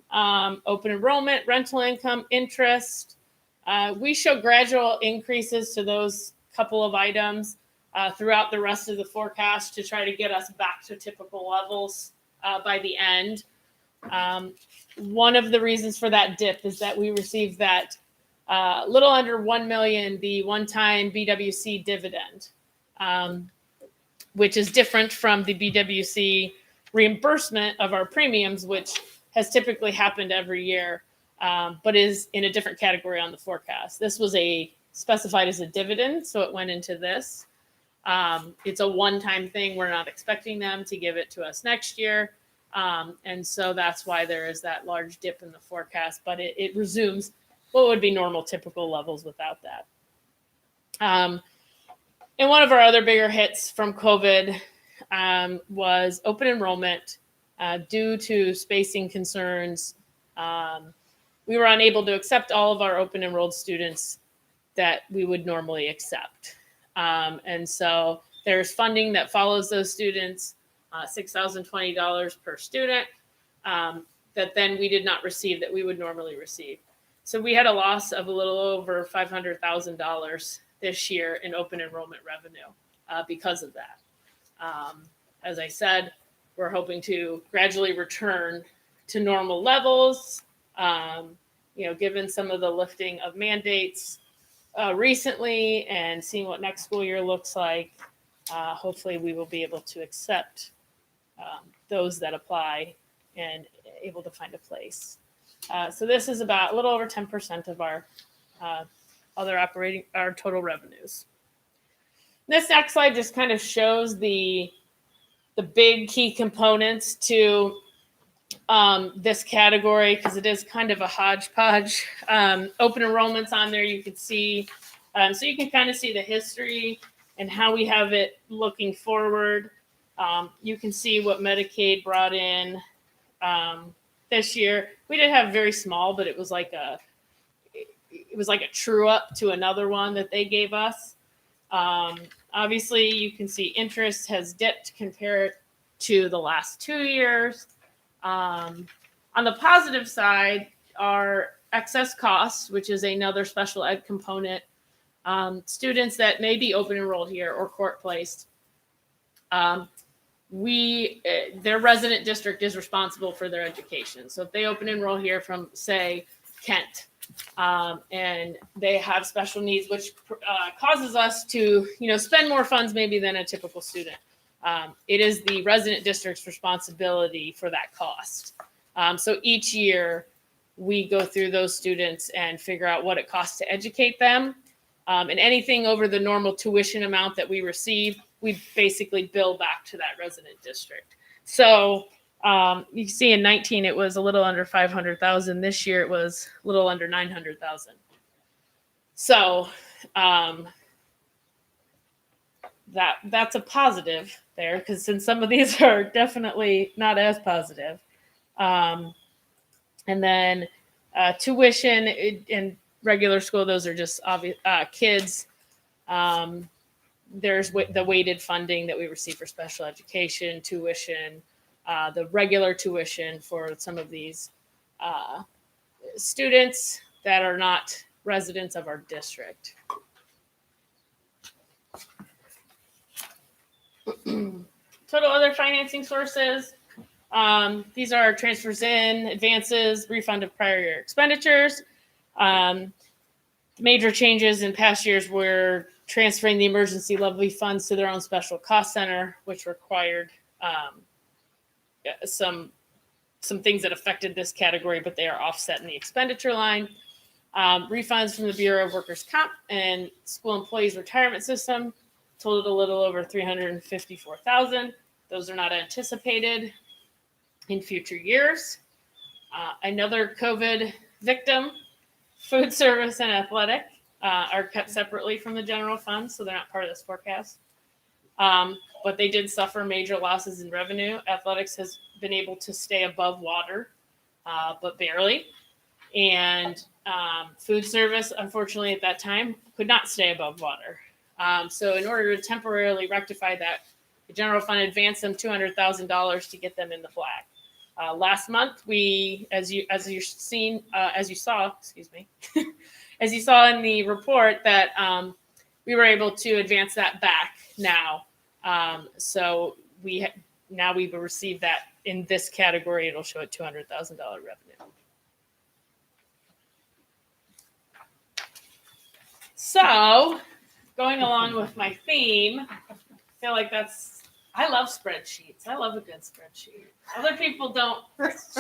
Open enrollment, rental income, interest. We show gradual increases to those couple of items throughout the rest of the forecast to try to get us back to typical levels by the end. One of the reasons for that dip is that we received that little under $1 million, the one-time BWC dividend, which is different from the BWC reimbursement of our premiums, which has typically happened every year, but is in a different category on the forecast. This was specified as a dividend, so it went into this. It's a one-time thing. We're not expecting them to give it to us next year. And so that's why there is that large dip in the forecast, but it resumes what would be normal, typical levels without that. And one of our other bigger hits from COVID was open enrollment. Due to spacing concerns, we were unable to accept all of our open enrolled students that we would normally accept. And so there's funding that follows those students, $6,020 per student, that then we did not receive that we would normally receive. So we had a loss of a little over $500,000 this year in open enrollment revenue because of that. As I said, we're hoping to gradually return to normal levels, given some of the lifting of mandates recently and seeing what next school year looks like. Hopefully we will be able to accept those that apply and able to find a place. So this is about a little over 10% of our our total revenues. This next slide just kind of shows the big key components to this category, because it is kind of a hodgepodge. Open enrollment's on there, you can see. So you can kind of see the history and how we have it looking forward. You can see what Medicaid brought in this year. We did have very small, but it was like a true up to another one that they gave us. Obviously, you can see interest has dipped compared to the last 2 years. On the positive side, our excess costs, which is another special ed component, students that may be open enrolled here or court placed, their resident district is responsible for their education. So if they open enroll here from, say, Kent, and they have special needs, which causes us to, spend more funds maybe than a typical student. It is the resident district's responsibility for that cost. So each year we go through those students and figure out what it costs to educate them. And anything over the normal tuition amount that we receive, we basically bill back to that resident district. So you can see in 19, it was a little under 500,000. This year it was a little under 900,000. So that's a positive there, because since some of these are definitely not as positive. And then tuition in regular school, those are just obvious kids. There's the weighted funding that we receive for special education, tuition, the regular tuition for some of these students that are not residents of our district. Total other financing sources. These are transfers in, advances, refund of prior year expenditures. Major changes in past years were transferring the emergency levy funds to their own special cost center, which required some things that affected this category, but they are offset in the expenditure line. Refunds from the Bureau of Workers' Comp and School Employees Retirement System totaled a little over $354,000. Those are not anticipated in future years. Another COVID victim, food service and athletic, are kept separately from the general fund, so they're not part of this forecast. But they did suffer major losses in revenue. Athletics has been able to stay above water, but barely. And food service, unfortunately, at that time, could not stay above water. So in order to temporarily rectify that, the general fund advanced them $200,000 to get them in the black. Last month, we, as you saw in the report, that we were able to advance that back now. So we will receive that in this category. It'll show a $200,000 revenue. So, going along with my theme, I feel like I love spreadsheets. I love a good spreadsheet. Other people don't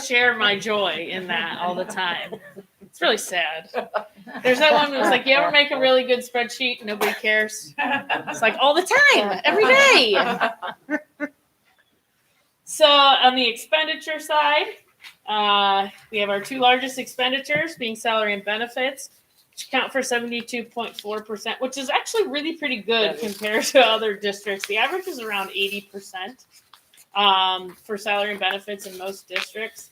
share my joy in that all the time. It's really sad. There's that one who's like, you ever make a really good spreadsheet? Nobody cares. It's like all the time, every day. So on the expenditure side, we have our two largest expenditures being salary and benefits, which account for 72.4%, which is actually really pretty good compared to other districts. The average is around 80% for salary and benefits in most districts.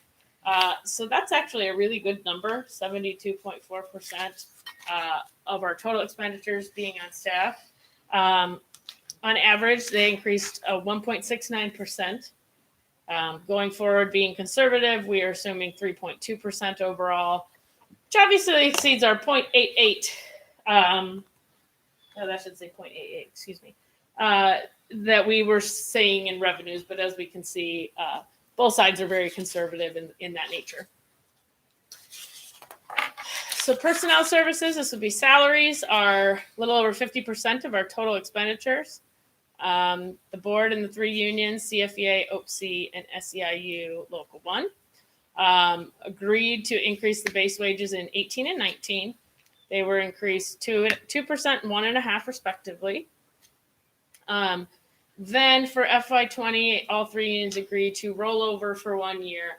So that's actually a really good number, 72.4% of our total expenditures being on staff. On average, they increased 1.69%. Going forward, being conservative, we are assuming 3.2% overall, which obviously exceeds our 0.88. That should say 0.88, excuse me, that we were saying in revenues. But as we can see, both sides are very conservative in that nature. So personnel services, this would be salaries, are a little over 50% of our total expenditures. The board and the three unions, CFEA, OPC, and SEIU Local 1, agreed to increase the base wages in 18 and 19. They were increased 2% and 1.5% respectively. Then for FY20, all three unions agreed to roll over for 1 year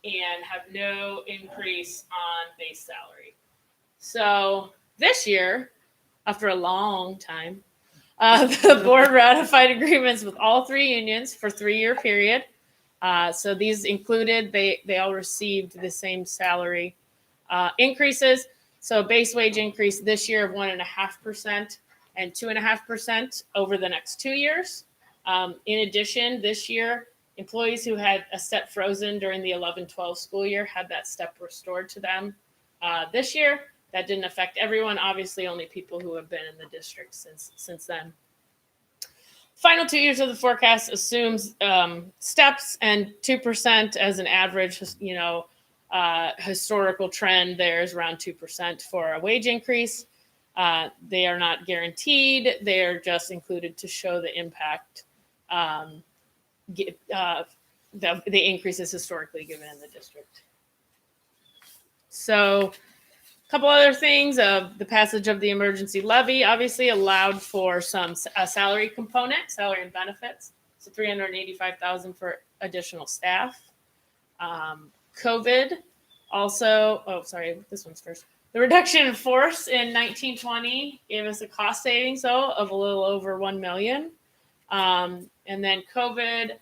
and have no increase on base salary. So this year, after a long time, the board ratified agreements with all three unions for 3-year period. So these included, they all received the same salary increases. So base wage increase this year of 1.5% and 2.5% over the next 2 years. In addition, this year, employees who had a step frozen during the 11-12 school year had that step restored to them. This year, that didn't affect everyone, obviously only people who have been in the district since then. Final 2 years of the forecast assumes steps and 2% as an average, historical trend there is around 2% for a wage increase. They are not guaranteed. They are just included to show the impact the increases historically given in the district. So a couple other things. The passage of the emergency levy obviously allowed for some salary component, salary and benefits. So $385,000 for additional staff. COVID also, this one's first. The reduction in force in 1920 gave us a cost savings, though, of a little over $1 million. And then COVID,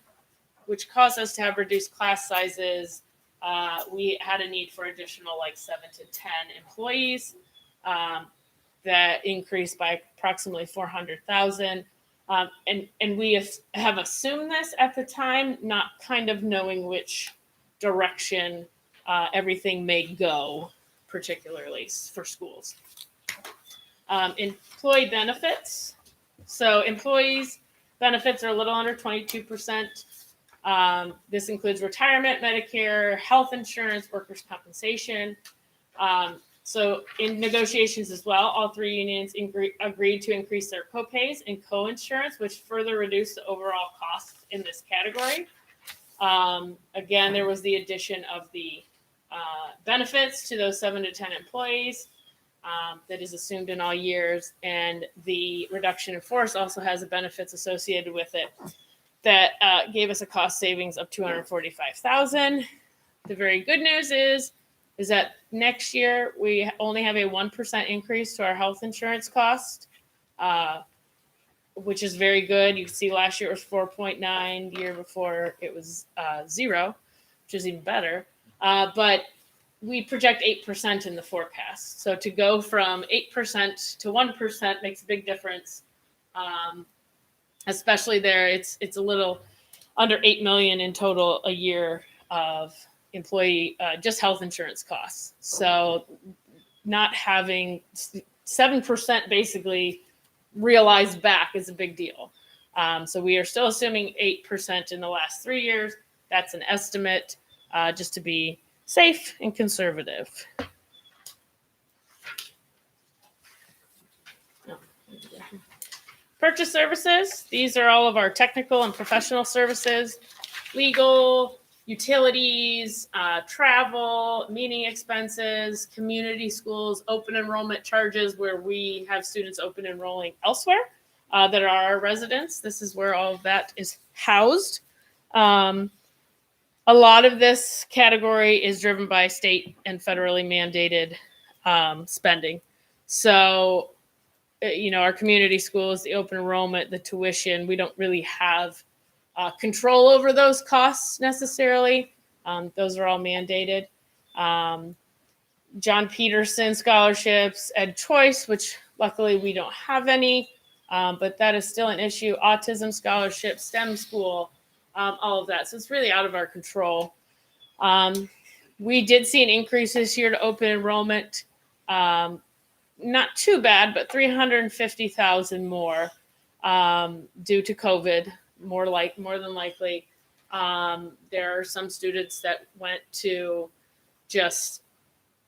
which caused us to have reduced class sizes, we had a need for additional 7 to 10 employees. That increased by approximately $400,000. And we have assumed this at the time, not kind of knowing which direction everything may go, particularly for schools. Employee benefits. So employees' benefits are a little under 22%. This includes retirement, Medicare, health insurance, workers' compensation. So in negotiations as well, all three unions agreed to increase their co-pays and co-insurance, which further reduced the overall cost in this category. Again, there was the addition of the benefits to those 7 to 10 employees that is assumed in all years, and the reduction in force also has the benefits associated with it that gave us a cost savings of $245,000. The very good news is that next year we only have a 1% increase to our health insurance cost, which is very good. You can see last year it was 4.9, the year before it was 0, which is even better. But we project 8% in the forecast. So to go from 8% to 1% makes a big difference. Especially there, it's a little under $8 million in total a year of employee just health insurance costs. So not having 7% basically realized back is a big deal. So we are still assuming 8% in the last 3 years. That's an estimate, just to be safe and conservative. Purchase services. These are all of our technical and professional services, legal, utilities, travel, meeting expenses, community schools, open enrollment charges where we have students open enrolling elsewhere that are our residents. This is where all of that is housed. A lot of this category is driven by state and federally mandated spending. So, our community schools, the open enrollment, the tuition, we don't really have control over those costs necessarily. Those are all mandated. John Peterson scholarships, Ed Choice, which luckily we don't have any, but that is still an issue. Autism scholarship, STEM school, all of that. So it's really out of our control. We did see an increase this year to open enrollment. Not too bad, but 350,000 more due to COVID. More than likely, there are some students that went to just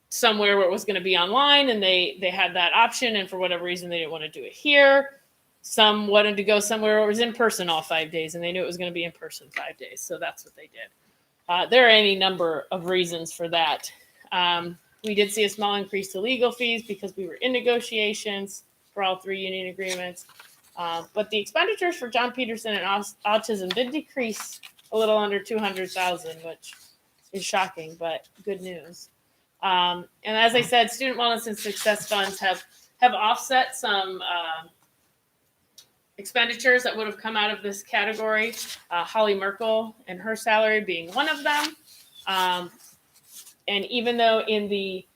somewhere where it was going to be online, and they had that option, and for whatever reason they didn't want to do it here. Some wanted to go somewhere where it was in person all 5 days, and they knew it was going to be in person 5 days, so that's what they did. There are any number of reasons for that. We did see a small increase to legal fees because we were in negotiations for all three union agreements. But the expenditures for John Peterson and autism did decrease a little under 200,000, which is shocking, but good news. And as I said, student wellness and success funds have offset some expenditures that would have come out of this category. Holly Merkel and her salary being one of them. And even though in the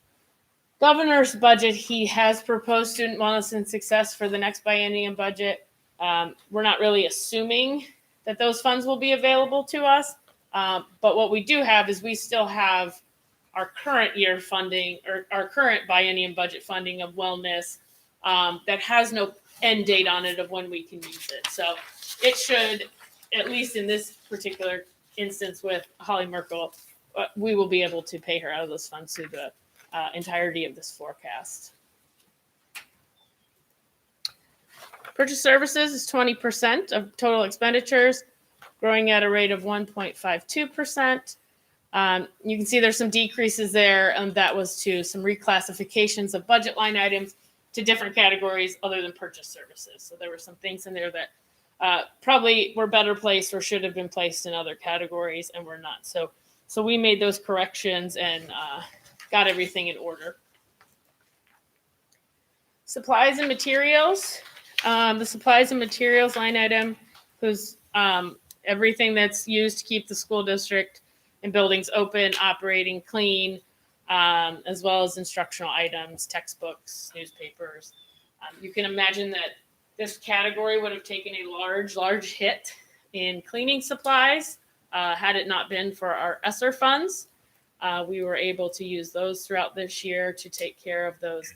governor's budget, he has proposed student wellness and success for the next biennium budget, we're not really assuming that those funds will be available to us. But what we do have is we still have our current year funding or our current biennium budget funding of wellness that has no end date on it of when we can use it. So it should, at least in this particular instance with Holly Merkel, we will be able to pay her out of those funds through the entirety of this forecast. Purchase services is 20% of total expenditures, growing at a rate of 1.52%. You can see there's some decreases there, and that was to some reclassifications of budget line items to different categories other than purchase services. So there were some things in there that probably were better placed or should have been placed in other categories and were not. So we made those corrections and got everything in order. Supplies and materials. The supplies and materials line item was everything that's used to keep the school district and buildings open, operating, clean, as well as instructional items, textbooks, newspapers. You can imagine that this category would have taken a large hit in cleaning supplies had it not been for our ESSER funds. We were able to use those throughout this year to take care of those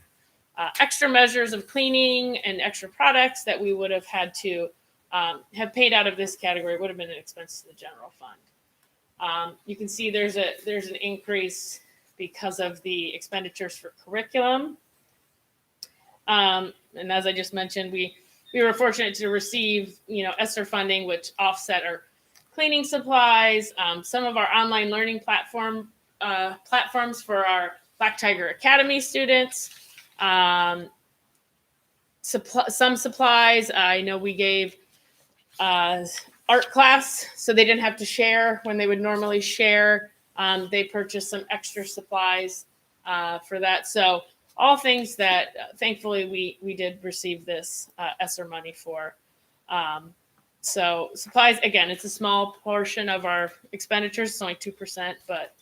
extra measures of cleaning and extra products that we would have had to have paid out of this category. It would have been an expense to the general fund. You can see there's an increase because of the expenditures for curriculum. And as I just mentioned, we were fortunate to receive, ESSER funding, which offset our cleaning supplies, some of our online learning platforms for our Black Tiger Academy students, some supplies. I know we gave art class, so they didn't have to share when they would normally share. They purchased some extra supplies for that. So all things that thankfully we did receive this ESSER money for. So supplies, again, it's a small portion of our expenditures. It's only 2%, but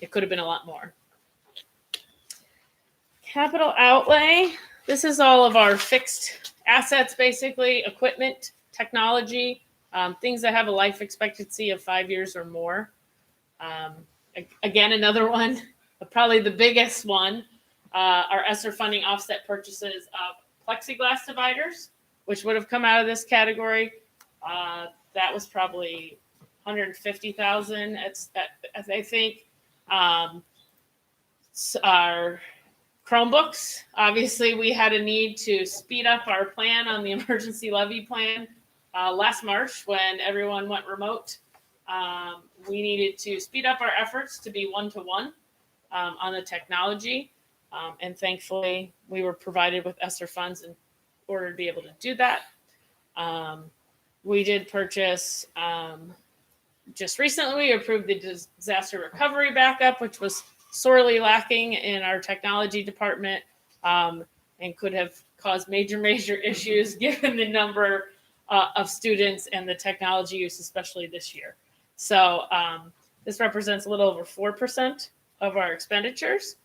it could have been a lot more. Capital outlay. This is all of our fixed assets, basically, equipment, technology, things that have a life expectancy of 5 years or more. Again, another one, probably the biggest one, our ESSER funding offset purchases of plexiglass dividers, which would have come out of this category. That was probably $150,000. I think. Our Chromebooks. Obviously, we had a need to speed up our plan on the emergency levy plan last March when everyone went remote. We needed to speed up our efforts to be one-to-one on the technology. And thankfully, we were provided with ESSER funds in order to be able to do that. We did purchase, just recently, we approved the disaster recovery backup, which was sorely lacking in our technology department and could have caused major issues given the number of students and the technology use, especially this year. So this represents a little over 4% of our expenditures.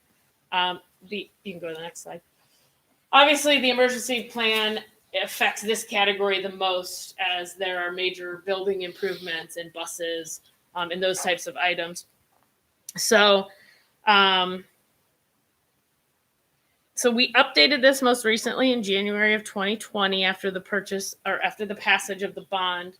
You can go to the next slide. Obviously, the emergency plan affects this category the most, as there are major building improvements and buses and those types of items. So we updated this most recently in January of 2020 after the passage of the bond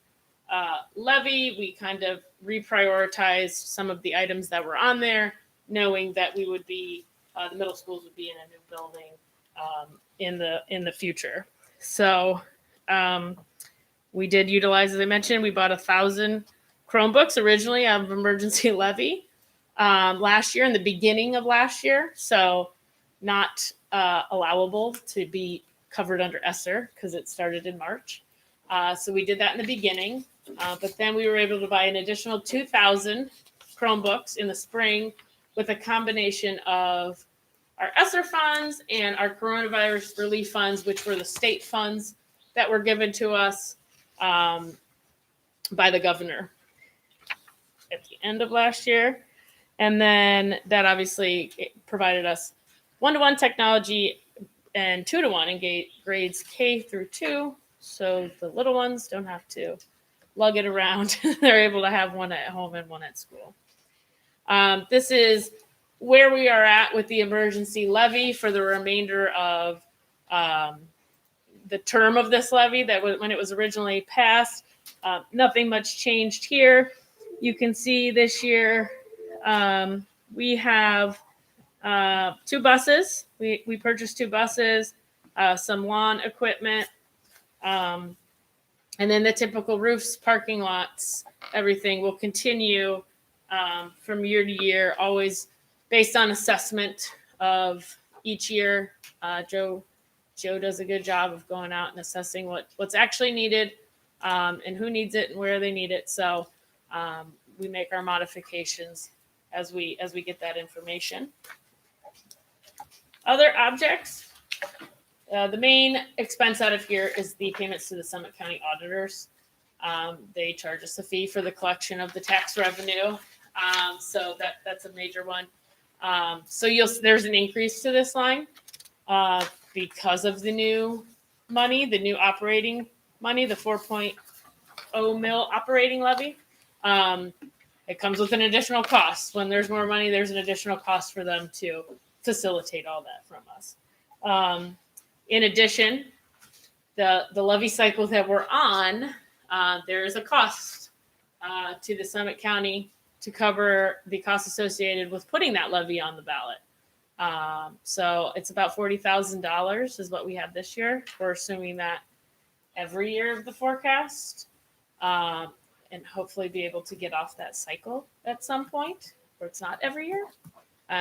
levy. We kind of reprioritized some of the items that were on there, knowing that we would be the middle schools would be in a new building in the future. So we did utilize, as I mentioned, we bought 1,000 Chromebooks originally out of emergency levy last year, in the beginning of last year. So not allowable to be covered under ESSER because it started in March. So we did that in the beginning. But then we were able to buy an additional 2,000 Chromebooks in the spring with a combination of our ESSER funds and our coronavirus relief funds, which were the state funds that were given to us by the governor at the end of last year. And then that obviously provided us 1-to-1 technology and 2-to-1 in grades K through 2. So the little ones don't have to lug it around. They're able to have one at home and one at school. This is where we are at with the emergency levy for the remainder of the term of this levy that when it was originally passed. Nothing much changed here. You can see this year we have 2 buses. We purchased 2 buses, some lawn equipment, and then the typical roofs, parking lots, everything will continue from year to year, always based on assessment of each year. Joe does a good job of going out and assessing what's actually needed and who needs it and where they need it. So we make our modifications as we get that information. Other objects. The main expense out of here is the payments to the Summit County Auditors. They charge us a fee for the collection of the tax revenue. So that's a major one. So there's an increase to this line because of the new money, the new operating money, the 4.0 mil operating levy. It comes with an additional cost. When there's more money, there's an additional cost for them to facilitate all that from us. In addition, the levy cycle that we're on, there is a cost to the Summit County to cover the costs associated with putting that levy on the ballot. So it's about $40,000 is what we have this year. We're assuming that every year of the forecast, and hopefully be able to get off that cycle at some point where it's not every year.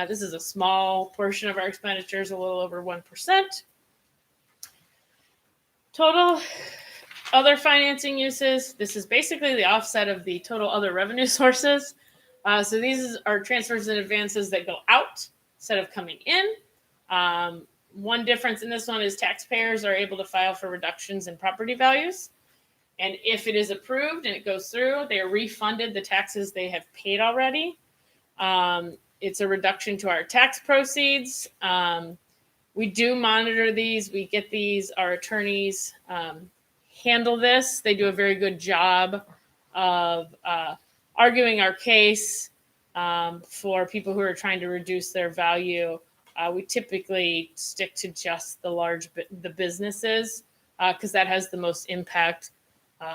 This is a small portion of our expenditures, a little over 1%. Total other financing uses. This is basically the offset of the total other revenue sources. So these are transfers and advances that go out instead of coming in. One difference in this one is taxpayers are able to file for reductions in property values. And if it is approved and it goes through, they are refunded the taxes they have paid already. It's a reduction to our tax proceeds. We do monitor these. We get these. Our attorneys handle this. They do a very good job of arguing our case for people who are trying to reduce their value. We typically stick to just the businesses because that has the most impact.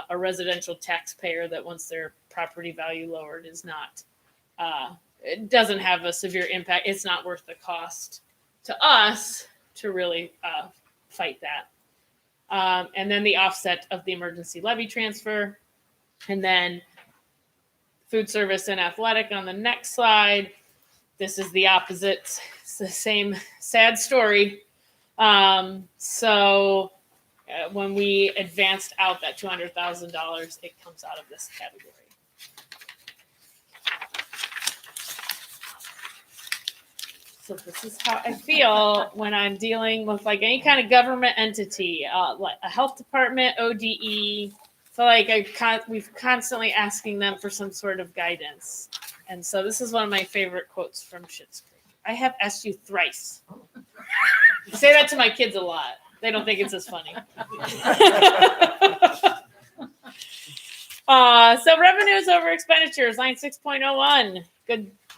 A residential taxpayer that wants their property value lowered is not, it doesn't have a severe impact. It's not worth the cost to us to really fight that. And then the offset of the emergency levy transfer. And then food service and athletic on the next slide. This is the opposite. It's the same sad story. When we advanced out that $200,000, it comes out of this category. So this is how I feel when I'm dealing with like any kind of government entity, like a health department, ODE. So like we've constantly asking them for some sort of guidance. And so this is one of my favorite quotes from Schitt's Creek. I have asked you thrice. I say that to my kids a lot. They don't think it's as funny. So revenues over expenditures, line 6.01.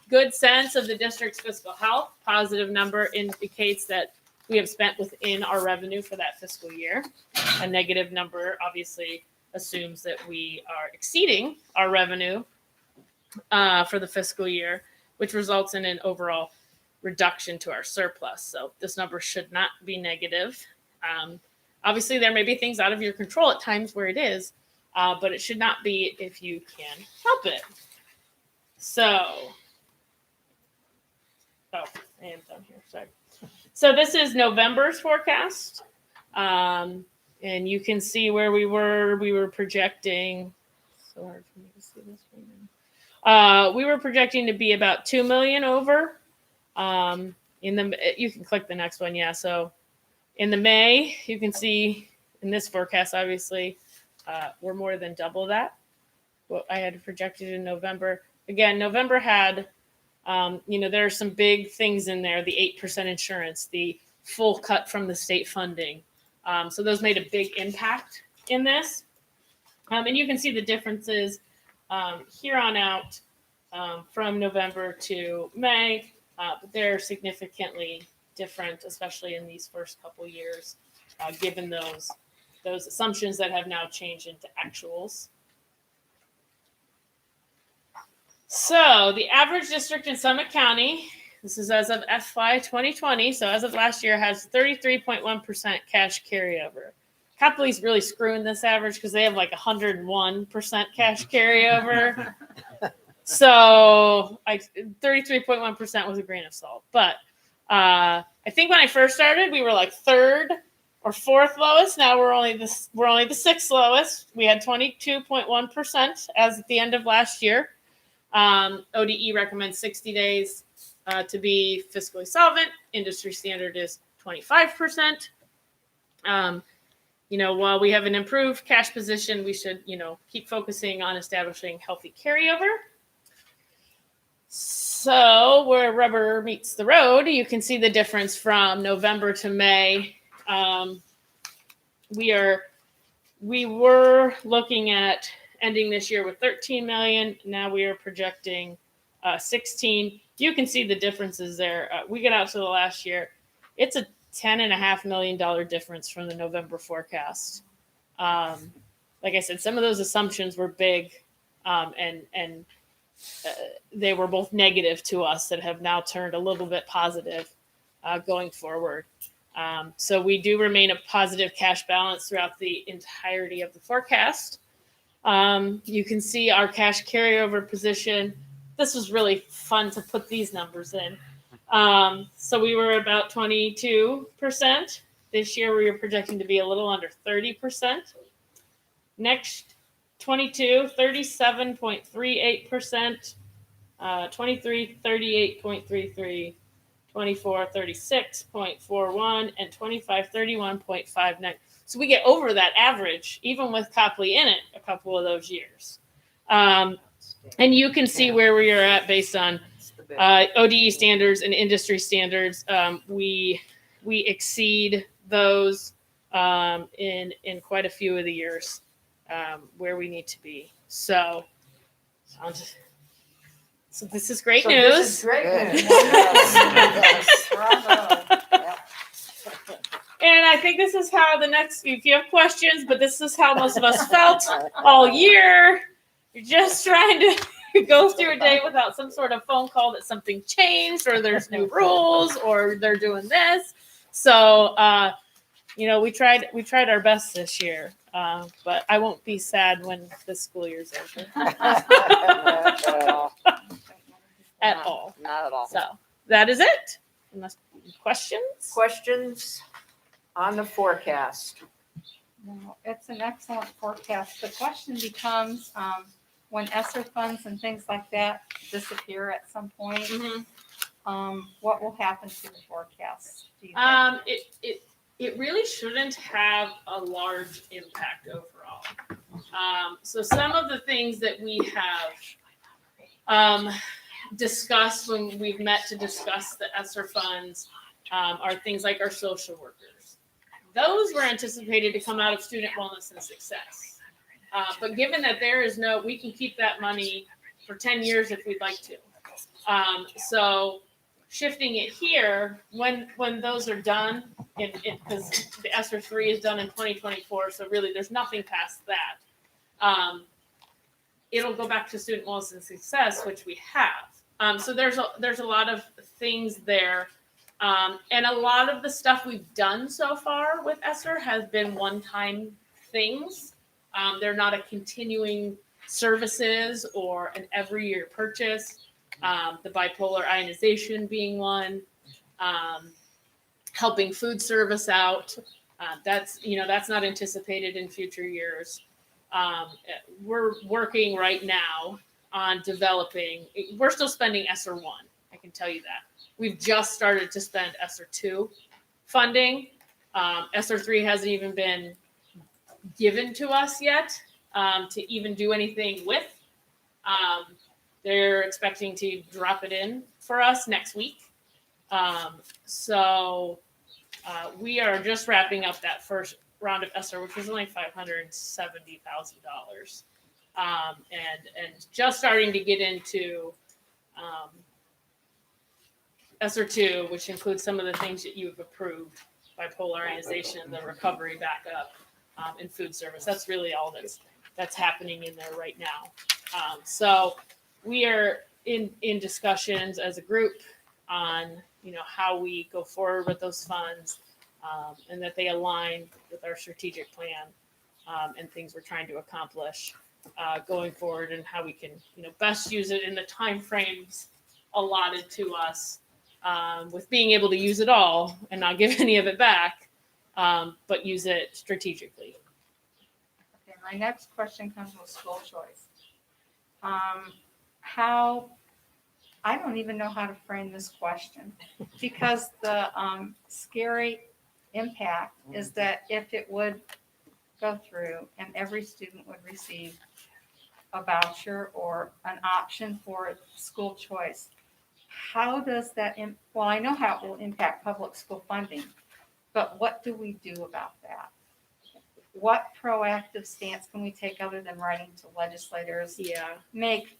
Good sense of the district's fiscal health. Positive number indicates that we have spent within our revenue for that fiscal year. A negative number obviously assumes that we are exceeding our revenue for the fiscal year, which results in an overall reduction to our surplus. So this number should not be negative. Obviously, there may be things out of your control at times where it is, but it should not be if you can help it. So, I am done here. Sorry. So this is November's forecast, and you can see where we were. We were projecting. So hard for me to see this right now. We were projecting to be about $2 million over. You can click the next one. Yeah. So. In the May, you can see in this forecast, obviously, we're more than double that. What I had projected in November. Again, November had, there are some big things in there, the 8% insurance, the full cut from the state funding. So those made a big impact in this. And you can see the differences here on out from November to May, but they're significantly different, especially in these first couple years, given those assumptions that have now changed into actuals. So the average district in Summit County, this is as of FY 2020, so as of last year, has 33.1% cash carryover. Copley's really screwing this average because they have like 101% cash carryover. So 33.1% was a grain of salt, but I think when I first started, we were like third or fourth lowest. Now we're only the sixth lowest. We had 22.1% as at the end of last year. ODE recommends 60 days to be fiscally solvent. Industry standard is 25%. While we have an improved cash position, we should, keep focusing on establishing healthy carryover. So where rubber meets the road, you can see the difference from November to May. We were looking at ending this year with 13 million. Now we are projecting 16. You can see the differences there. We get out to the last year. It's a $10.5 million difference from the November forecast. Like I said, some of those assumptions were big, and they were both negative to us that have now turned a little bit positive going forward. So we do remain a positive cash balance throughout the entirety of the forecast. You can see our cash carryover position. This was really fun to put these numbers in. So we were about 22%. This year we are projecting to be a little under 30%. Next, 22, 37.38%. 23, 38.33. 24, 36.41, and 25, 31.59. So we get over that average, even with Copley in it, a couple of those years. And you can see where we are at based on ODE standards and industry standards. We exceed those in quite a few of the years where we need to be. So this is great news. This is great news. And I think this is how if you have questions, but this is how most of us felt all year. You're just trying to go through a day without some sort of phone call that something changed or there's new rules or they're doing this. So, we tried our best this year, but I won't be sad when the school year's over. At all. Not at all. So that is it. Unless questions? Questions on the forecast? No, it's an excellent forecast. The question becomes, when ESSER funds and things like that disappear at some point, what will happen to the forecast? Do you think? It really shouldn't have a large impact overall. So some of the things that we have discussed when we've met to discuss the ESSER funds are things like our social workers. Those were anticipated to come out of student wellness and success. But given that we can keep that money for 10 years if we'd like to. So shifting it here, when those are done, because the ESSER 3 is done in 2024, so really there's nothing past that. It'll go back to student wellness and success, which we have. So there's a lot of things there. And a lot of the stuff we've done so far with ESSER has been one-time things. They're not a continuing services or an every year purchase. The bipolar ionization being one, helping food service out. That's not anticipated in future years. We're working right now on developing. We're still spending ESSER 1. I can tell you that. We've just started to spend ESSER 2 funding. ESSER 3 hasn't even been given to us yet to even do anything with. They're expecting to drop it in for us next week. So we are just wrapping up that first round of ESSER, which was only $570,000. And just starting to get into ESSER 2, which includes some of the things that you've approved, bipolar ionization, the recovery backup, and food service. That's really all that's happening in there right now. So we are in discussions as a group on how we go forward with those funds, and that they align with our strategic plan and things we're trying to accomplish going forward, and how we can best use it in the time frames allotted to us, with being able to use it all and not give any of it back, but use it strategically. Okay, my next question comes with school choice. I don't even know how to frame this question, because the scary impact is that if it would go through and every student would receive a voucher or an option for school choice, how does that, well, I know how it will impact public school funding, but what do we do about that? What proactive stance can we take other than writing to legislators? Make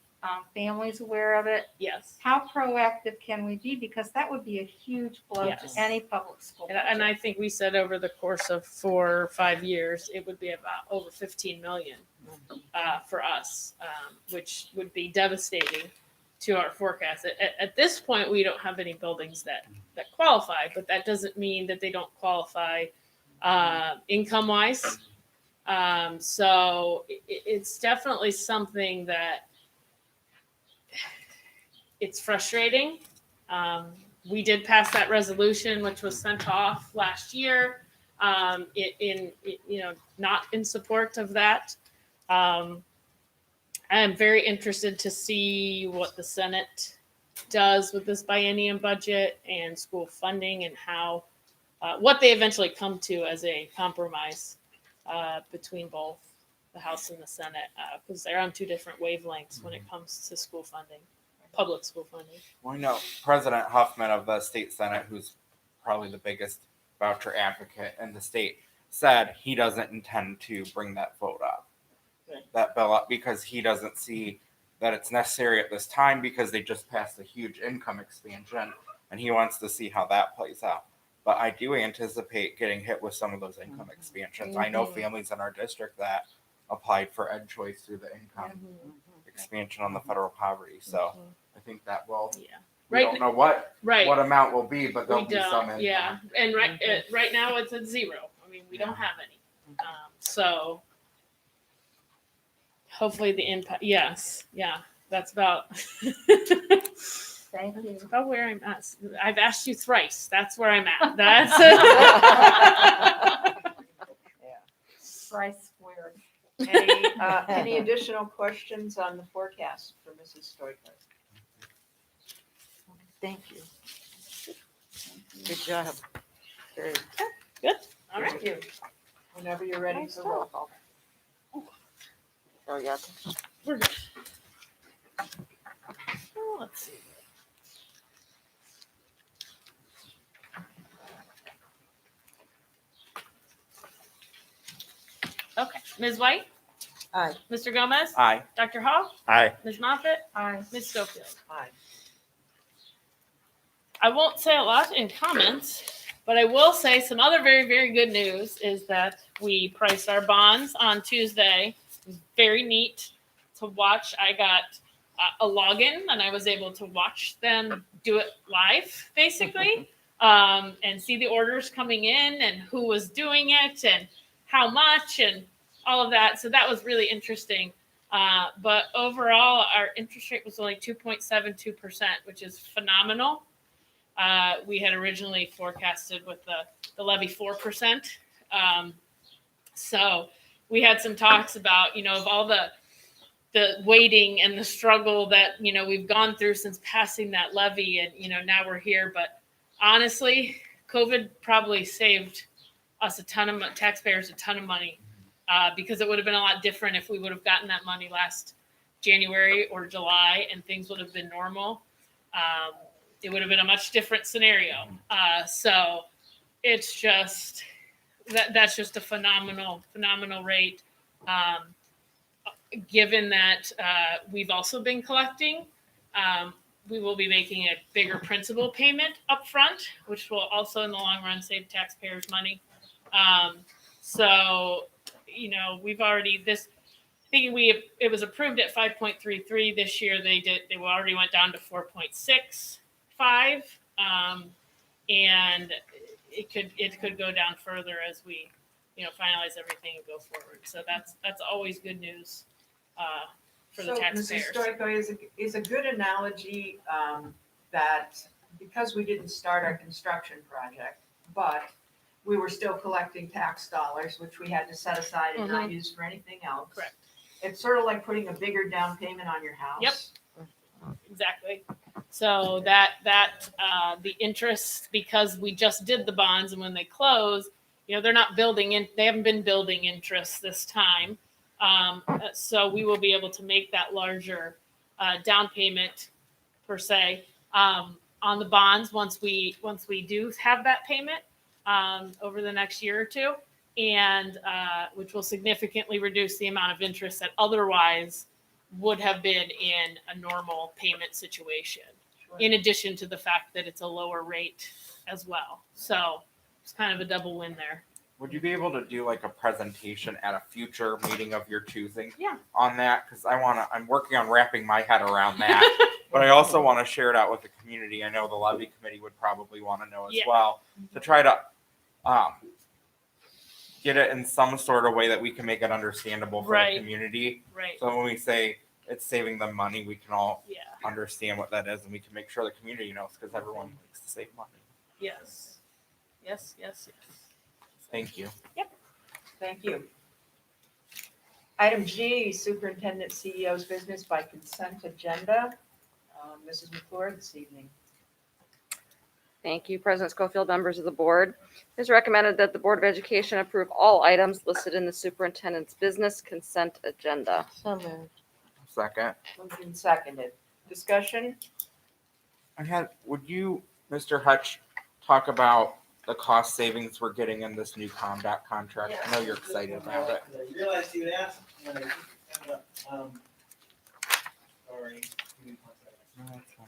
families aware of it? Yes. How proactive can we be? Because that would be a huge blow Yes. to any public school. And I think we said over the course of 4 or 5 years, it would be about over $15 million for us, which would be devastating to our forecast. At this point, we don't have any buildings that qualify, but that doesn't mean that they don't qualify income wise. So it's definitely something that it's frustrating. We did pass that resolution, which was sent off last year, not in support of that. I am very interested to see what the Senate does with this biennium budget and school funding and how what they eventually come to as a compromise between both the House and the Senate, because they're on two different wavelengths when it comes to school funding, public school funding. Well, I know President Huffman of the state Senate, who's probably the biggest voucher advocate in the state, said he doesn't intend to bring that vote up, that bill up, because he doesn't see that it's necessary at this time because they just passed a huge income expansion and he wants to see how that plays out. But I do anticipate getting hit with some of those income expansions. I know families in our district that applied for Ed Choice through the income expansion on the federal poverty. So I think that will, we don't know what amount will be, but there'll be some income. Yeah, and right now it's at zero. I mean, we don't have any. So hopefully the impact, that's about Thank you. That's about where I'm at. I've asked you thrice. That's where I'm at. That's Price squared. Any additional questions on the forecast for Mrs. Stoiker? Thank you. Good job. Very good. All right. Thank you. Whenever you're ready for roll call. Oh, yeah. We're good. Oh, let's see. Okay. Ms. White? Aye. Mr. Gomez? Aye. Dr. Hall? Aye. Ms. Moffitt? Aye. Ms. Schofield? Aye. I won't say a lot in comments, but I will say some other very, very good news is that we priced our bonds on Tuesday. It was very neat to watch. I got a login and I was able to watch them do it live, basically, and see the orders coming in and who was doing it and how much and all of that. So that was really interesting. But overall, our interest rate was only 2.72%, which is phenomenal. We had originally forecasted with the levy 4%. So we had some talks about, of all the waiting and the struggle that, we've gone through since passing that levy and, now we're here. But honestly, COVID probably saved us taxpayers a ton of money because it would have been a lot different if we would have gotten that money last January or July and things would have been normal. It would have been a much different scenario. So it's just that's just a phenomenal rate. Given that we've also been collecting, we will be making a bigger principal payment upfront, which will also in the long run save taxpayers money. So, we've already it was approved at 5.33 this year. They already went down to 4.65. And it could go down further as we, finalize everything and go forward. So that's always good news for the taxpayers. Mrs. Stoico is a good analogy that because we didn't start our construction project, but we were still collecting tax dollars, which we had to set aside and not use for anything else. Correct. It's sort of like putting a bigger down payment on your house. Yep. Exactly. So that the interest, because we just did the bonds and when they close, they're not they haven't been building interest this time. So we will be able to make that larger down payment per se on the bonds once we do have that payment over the next year or two, and which will significantly reduce the amount of interest that otherwise would have been in a normal payment situation, in addition to the fact that it's a lower rate as well. So it's kind of a double win there. would you be able to do like a presentation at a future meeting of your choosing? Yeah. On that, because I'm working on wrapping my head around that, but I also want to share it out with the community. I know the levy committee would probably want to know as well, to try to get it in some sort of way that we can make it understandable for the community. Right. So when we say it's saving them money, we can all understand what that is, and we can make sure the community knows, because everyone likes to save money. Yes. Yes, yes, yes. Thank you. Yep. Thank you. Item G, Superintendent CEO's business by consent agenda. Mrs. McClure this evening. Thank you, President Schofield, members of the board. It is recommended that the Board of Education approve all items listed in the superintendent's business consent agenda. So moved. Second. Moved and seconded. Discussion? Would you, Mr. Hutch, talk about the cost savings we're getting in this new ComDoc contract? I know you're excited about it. I realized you would ask. Sorry. Give me 1 second. No, that's fine.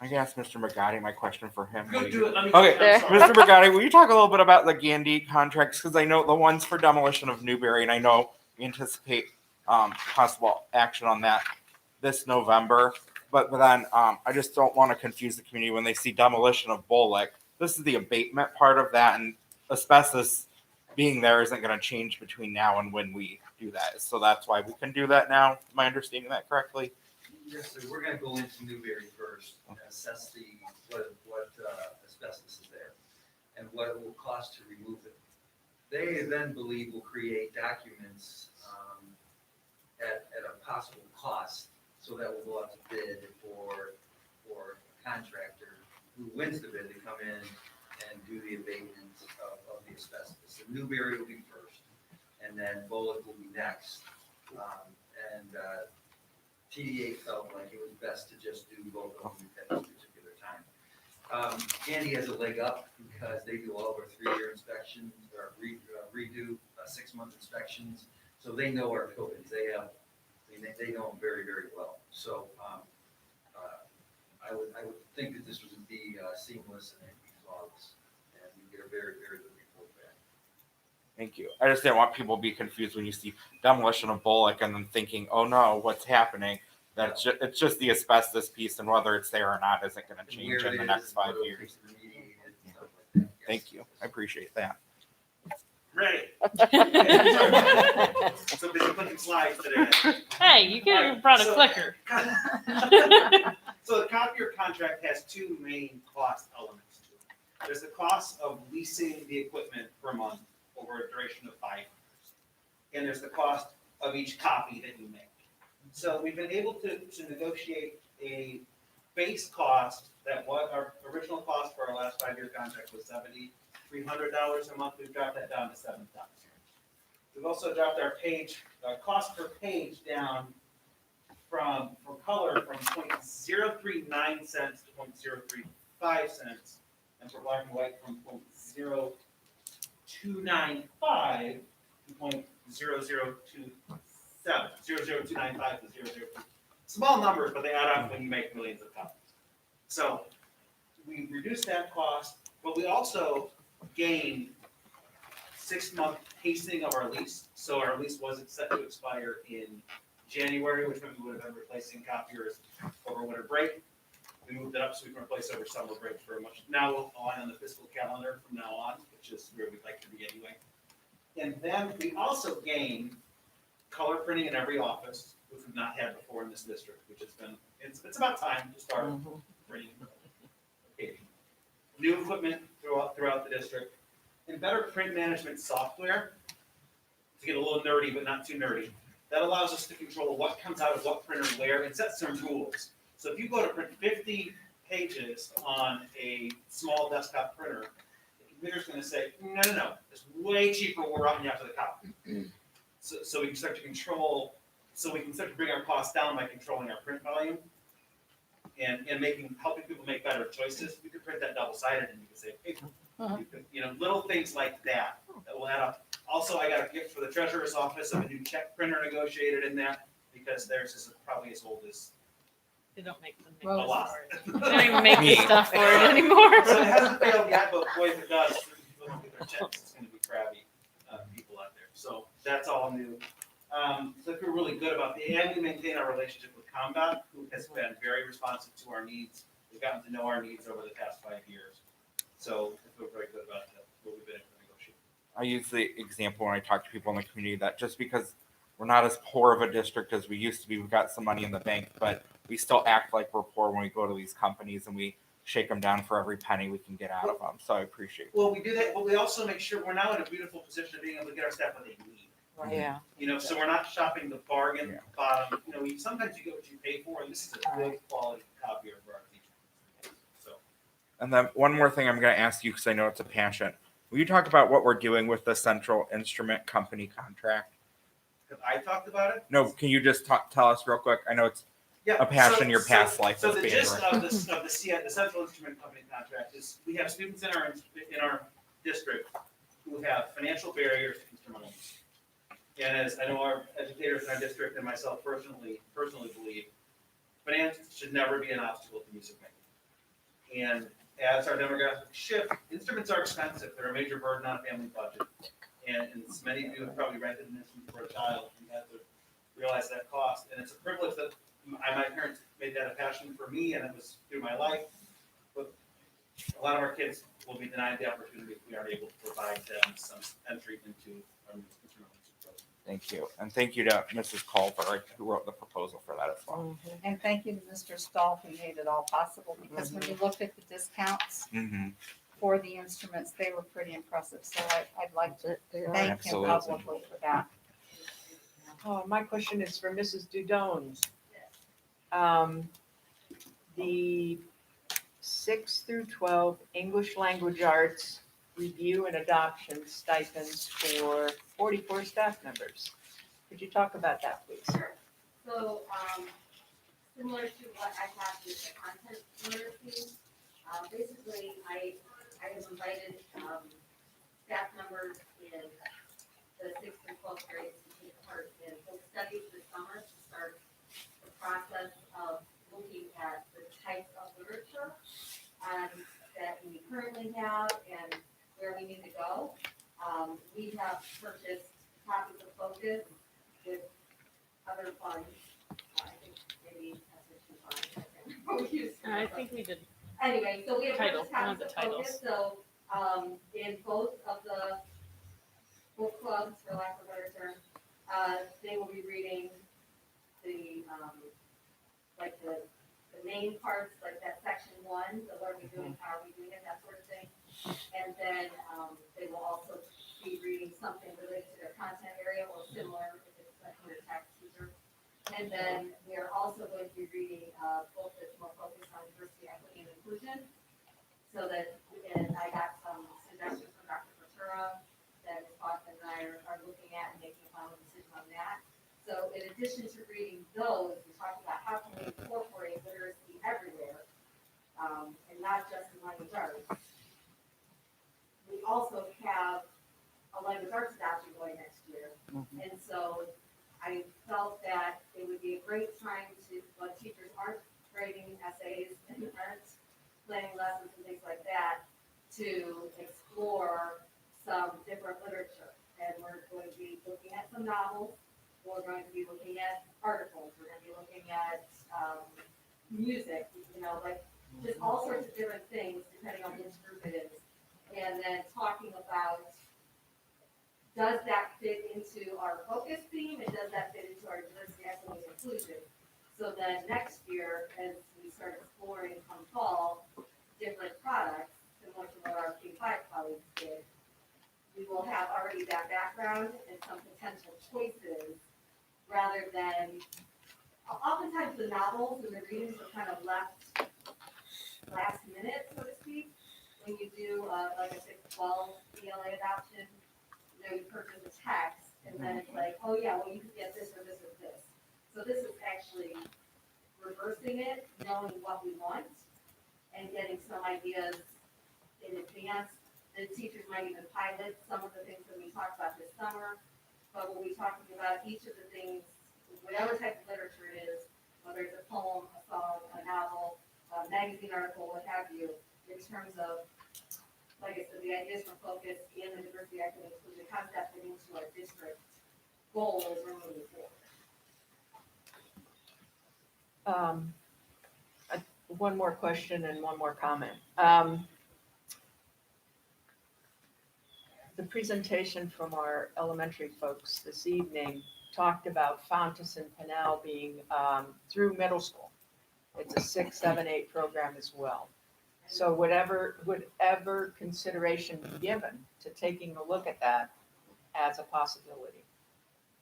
I can ask Mr. Magatti my question for him. Go do it. Let me- Okay, I'm sorry. Mr. Magatti, will you talk a little bit about the Gandy contracts? Because I know the ones for demolition of Newberry, and I know we anticipate possible action on that this November. But then I just don't want to confuse the community when they see demolition of Bullock. This is the abatement part of that, and asbestos being there isn't going to change between now and when we do that. So that's why we can do that now. Am I understanding that correctly? Yes, sir. We're gonna go into Newberry first and assess what asbestos is there and what it will cost to remove it. They then believe will create documents at a possible cost, so that will go out to bid for a contractor who wins the bid to come in and do the abatement of the asbestos. So Newberry will be first, and then Bullock will be next. TDA felt like it was best to just do both of them at this particular time. Gandy has a leg up because they do all of our 3-year inspections or redo 6-month inspections, so they know our buildings. They know them very, very well. So I would think that this would be seamless and it'd be flawless, and we get a very, very good report back. Thank you. I just didn't want people to be confused when you see demolition of Bullock and then thinking, oh no, what's happening? It's just the asbestos piece, and whether it's there or not isn't going to change in the next 5 years. Thank you. I appreciate that. Ready. So busy clicking slides today. Hey, you could have brought a clicker. So the copier contract has 2 main cost elements to it. There's the cost of leasing the equipment per month over a duration of 5 years. And there's the cost of each copy that you make. So we've been able to negotiate a base cost that what our original cost for our last 5-year contract was $7,300 a month. We've dropped that down to $7,000. We've also dropped our cost per page down for color from 0.039 cents to 0.035 cents, and for black and white from 0.0295 to 0.0027. 00295 to 002. Small numbers, but they add up when you make millions of copies. So we reduced that cost, but we also gained 6-month pacing of our lease. So our lease wasn't set to expire in January, which meant we would have been replacing copiers over winter break. We moved it up so we can replace over summer break very much. Now we'll align on the fiscal calendar from now on, which is where we'd like to be anyway. And then we also gained color printing in every office, which we've not had before in this district, which has been, it's about time to start printing. Okay. New equipment throughout the district, and better print management software, to get a little nerdy, but not too nerdy. That allows us to control what comes out of what printer where, and set some rules. So if you go to print 50 pages on a small desktop printer, the computer's gonna say, no, it's way cheaper, we're routing you out to the copy. So we can start to control, so we can start to bring our costs down by controlling our print volume and helping people make better choices. We could print that double-sided and you can say, hey, little things like that will add up Also, I got a gift for the treasurer's office of a new check printer negotiated in that, because theirs is probably as old as They don't make them. a lot. They don't even make the stuff for it anymore. So it hasn't failed yet, but boy, if it does, people don't get their checks, it's gonna be crabby, people out there. So that's all new. So I feel really good about and we maintain our relationship with Combat, who has been very responsive to our needs. We've gotten to know our needs over the past 5 years. So I feel very good about what we've been able to negotiate. I use the example when I talk to people in the community that just because we're not as poor of a district as we used to be, we've got some money in the bank, but we still act like we're poor when we go to these companies and we shake them down for every penny we can get out of them. So I appreciate it. Well, we do that, but we also make sure we're now in a beautiful position of being able to get our staff what they need. Yeah. You know, so we're not shopping the bargain bottom. You know, sometimes you get what you pay for, and this is a good quality copier for our teachers. So. And then one more thing I'm going to ask you, because I know it's a passion. Will you talk about what we're doing with the Central Instrument Company contract? Have I talked about it? No, can you just tell us real quick? I know it's a passion in your past life. So as the being gist direct. of the Central Instrument Company contract is we have students in our district who have financial barriers to instrumental music. And as I know our educators in our district and myself personally believe, finance should never be an obstacle to music making. And as our demographics shift, instruments are expensive. They're a major burden on a family budget. And many of you have probably rented an instrument for a child and had to realize that cost. And it's a privilege that my parents made that a passion for me, and it was through my life. But a lot of our kids will be denied the opportunity if we aren't able to provide them some entry into our instrumental music program. Thank you. And thank you to Mrs. Culver, who wrote the proposal for that as well. And thank you to Mr. Stahl who made it all possible, because when you looked at the discounts for the instruments, they were pretty impressive. So I'd like to thank him Absolutely. publicly for that. My question is for Mrs. Dudone. The 6 through 12 English language arts review and adoption stipends for 44 staff members. Could you talk about that, please? Sure. So, similar to what I have with the content literacy, basically I have invited staff members in the 6th and 12th grades to take part in book studies this summer to start the process of looking at the types of literature that we currently have and where we need to go. We have purchased copies of Focus with other funds. I think maybe that's what you find. I think we did. Anyway, so we have Titles, purchased one of copies the of Focus. titles. So in both of the book clubs, for lack of a better term, they will be reading the like the main parts, like that section 1, the what are we doing, how are we doing it, that sort of thing. And then they will also be reading something related to their content area or similar if it's like a tax teacher. And then we are also going to be reading a book that's more focused on diversity, equity, and inclusion. So that, and I got some suggestions from Dr. Ferrara that Ms. Boston and I are looking at and making a final decision on that. So in addition to reading those, we talked about how can we incorporate literacy everywhere, and not just in language arts. We also have a language arts adoption going next year. And so I felt that it would be a great time to, when teachers aren't writing essays and aren't planning lessons and things like that, to explore some different literature. And we're going to be looking at some novels. We're going to be looking at articles. We're going to be looking at music, you know, like just all sorts of different things depending on which group it is. And then talking about, does that fit into our focus theme and does that fit into our diversity, equity, and inclusion? So then next year, as we start exploring come fall, different products, similar to what our K-5 colleagues did, we will have already that background and some potential choices rather than, oftentimes the novels and the readings are kind of left last minute, so to speak. When you do like a 6-12 ELA adoption, you know, you purchase a text and then it's like, oh yeah, well you could get this or this or this. So this is actually reversing it, knowing what we want and getting some ideas in advance The teachers might even pilot some of the things that we talked about this summer, but we'll be talking about each of the things, whatever type of literature it is, whether it's a poem, a song, a novel, a magazine article, what have you, in terms of, like I said, the ideas for focus and the diversity, equity, inclusion, how does that fit into our district goals as we're moving forward? One more question and one more comment. The presentation from our elementary folks this evening talked about Fonteson Pinnell being through middle school. It's a 6, 7, 8 program as well. So whatever consideration be given to taking a look at that as a possibility.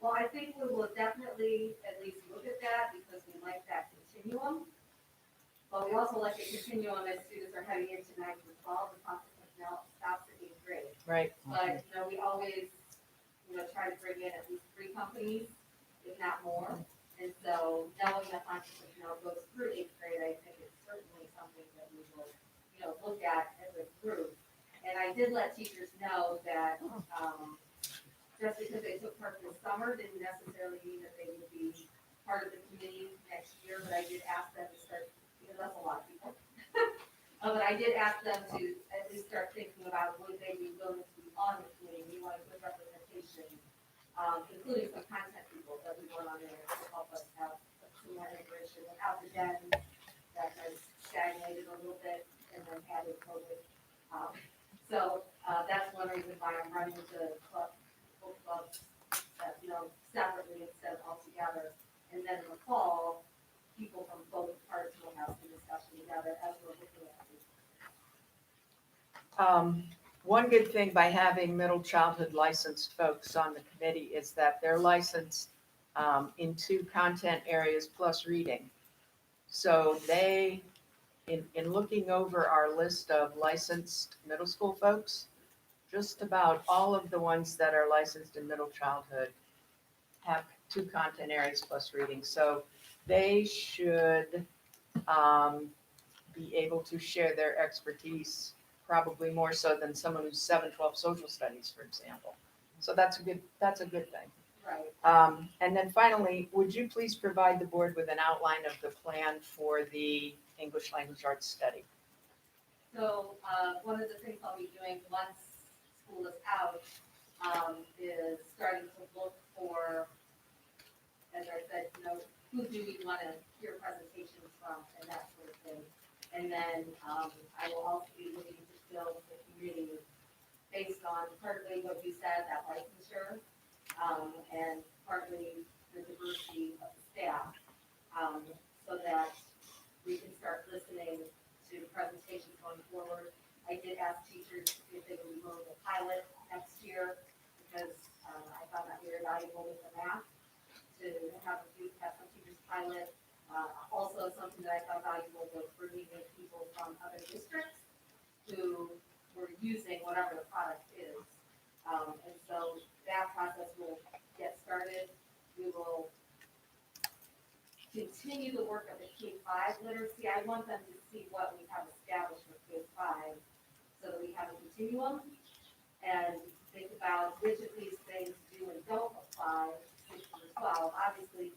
Well, I think we will definitely at least look at that because we like that continuum. But we also like the continuum as students are heading into 9th and 12th, the consequence now stops at 8th grade. Right. But, we always, try to bring in at least 3 companies, if not more. And so knowing that consequence now goes through 8th grade, I think it's certainly something that we will, look at as a group. And I did let teachers know that, just because they took part this summer didn't necessarily mean that they would be part of the committee next year, but I did ask them to start, because that's a lot of people. But I did ask them to at least start thinking about would they be willing to be on the committee. We want a good representation, including some content people that we want on there to help us have some more integration without the den that has stagnated a little bit and then added COVID. So that's one reason why I'm running the book clubs that, separately instead of all together. And then in the fall, people from both parts will have some discussion together as we're looking at these. One good thing by having middle childhood licensed folks on the committee is that they're licensed in 2 content areas plus reading. So they, in looking over our list of licensed middle school folks, just about all of the ones that are licensed in middle childhood have 2 content areas plus reading. So they should be able to share their expertise probably more so than someone who's 7-12 social studies, for example. So that's a good thing. Right. And then finally, would you please provide the board with an outline of the plan for the English language arts study? So one of the things I'll be doing once school is out is starting to look for, as I said, who do we want to hear presentations from and that sort of thing. And then I will also be looking to build the community based on partly what you said, that licensure, and partly the diversity of the staff, so that we can start listening to presentations going forward. I did ask teachers if they would be willing to pilot next year because I found that very valuable with the math to have some teachers pilot. Also, something that I found valuable was bringing in people from other districts who were using whatever the product is. And so that process will get started. We will continue the work of the K-5 literacy. I want them to see what we have established with K-5 so that we have a continuum and think about which of these things do and don't apply to 6 through 12. Obviously,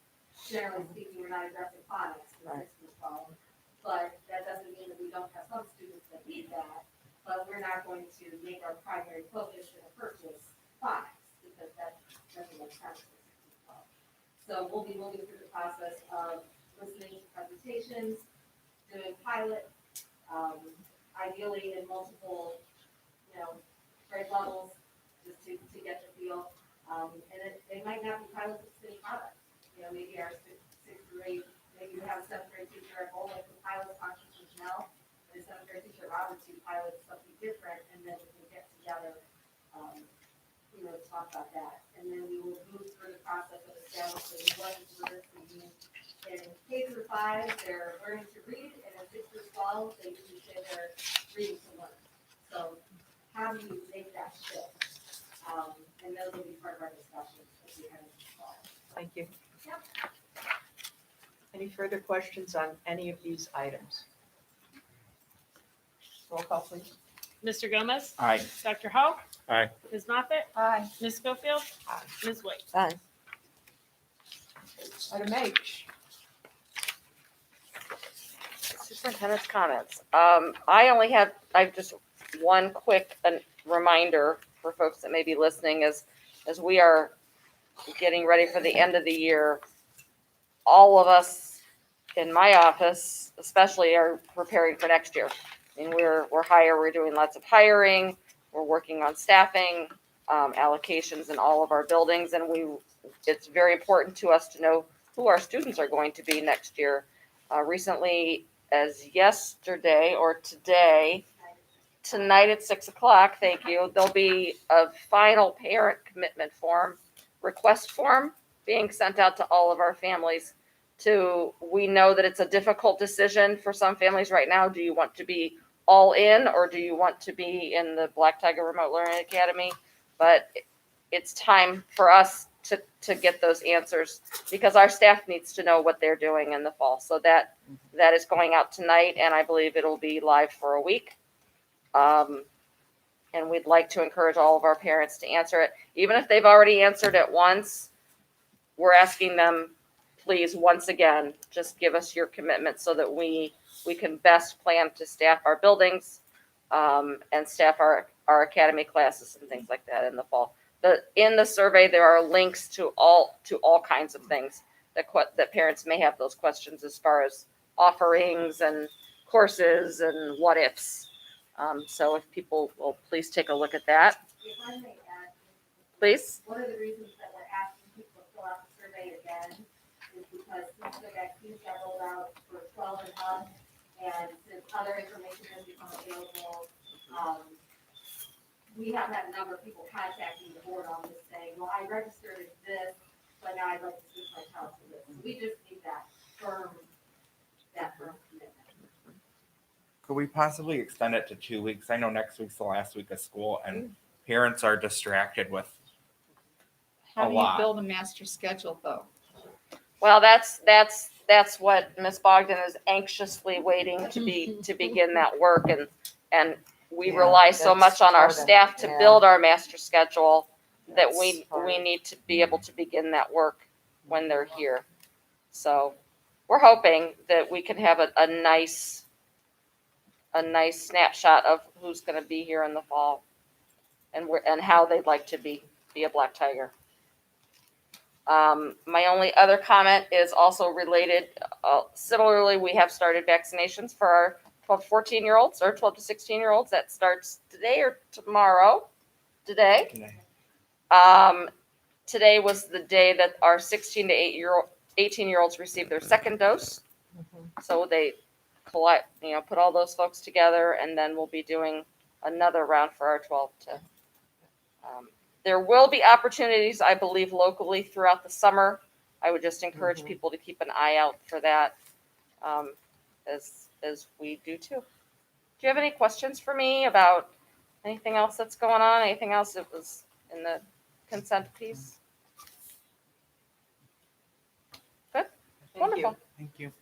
generally speaking, we're not addressing phonics for 6 through 12, but that doesn't mean that we don't have some students that need that, but we're not going to make our primary focus in a purchase phonics because that doesn't make sense for 6 through 12. So we'll be moving through the process of listening to presentations, doing pilot, ideally in multiple, grade levels, just to get the feel. And it might not be pilots of the same product. Maybe our 6th through 8, maybe we have a 7th grade teacher at Bowl like the pilot functions now, and a 7th grade teacher at Roberts who pilots something different, and then we can get together, to talk about that. And then we will move through the process of establishing what is literacy means. In K through 5, they're learning to read, and in 6 through 12, they usually say they're reading to learn. So how do you make that shift? And those will be part of our discussion as we head into the fall. Thank you. Yep. Any further questions on any of these items? Roll call, please. Mr. Gomez? Aye. Dr. Ho? Aye. Ms. Moffett? Aye. Ms. Schofield? Ms. White? Aye. Item H. Superintendent's comments. I have just one quick reminder for folks that may be listening as we are getting ready for the end of the year. All of us in my office, especially, are preparing for next year. I mean, we're doing lots of hiring. We're working on staffing, allocations in all of our buildings, and it's very important to us to know who our students are going to be next year. Recently, as yesterday or tonight at 6 o'clock, thank you, there'll be a final parent commitment form, request form being sent out to all of our families. We know that it's a difficult decision for some families right now. Do you want to be all in, or do you want to be in the Black Tiger Remote Learning Academy? But it's time for us to get those answers, because our staff needs to know what they're doing in the fall. So that is going out tonight, and I believe it'll be live for a week. And we'd like to encourage all of our parents to answer it. Even if they've already answered it once, we're asking them, please, once again, just give us your commitment so that we can best plan to staff our buildings, and staff our academy classes and things like that in the fall. In the survey, there are links to all kinds of things that parents may have those questions as far as offerings and courses and what ifs. So if people will please take a look at that. If I may add, Please. one of the reasons that we're asking people to fill out the survey again is because since the vaccines got rolled out for 12 and up, and since other information has become available, we have had a number of people contacting the board on this saying, well, I registered as this, but now I'd like to switch my child to this. We just need that firm commitment. Could we possibly extend it to 2 weeks? I know next week's the last week of school, and parents are distracted with How a do you lot. build a master schedule, though? Well, that's what Ms. Bogdan is anxiously waiting to begin that work, and we Yeah, rely so that's much on our part of it, staff to yeah. build our master schedule that That's we part of it. need to be able to begin that work when they're here. So we're hoping that we can have a nice snapshot of who's going to be here in the fall and how they'd like to be a Black Tiger. My only other comment is also related. Similarly, we have started vaccinations for our 12 to 14-year-olds or 12 to 16-year-olds. That starts today or tomorrow. Today. Today was the day that our 16 to 18-year-olds received their second dose. So they put all those folks together, and then we'll be doing another round for our 12 to. There will be opportunities, I believe, locally throughout the summer. I would just encourage people to keep an eye out for that, as we do too. Do you have any questions for me about anything else that's going on? Anything else that was in the consent piece? Good. Wonderful. Thank you.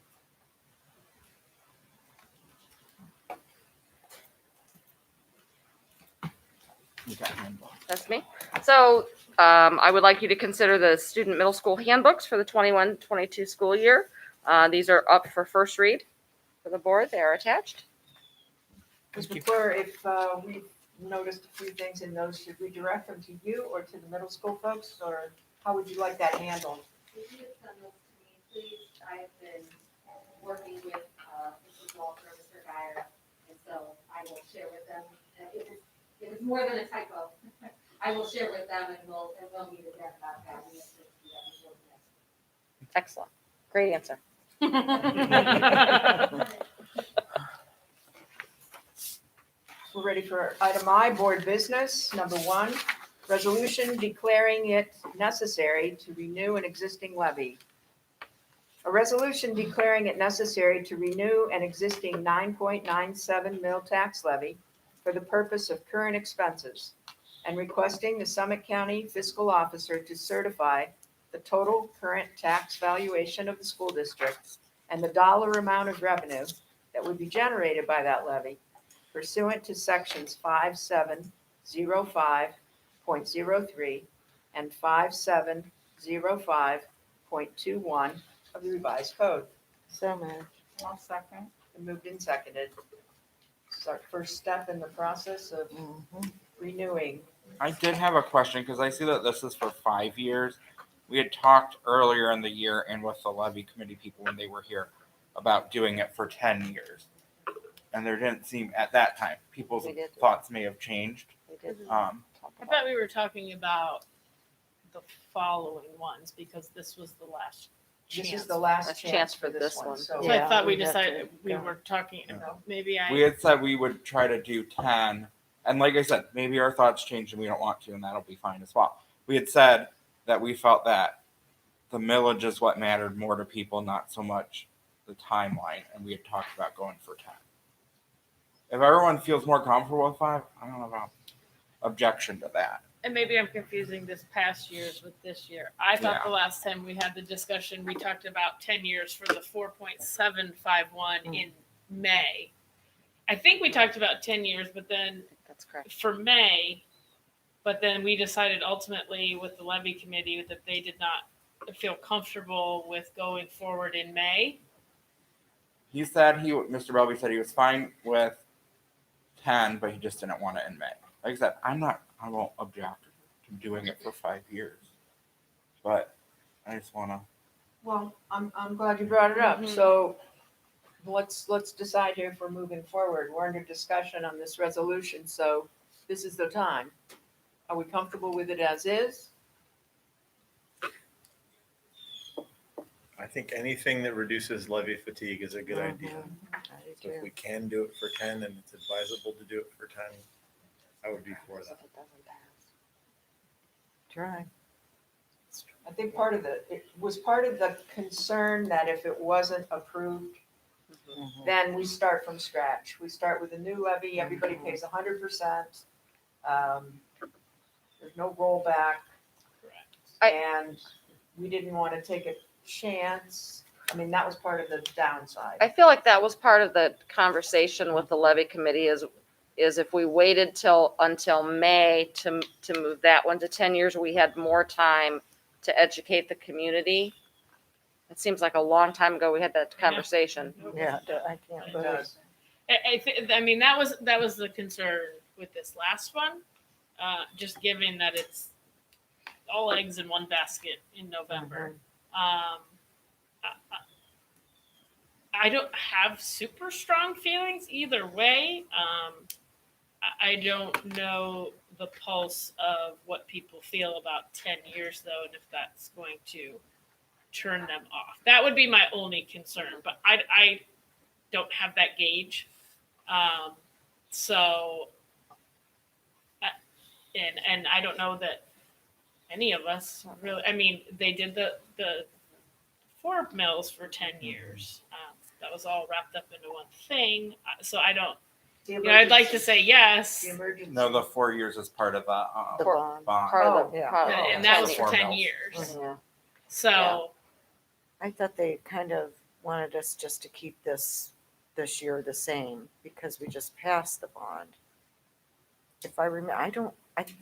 That's me. So I would like you to consider the student middle school handbooks for the 21-22 school year. These are up for first read for the board. They are attached. Mr. McClure, if we've noticed a few things in those, should we direct them to you or to the middle school folks, or how would you like that handled? If you would send those to me, please, I've been working with Mrs. Walter, Mr. Geyer, and so I will share with them. It was more than a typo. I will share with them, and we'll meet again about that. We have to do that before the next. Excellent. Great answer. We're ready for item I, board business. Number 1, resolution declaring it necessary to renew an existing levy. A resolution declaring it necessary to renew an existing 9.97 mil tax levy for the purpose of current expenses and requesting the Summit County Fiscal Officer to certify the total current tax valuation of the school district and the dollar amount of revenue that would be generated by that levy pursuant to sections 5705.03 and 5705.21 of the revised code. So moved. I'll second. Been moved and seconded. This is our first step in the process of renewing. I did have a question because I see that this is for 5 years. We had talked earlier in the year and with the levy committee people when they were here about doing it for 10 years. And there didn't seem at that time, people's We did. thoughts may have changed. I thought we were talking about the following ones because this was the last chance. This is the last chance for this one. So So I thought we we have decided to we go. were talking, maybe We had said we would try to do 10. And like I said, maybe our thoughts changed and we don't want to, and that'll be fine as well. We had said that we felt that the millage is what mattered more to people, not so much the timeline. And we had talked about going for 10. If everyone feels more comfortable with 5, I don't have an objection to that. And maybe I'm confusing this past year's with this year. I thought Yeah. the last time we had the discussion, we talked about 10 years for the 4.751 in May. I think we talked about 10 years, but then That's correct. for May, but then we decided ultimately with the levy committee that they did not feel comfortable with going forward in May. He said Mr. Belby said he was fine with 10, but he just didn't want it in May. Like I said, I won't object to doing it for 5 years. But I just want to. Well, I'm glad you brought it up. So let's decide here if we're moving forward. We're under discussion on this resolution, so this is the time. Are we comfortable with it as is? I think anything that reduces levy fatigue is a good idea. So if we can do it for 10 and it's advisable to do it for 10, I would be for that. Try. I think it was part of the concern that if it wasn't approved, then we start from scratch. We start with a new levy, everybody pays 100%. There's no rollback. And we didn't want to take a chance. I mean, that was part of the downside. I feel like that was part of the conversation with the levy committee is if we waited until May to move that one to 10 years, we had more time to educate the community. It seems like a long time ago we had that conversation. Yeah, I can't believe. I mean, that was the concern with this last one, just given that it's all eggs in one basket in November. I don't have super strong feelings either way. I don't know the pulse of what people feel about 10 years though, and if that's going to turn them off. That would be my only concern, but I don't have that gauge. And I don't know that any of us really, I mean, they did the 4 mills for 10 years. That was all wrapped up into one thing. So I don't, I'd like to say yes. No, the 4 years is part of the bond. Part of the, And that was for 4 10 mills. years. Yeah. So I thought they kind of wanted us just to keep this year the same because we just passed the bond. If I remember,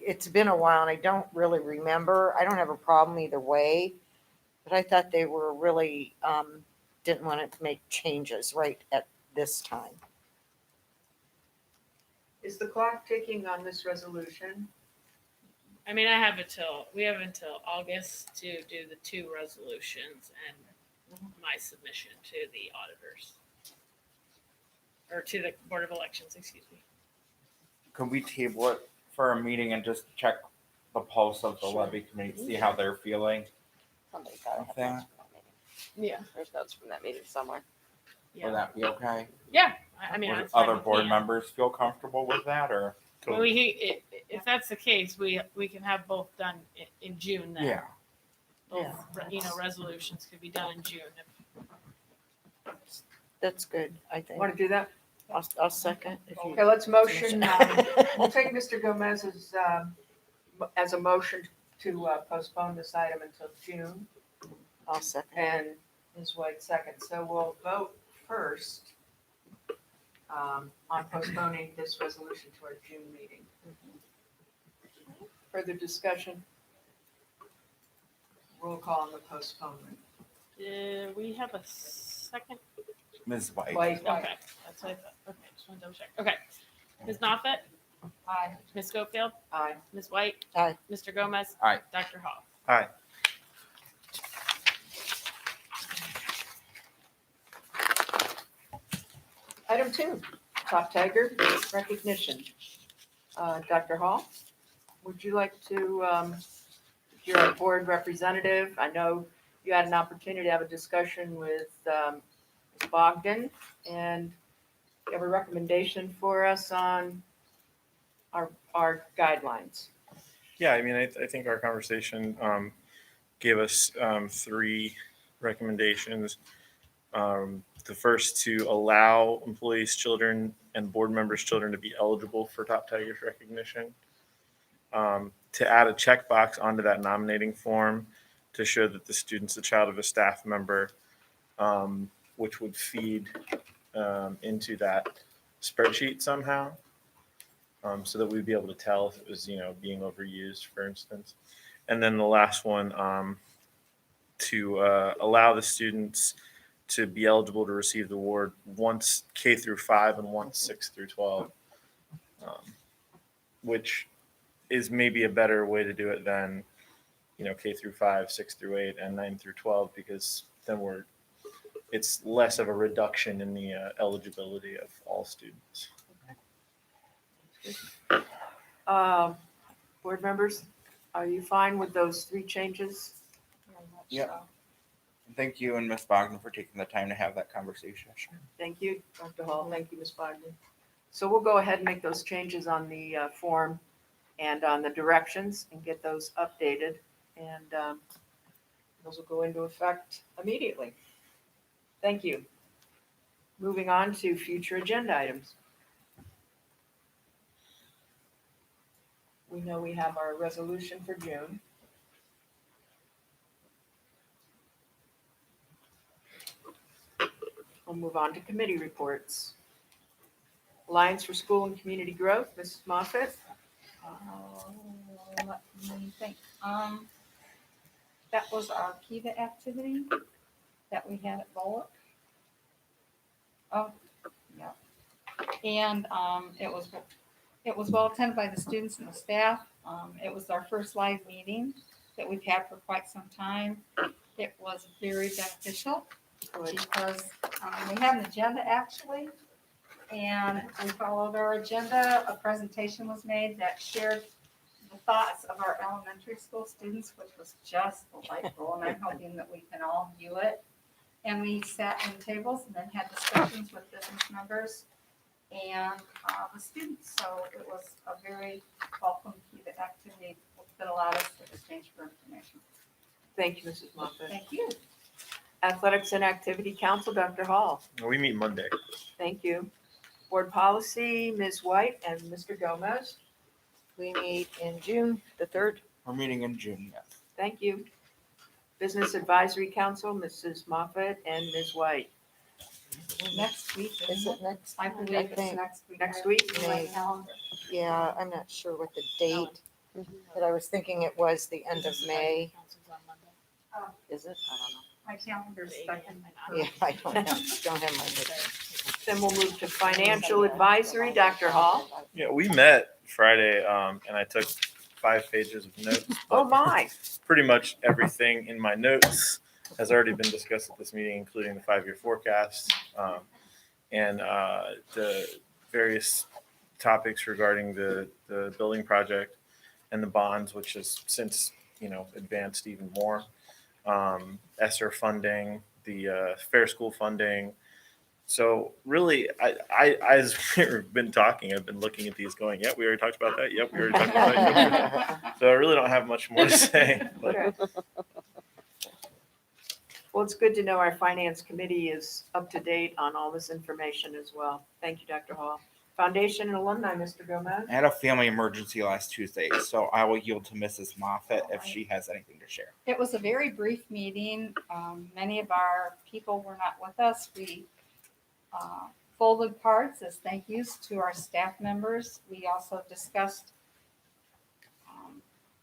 it's been a while and I don't really remember. I don't have a problem either way, but I thought they were really, didn't want it to make changes right at this time. Is the clock ticking on this resolution? I mean, we have until August to do the 2 resolutions and my submission to the auditors. Or to the Board of Elections, excuse me. Could we table it for a meeting and just check the pulse of the levy committee, see how they're feeling? Somebody gotta with have that? notes from that meeting. Yeah. There's notes from that meeting somewhere. Would that be okay? Yeah, I mean, Would it's fine other with board me. members feel comfortable with that, or? Well, if that's the case, we can have both done in June then. Yeah. Both, resolutions could be done in June. That's good, I think. Want to do that? I'll second. if you- Okay, let's motion, we'll take Mr. Gomez's, as a motion to postpone this item until June, I'll second. and Ms. White second. So we'll vote first on postponing this resolution to our June meeting. Further discussion? Roll call on the postponement. We have a second. Ms. White. White. Okay, that's what I thought. Okay, just want to double check. Okay. Ms. Moffett? Aye. Ms. Schofield? Aye. Ms. White? Aye. Mr. Gomez? Aye. Dr. Hall? Aye. Item 2, Top Tiger recognition. Dr. Hall, would you like to, you're a board representative. I know you had an opportunity to have a discussion with Ms. Bogdan, and you have a recommendation for us on our guidelines. Yeah, I mean, I think our conversation gave us 3 recommendations. The first, to allow employees' children and board members' children to be eligible for Top Tigers recognition. To add a checkbox onto that nominating form to show that the student's the child of a staff member, which would feed into that spreadsheet somehow, so that we'd be able to tell if it was, being overused, for instance. And then the last one, to allow the students to be eligible to receive the award once K through 5 and once 6 through 12, which is maybe a better way to do it than, K through 5, 6 through 8, and 9 through 12, because then it's less of a reduction in the eligibility of all students. Board members, are you fine with those 3 changes? Yep. Thank you and Ms. Bogdan for taking the time to have that conversation. Thank you, Dr. Hall. Thank you, Ms. Bogdan. So we'll go ahead and make those changes on the form and on the directions and get those updated. And those will go into effect immediately. Thank you. Moving on to future agenda items. We know we have our resolution for June. We'll move on to committee reports. Alliance for School and Community Growth, Mrs. Moffett. Let me think. That was our Kiva activity that we had at Bullock. Oh, yeah. And it was well attended by the students and the staff. It was our first live meeting that we've had for quite some time. It was very beneficial because we have an agenda actually, and we followed our agenda. A presentation was made that shared the thoughts of our elementary school students, which was just delightful, and I'm hoping that we can all view it. And we sat in tables and then had discussions with business members and the students. So it was a very welcome activity that allowed us to exchange for information. Thank you, Mrs. Moffett. Thank you. Athletics and Activity Council, Dr. Hall. We meet Monday. Thank you. Board Policy, Ms. White and Mr. Gomez. We meet in June, the 3rd. We're meeting in June, yes. Thank you. Business Advisory Council, Mrs. Moffett and Ms. White. Next week, Is it next? I believe it's next week. Next week? May. Yeah, I'm not sure what the date, but I was thinking it was the end of May. Is it? I don't know. My calendar's stuck in my. Yeah, I don't have my book. Then we'll move to Financial Advisory, Dr. Hall. Yeah, we met Friday, and I took 5 pages of notes. Oh, my. Pretty much everything in my notes has already been discussed at this meeting, including the 5-year forecast and the various topics regarding the building project and the bonds, which has since advanced even more. ESSER funding, the fair school funding. So really, I as we've been talking, I've been looking at these going, yep, we already talked about that. Yep, we already talked about that. So I really don't have much more to say. But. Okay. Well, it's good to know our Finance Committee is up to date on all this information as well. Thank you, Dr. Hall. Foundation and Alumni, Mr. Gomez. I had a family emergency last Tuesday, so I will yield to Mrs. Moffett if she has anything to share. It was a very brief meeting. Many of our people were not with us. We folded parts as thank yous to our staff members. We also discussed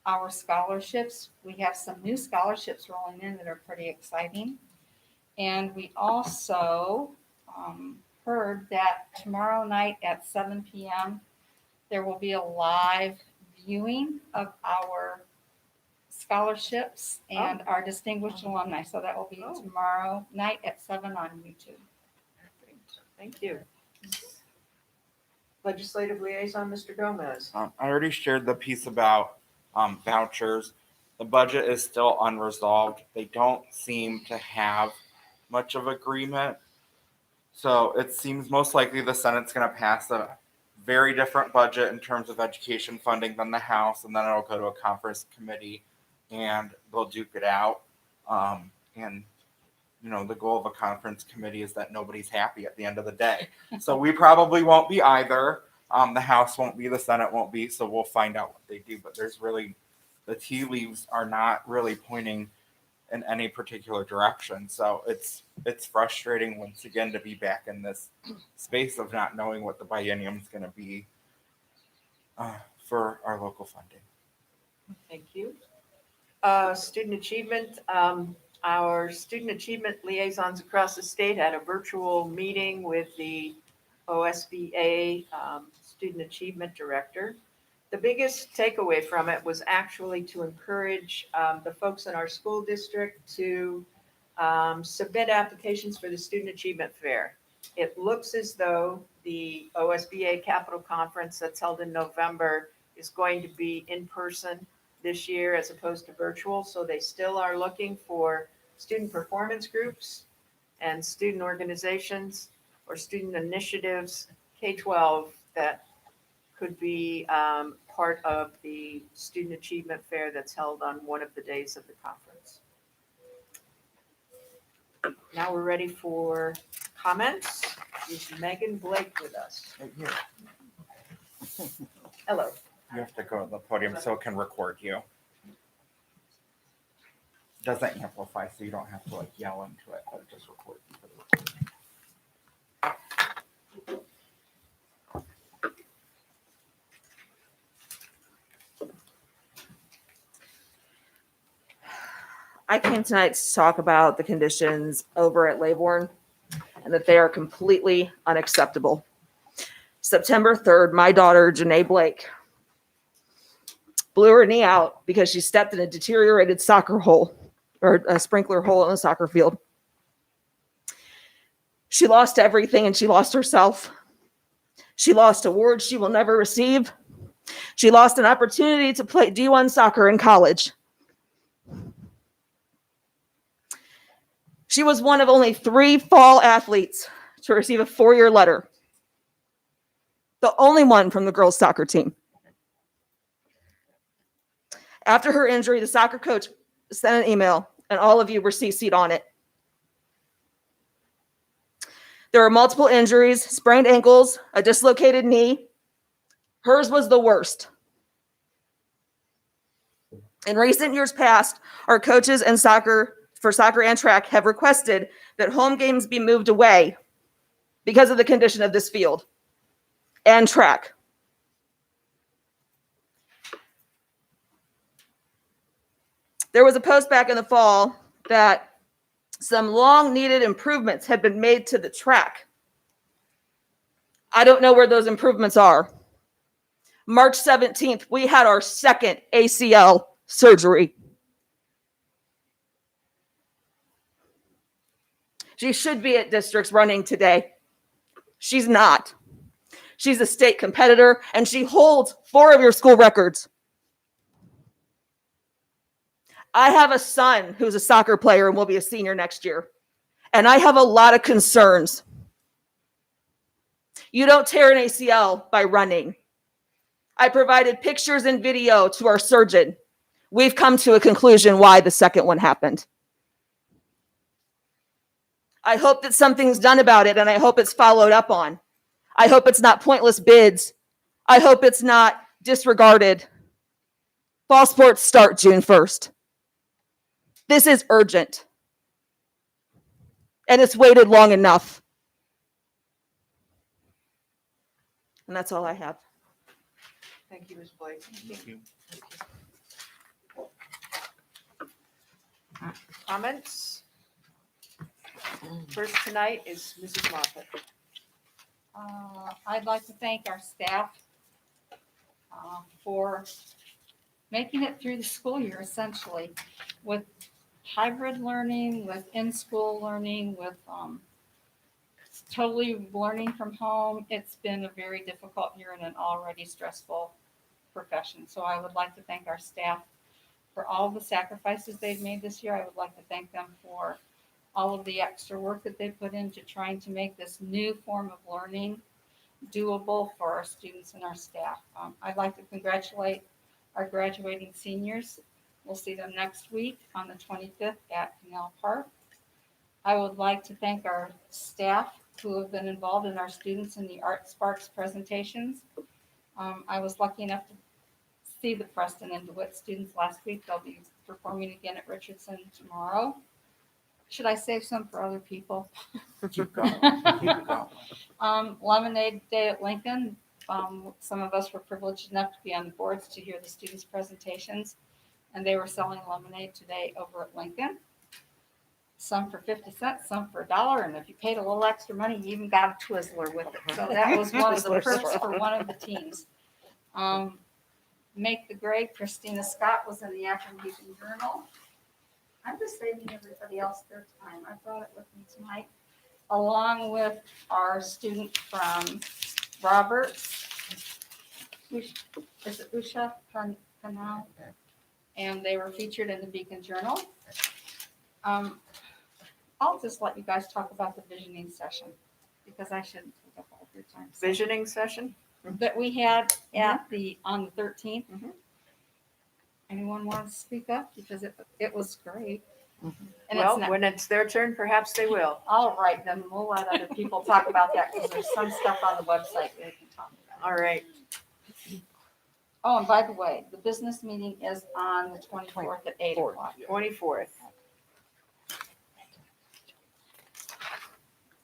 our scholarships. We have some new scholarships rolling in that are pretty exciting. And we also heard that tomorrow night at 7 p.m. there will be a live viewing of our scholarships and our distinguished alumni. So that will be tomorrow night at 7 on YouTube. Thank you. Legislative Liaison, Mr. Gomez. I already shared the piece about vouchers. The budget is still unresolved. They don't seem to have much of agreement. So it seems most likely the Senate's going to pass a very different budget in terms of education funding than the House, and then it'll go to a conference committee and they'll duke it out. And you know, the goal of a conference committee is that nobody's happy at the end of the day. So we probably won't be either. The House won't be, the Senate won't be, so we'll find out what they do. But there's really, the tea leaves are not really pointing in any particular direction. So it's frustrating once again to be back in this space of not knowing what the biennium is going to be for our local funding. Thank you. Student achievement. Our student achievement liaisons across the state had a virtual meeting with the OSBA Student Achievement Director. The biggest takeaway from it was actually to encourage the folks in our school district to submit applications for the Student Achievement Fair. It looks as though the OSBA Capital Conference that's held in November is going to be in person this year as opposed to virtual. So they still are looking for student performance groups and student organizations or student initiatives, K-12, that could be part of the Student Achievement Fair that's held on one of the days of the conference. Now we're ready for comments. Is Megan Blake with us? Right here. Hello. You have to go to the podium so it can record you. Doesn't amplify, so you don't have to like yell into it, but it just records you for the recording. I came tonight to talk about the conditions over at Laybourne and that they are completely unacceptable. September 3rd, my daughter, Janae Blake, blew her knee out because she stepped in a deteriorated soccer hole or a sprinkler hole in the soccer field. She lost everything and she lost herself. She lost awards she will never receive. She lost an opportunity to play D1 soccer in college. She was one of only 3 fall athletes to receive a 4-year letter. The only one from the girls' soccer team. After her injury, the soccer coach sent an email, and all of you were CC'd on it. There were multiple injuries, sprained ankles, a dislocated knee. Hers was the worst. In recent years past, our coaches and soccer and track have requested that home games be moved away because of the condition of this field and track. There was a post back in the fall that some long needed improvements had been made to the track. I don't know where those improvements are. March 17th, we had our second ACL surgery. She should be at districts running today. She's not. She's a state competitor, and she holds 4 of your school records. I have a son who's a soccer player and will be a senior next year, and I have a lot of concerns. You don't tear an ACL by running. I provided pictures and video to our surgeon. We've come to a conclusion why the second one happened. I hope that something's done about it, and I hope it's followed up on. I hope it's not pointless bids. I hope it's not disregarded. Fall sports start June 1st. This is urgent, and it's waited long enough. And that's all I have. Thank you, Ms. Blake. Thank you. Comments? First tonight is Mrs. Moffett. I'd like to thank our staff for making it through the school year essentially with hybrid learning, with in-school learning, with totally learning from home. It's been a very difficult year in an already stressful profession. So I would like to thank our staff for all the sacrifices they've made this year. I would like to thank them for all of the extra work that they put into trying to make this new form of learning doable for our students and our staff. I'd like to congratulate our graduating seniors. We'll see them next week on the 25th at Canal Park. I would like to thank our staff who have been involved in our students in the Art Sparks presentations. I was lucky enough to see the Preston and DeWitt students last week. They'll be performing again at Richardson tomorrow. Should I save some for other people? Keep going. Keep going. Lemonade Day at Lincoln. Some of us were privileged enough to be on the boards to hear the students' presentations, and they were selling lemonade today over at Lincoln. Some for 50 cents, some for $1, and if you paid a little extra money, you even got a Twizzler with it. So that was one of the perks for one of the teams. Make the Grade, Christina Scott was in the Akron Beacon Journal. I'm just saving everybody else their time. I brought it with me tonight, along with our student from Roberts. Is it Usha Kanal? And they were featured in the Beacon Journal. I'll just let you guys talk about the visioning session because I shouldn't take up all of your time. Visioning session? That we had at on the 13th. Anyone want to speak up? Because it was great. And Well, it's when it's their turn, perhaps they will. all right, then we'll let other people talk about that because there's some stuff on the website they can talk about. All right. Oh, and by the way, the business meeting is on the 24th at 8 o'clock. 24th.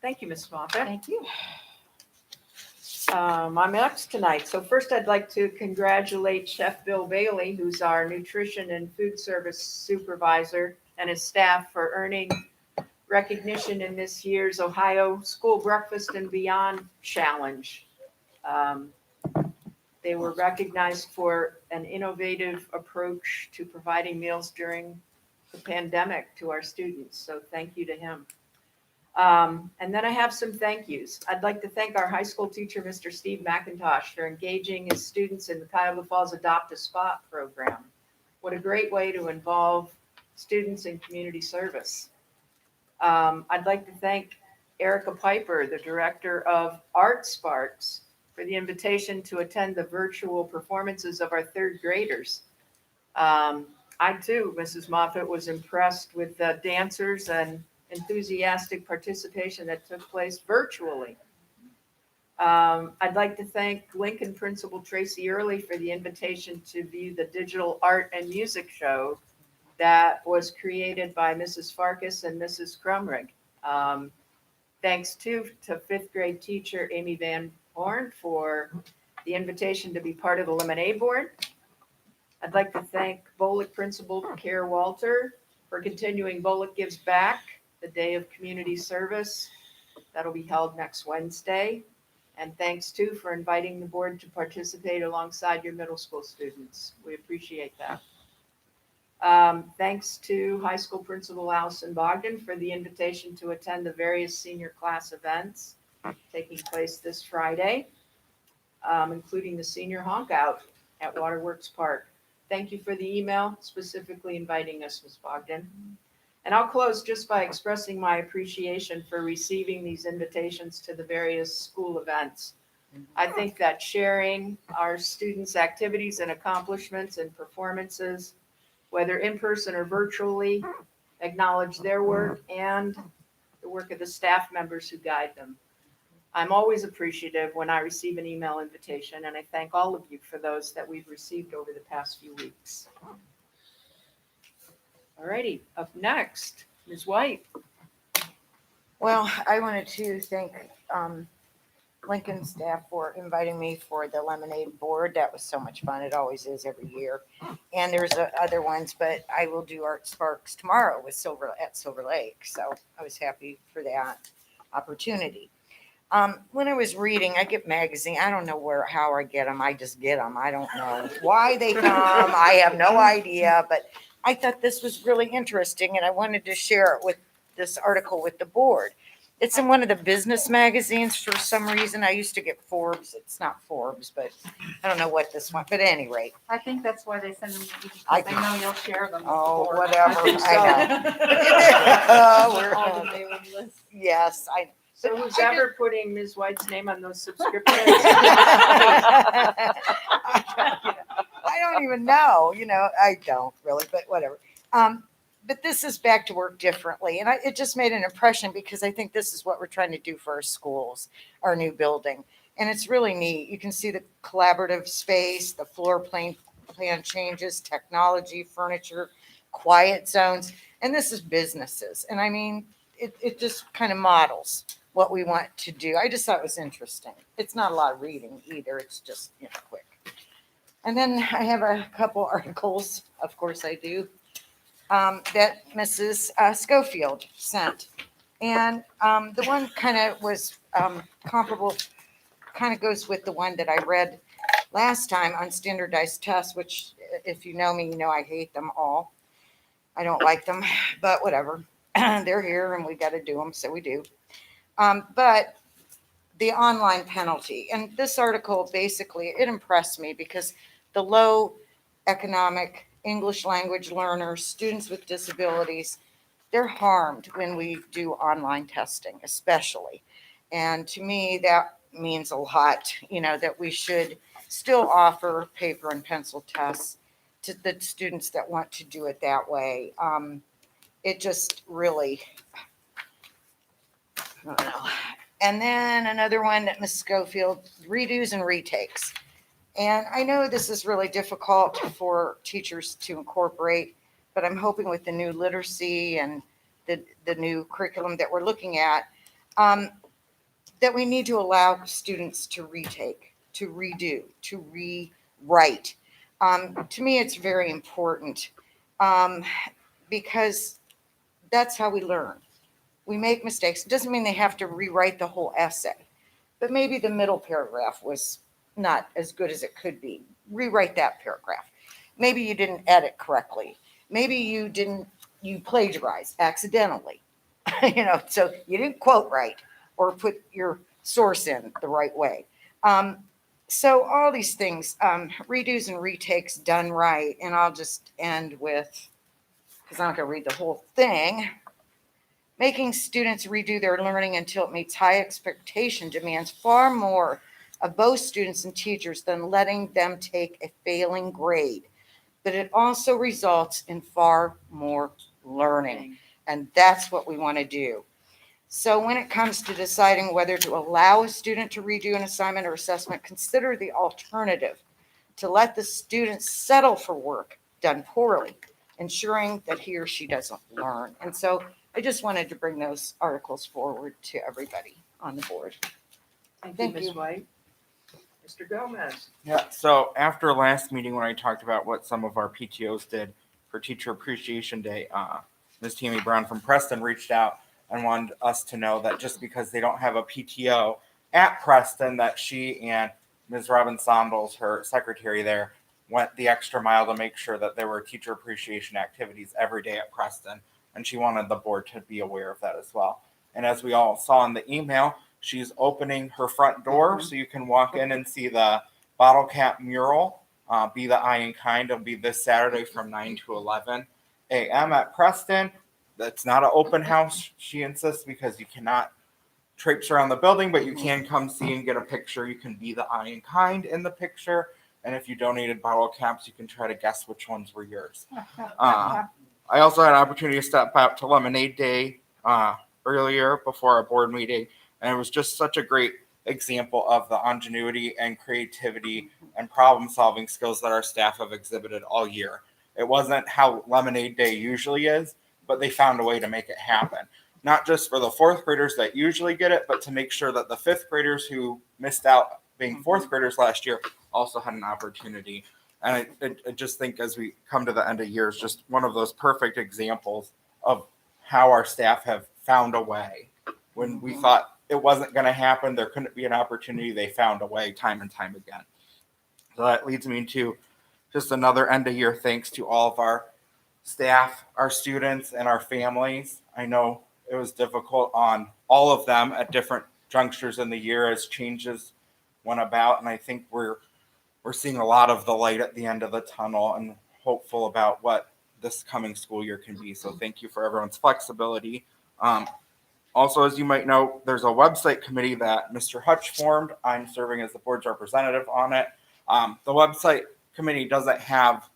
Thank you, Ms. Moffett. Thank you. I'm next tonight. So first I'd like to congratulate Chef Bill Bailey, who's our nutrition and food service supervisor, and his staff for earning recognition in this year's Ohio School Breakfast and Beyond Challenge. They were recognized for an innovative approach to providing meals during the pandemic to our students. So thank you to him. And then I have some thank yous. I'd like to thank our high school teacher, Mr. Steve McIntosh, for engaging his students in the Cuyahoga Falls Adopt a Spot program. What a great way to involve students in community service. I'd like to thank Erica Piper, the director of Art Sparks, for the invitation to attend the virtual performances of our third graders. I too, Mrs. Moffett, was impressed with the dancers and enthusiastic participation that took place virtually. I'd like to thank Lincoln Principal Tracy Early for the invitation to view the digital art and music show that was created by Mrs. Farkas and Mrs. Crumrig. Thanks too to fifth grade teacher Amy Van Horn for the invitation to be part of the Lemonade Board. I'd like to thank Bolick Principal Care Walter for continuing Bolick Gives Back, the Day of Community Service. That'll be held next Wednesday. And thanks too for inviting the board to participate alongside your middle school students. We appreciate that. Thanks to high school principal Allison Bogdan for the invitation to attend the various senior class events taking place this Friday, including the senior honk out at Waterworks Park. Thank you for the email specifically inviting us, Ms. Bogdan. And I'll close just by expressing my appreciation for receiving these invitations to the various school events. I think that sharing our students' activities and accomplishments and performances, whether in person or virtually, acknowledge their work and the work of the staff members who guide them. I'm always appreciative when I receive an email invitation, and I thank all of you for those that we've received over the past few weeks. All righty, up next, Ms. White. Well, I wanted to thank Lincoln staff for inviting me for the lemonade board. That was so much fun. It always is every year. And there's other ones, but I will do Art Sparks tomorrow with Silver Lake. So I was happy for that opportunity. When I was reading, I get magazine. I don't know how I get them. I just get them. I don't know why they come. I have no idea, but I thought this was really interesting and I wanted to share it with this article with the board. It's in one of the business magazines for some reason. I used to get Forbes. It's not Forbes, but I don't know what this one, but at any rate. I think that's why they send them to you, I because they know you'll share them. with the Oh, board. whatever. I think so. We're All on the mailing lists. Yes, So who's I ever putting Ms. White's name on those subscriptions? I don't even know, I don't really, but whatever. But this is back to work differently. And it just made an impression because I think this is what we're trying to do for our schools, our new building. And it's really neat. You can see the collaborative space, the floor plan changes, technology, furniture, quiet zones. And this is businesses. And I mean, it just kind of models what we want to do. I just thought it was interesting. It's not a lot of reading either. It's just, quick. And then I have a couple articles, of course I do, that Mrs. Schofield sent. And the one kind of was comparable, kind of goes with the one that I read last time on standardized tests, which if you know me, you know I hate them all. I don't like them, but whatever. They're here and we got to do them, so we do. But the online penalty, and this article basically, it impressed me because the low economic English language learners, students with disabilities, they're harmed when we do online testing, especially. And to me, that means a lot, that we should still offer paper and pencil tests to the students that want to do it that way. It just really, I don't know. And then another one that Ms. Schofield, redos and retakes. And I know this is really difficult for teachers to incorporate, but I'm hoping with the new literacy and the new curriculum that we're looking at, that we need to allow students to retake, to redo, to rewrite. To me, it's very important because that's how we learn. We make mistakes. It doesn't mean they have to rewrite the whole essay, but maybe the middle paragraph was not as good as it could be. Rewrite that paragraph. Maybe you didn't edit correctly. Maybe you plagiarized accidentally. So you didn't quote right or put your source in the right way. So all these things, redos and retakes done right. And I'll just end with, because I'm not going to read the whole thing. Making students redo their learning until it meets high expectation demands far more of both students and teachers than letting them take a failing grade. But it also results in far more learning. And that's what we want to do. So when it comes to deciding whether to allow a student to redo an assignment or assessment, consider the alternative to let the student settle for work done poorly, ensuring that he or she doesn't learn. And so I just wanted to bring those articles forward to everybody on the board. Thank you, Ms. White. Mr. Gomez. Yeah, so after last meeting when I talked about what some of our PTOs did for Teacher Appreciation Day, Ms. Tammy Brown from Preston reached out and wanted us to know that just because they don't have a PTO at Preston, that she and Ms. Robin Sondels, her secretary there, went the extra mile to make sure that there were teacher appreciation activities every day at Preston. And she wanted the board to be aware of that as well. And as we all saw in the email, she's opening her front door so you can walk in and see the bottle cap mural, Be the Eye and Kind. It'll be this Saturday from 9 to 11 a.m. at Preston. That's not an open house, she insists, because you cannot traipse around the building, but you can come see and get a picture. You can be the eye and kind in the picture. And if you donated bottle caps, you can try to guess which ones were yours. I also had an opportunity to step out to Lemonade Day earlier before our board meeting. And it was just such a great example of the ingenuity and creativity and problem-solving skills that our staff have exhibited all year. It wasn't how Lemonade Day usually is, but they found a way to make it happen. not just for the fourth graders that usually get it, but to make sure that the fifth graders who missed out being fourth graders last year also had an opportunity. And I just think as we come to the end of year, it's just one of those perfect examples of how our staff have found a way. When we thought it wasn't going to happen, there couldn't be an opportunity, they found a way time and time again. So that leads me to just another end of year thanks to all of our staff, our students, and our families. I know it was difficult on all of them at different junctures in the year as changes went about, and I think we're seeing a lot of the light at the end of the tunnel and hopeful about what this coming school year can be. So thank you for everyone's flexibility. Also, as you might know, there's a website committee that Mr. Hutch formed. I'm serving as the board's representative on it. The website committee doesn't have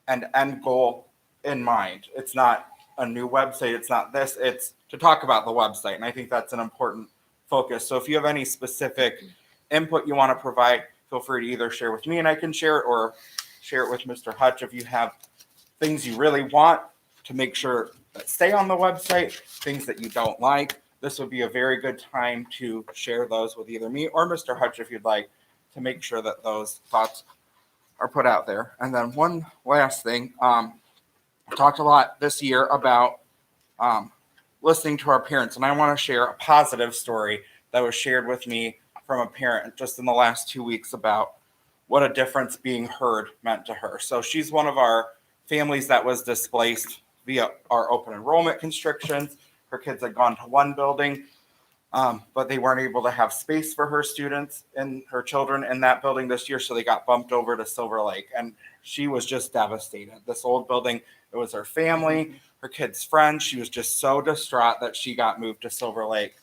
an end goal in mind. It's not a new website. It's not this. It's to talk about the website. And I think that's an important focus. So if you have any specific input you want to provide, feel free to either share with me and I can share it, or share it with Mr. Hutch if you have things you really want to make sure that stay on the website, things that you don't like. This would be a very good time to share those with either me or Mr. Hutch if you'd like, to make sure that those thoughts are put out there. And then one last thing, I talked a lot this year about listening to our parents, and I want to share a positive story that was shared with me from a parent just in the last 2 weeks about what a difference being heard meant to her. So she's one of our families that was displaced via our open enrollment constrictions. Her kids had gone to one building, but they weren't able to have space for her students and her children in that building this year, so they got bumped over to Silver Lake. And she was just devastated. This old building, it was her family, her kids' friends. She was just so distraught that she got moved to Silver Lake.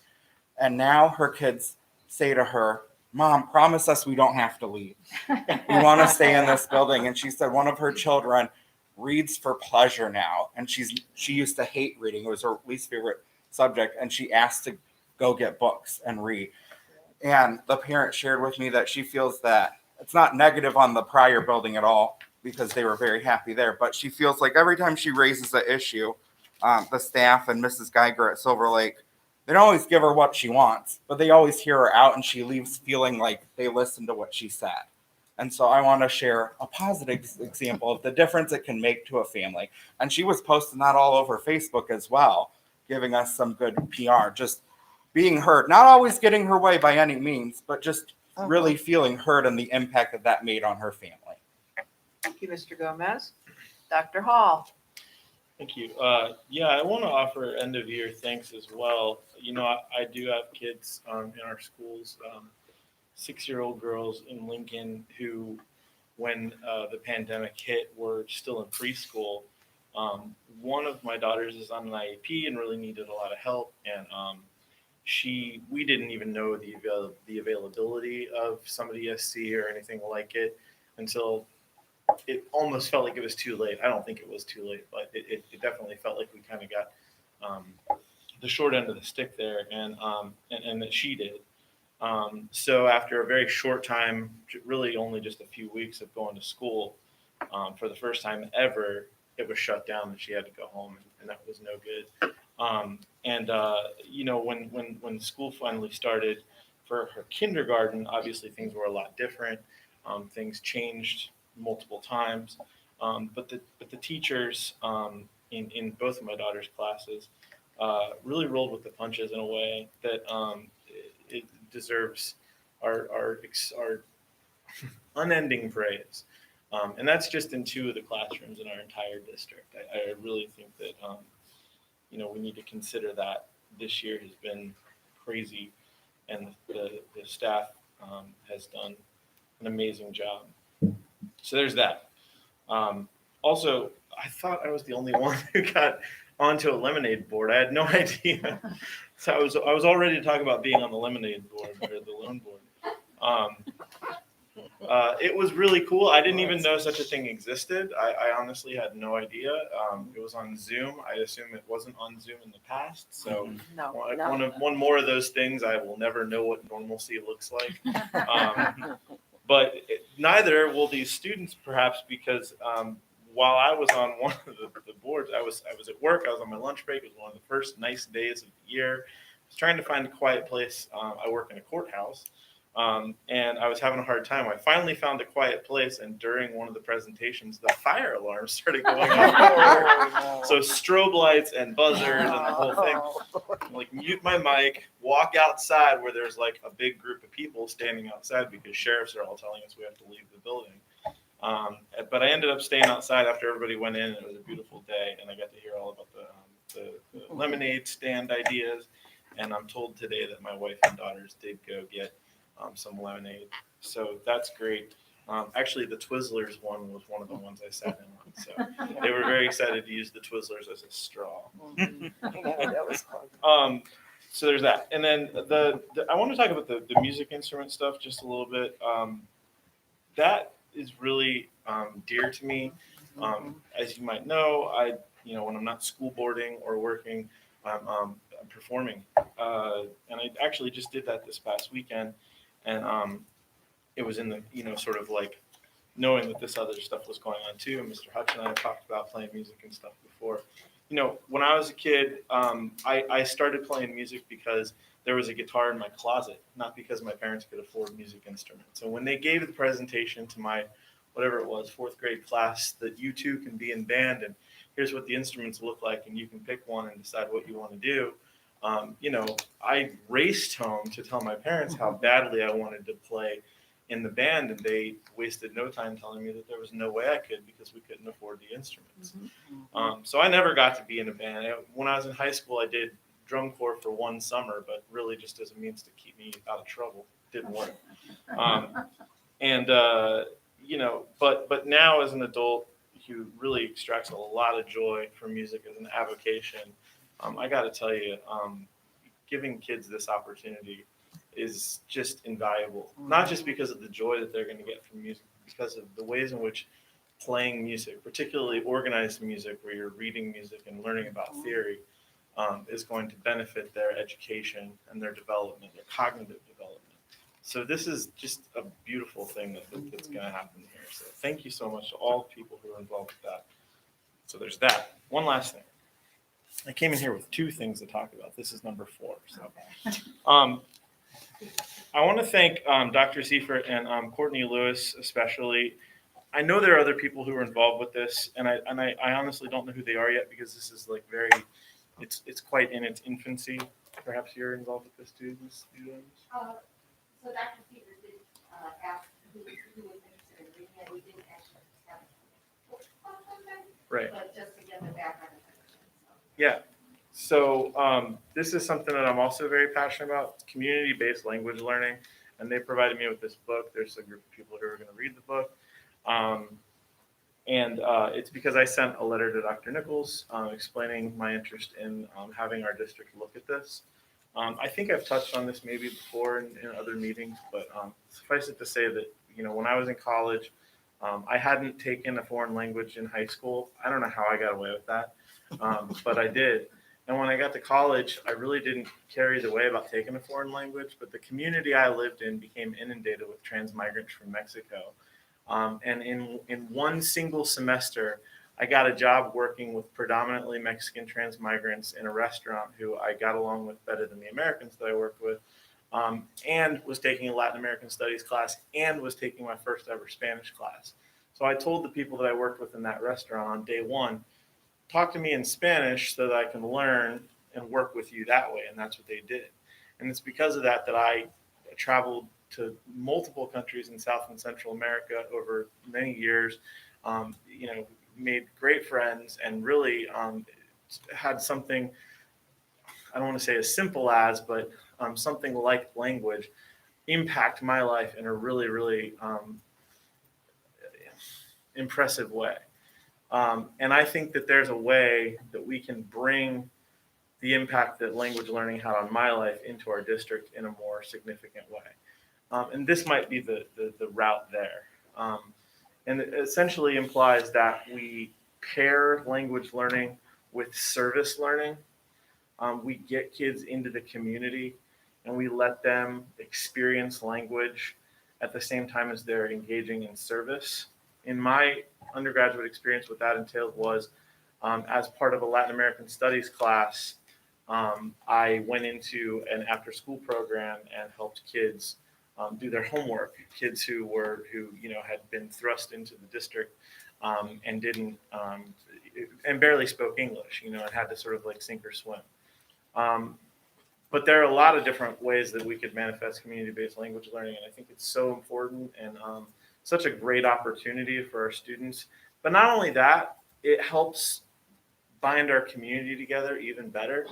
And now her kids say to her, "Mom, promise us we don't have to leave. We want to stay in this building." And she said one of her children reads for pleasure now. And she used to hate reading. It was her least favorite subject. And she asked to go get books and read. And the parent shared with me that she feels that it's not negative on the prior building at all, because they were very happy there. But she feels like every time she raises the issue, the staff and Mrs. Geiger at Silver Lake, they don't always give her what she wants, but they always hear her out, and she leaves feeling like they listened to what she said. And so I want to share a positive example of the difference it can make to a family. And she was posting that all over Facebook as well, giving us some good PR, just being heard, not always getting her way by any means, but just really feeling heard and the impact that that made on her family. Thank you, Mr. Gomez. Dr. Hall. Thank you. Yeah, I want to offer end of year thanks as well. You know, I do have kids in our schools, 6-year-old girls in Lincoln who, when the pandemic hit, were still in preschool. One of my daughters is on an IEP and really needed a lot of help. And we didn't even know the availability of somebody ESC or anything like it until it almost felt like it was too late. I don't think it was too late, but it definitely felt like we kind of got the short end of the stick there, and that she did. So after a very short time, really only just a few weeks of going to school, for the first time ever, it was shut down and she had to go home, and that was no good. You know, when school finally started for her kindergarten, obviously things were a lot different. Things changed multiple times, but the teachers in both of my daughter's classes really rolled with the punches in a way that it deserves our unending praise. And that's just in 2 of the classrooms in our entire district. I really think that you know, we need to consider that this year has been crazy, and the staff has done an amazing job. So there's that. Also, I thought I was the only one who got onto a lemonade board. I had no idea. So I was all ready to talk about being on the lemonade board or the loan board. It was really cool. I didn't even know such a thing existed. I honestly had no idea. It was on Zoom. I assume it wasn't on Zoom in the past. So one more of those things, I will never know what normalcy looks like. But neither will these students, perhaps, because while I was on one of the boards, I was at work. I was on my lunch break. It was one of the first nice days of the year. I was trying to find a quiet place. I work in a courthouse, and I was having a hard time. I finally found a quiet place, and during one of the presentations, the fire alarm started going off. So strobe lights and buzzers and the whole thing. Like, mute my mic, walk outside where there's like a big group of people standing outside because sheriffs are all telling us we have to leave the building. But I ended up staying outside after everybody went in, and it was a beautiful day, and I got to hear all about the lemonade stand ideas. And I'm told today that my wife and daughters did go get some lemonade, so that's great. Actually, the Twizzlers one was one of the ones I sat in on, so they were very excited to use the Twizzlers as a straw. That was fun. So there's that, and then I want to talk about the music instrument stuff just a little bit. That is really dear to me. As you might know, when I'm not school boarding or working, I'm performing, and I actually just did that this past weekend, and it was in the sort of like knowing that this other stuff was going on too. And Mr. Hutch and I have talked about playing music and stuff before. When I was a kid, I started playing music because there was a guitar in my closet, not because my parents could afford music instruments. So when they gave the presentation to my, whatever it was, 4th grade class, that you too can be in band, and here's what the instruments look like, and you can pick one and decide what you want to do. I raced home to tell my parents how badly I wanted to play in the band, and they wasted no time telling me that there was no way I could because we couldn't afford the instruments. So I never got to be in a band. When I was in high school, I did drum corps for one summer, but really just as a means to keep me out of trouble. Didn't work. But now as an adult who really extracts a lot of joy from music as an avocation, I got to tell you, giving kids this opportunity is just invaluable. Not just because of the joy that they're going to get from music, because of the ways in which playing music, particularly organized music, where you're reading music and learning about theory, is going to benefit their education and their development, their cognitive development. So this is just a beautiful thing that's going to happen here. So thank you so much to all the people who are involved with that. So there's that. One last thing. I came in here with 2 things to talk about. This is number 4. So, I want to thank Dr. Seifert and Courtney Lewis especially. I know there are other people who are involved with this, and I honestly don't know who they are yet because this is like it's quite in its infancy. Perhaps you're involved with this too, Ms. Stevens? So Dr. Seifert did ask who was interested in reading it. We didn't actually have it. Right. But just to get the background. Yeah. So this is something that I'm also very passionate about, community-based language learning. And they provided me with this book. There's a group of people who are going to read the book. It's because I sent a letter to Dr. Nichols explaining my interest in having our district look at this. I think I've touched on this maybe before in other meetings, but suffice it to say that, when I was in college, I hadn't taken a foreign language in high school. I don't know how I got away with that, but I did. And when I got to college, I really didn't carry the way about taking a foreign language, but the community I lived in became inundated with transmigrants from Mexico. And in one single semester, I got a job working with predominantly Mexican transmigrants in a restaurant who I got along with better than the Americans that I worked with, and was taking a Latin American studies class and was taking my first ever Spanish class. So I told the people that I worked with in that restaurant on day one, talk to me in Spanish so that I can learn and work with you that way. And that's what they did. And it's because of that that I traveled to multiple countries in South and Central America over many years, made great friends, and really had something, I don't want to say as simple as, but something like language impact my life in a really, really impressive way. And I think that there's a way that we can bring the impact that language learning had on my life into our district in a more significant way. And this might be the route there. And it essentially implies that we pair language learning with service learning. We get kids into the community and we let them experience language at the same time as they're engaging in service. in my undergraduate experience, what that entailed was as part of a Latin American studies class, I went into an after-school program and helped kids do their homework. Kids who had been thrust into the district and didn't and barely spoke English, and had to sort of like sink or swim. But there are a lot of different ways that we could manifest community-based language learning, and I think it's so important and such a great opportunity for our students. But not only that, it helps bind our community together even better.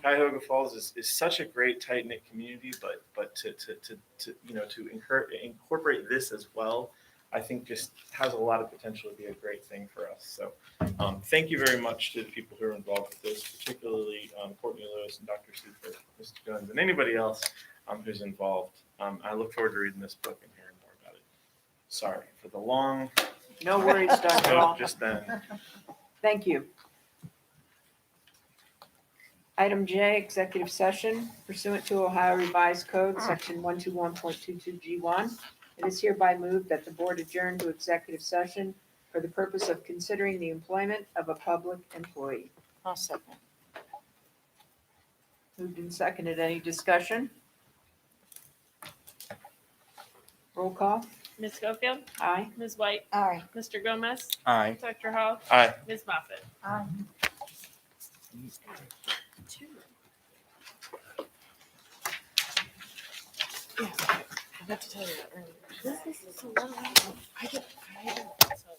Cuyahoga Falls is such a great tight-knit community, but to incorporate this as well, I think just has a lot of potential to be a great thing for us. So thank you very much to the people who are involved with this, particularly Courtney Lewis and Dr. Seifert, Mr. Jones, and anybody else who's involved. I look forward to reading this book and hearing more about it. Sorry for the long. No worries, Dr. Hall. Just then. Thank you. Item J, executive session pursuant to Ohio Revised Code, section 121.22G1. It is hereby moved that the board adjourn to executive session for the purpose of considering the employment of a public employee. I'll second. Moved and seconded. Any discussion? Roll call. Ms. Schofield, Aye. Ms. White, Aye. Mr. Gomez, Aye. Dr. Hall, Aye. Ms. Moffett. Aye. I have to tell you that earlier. This is a lot. I get, so.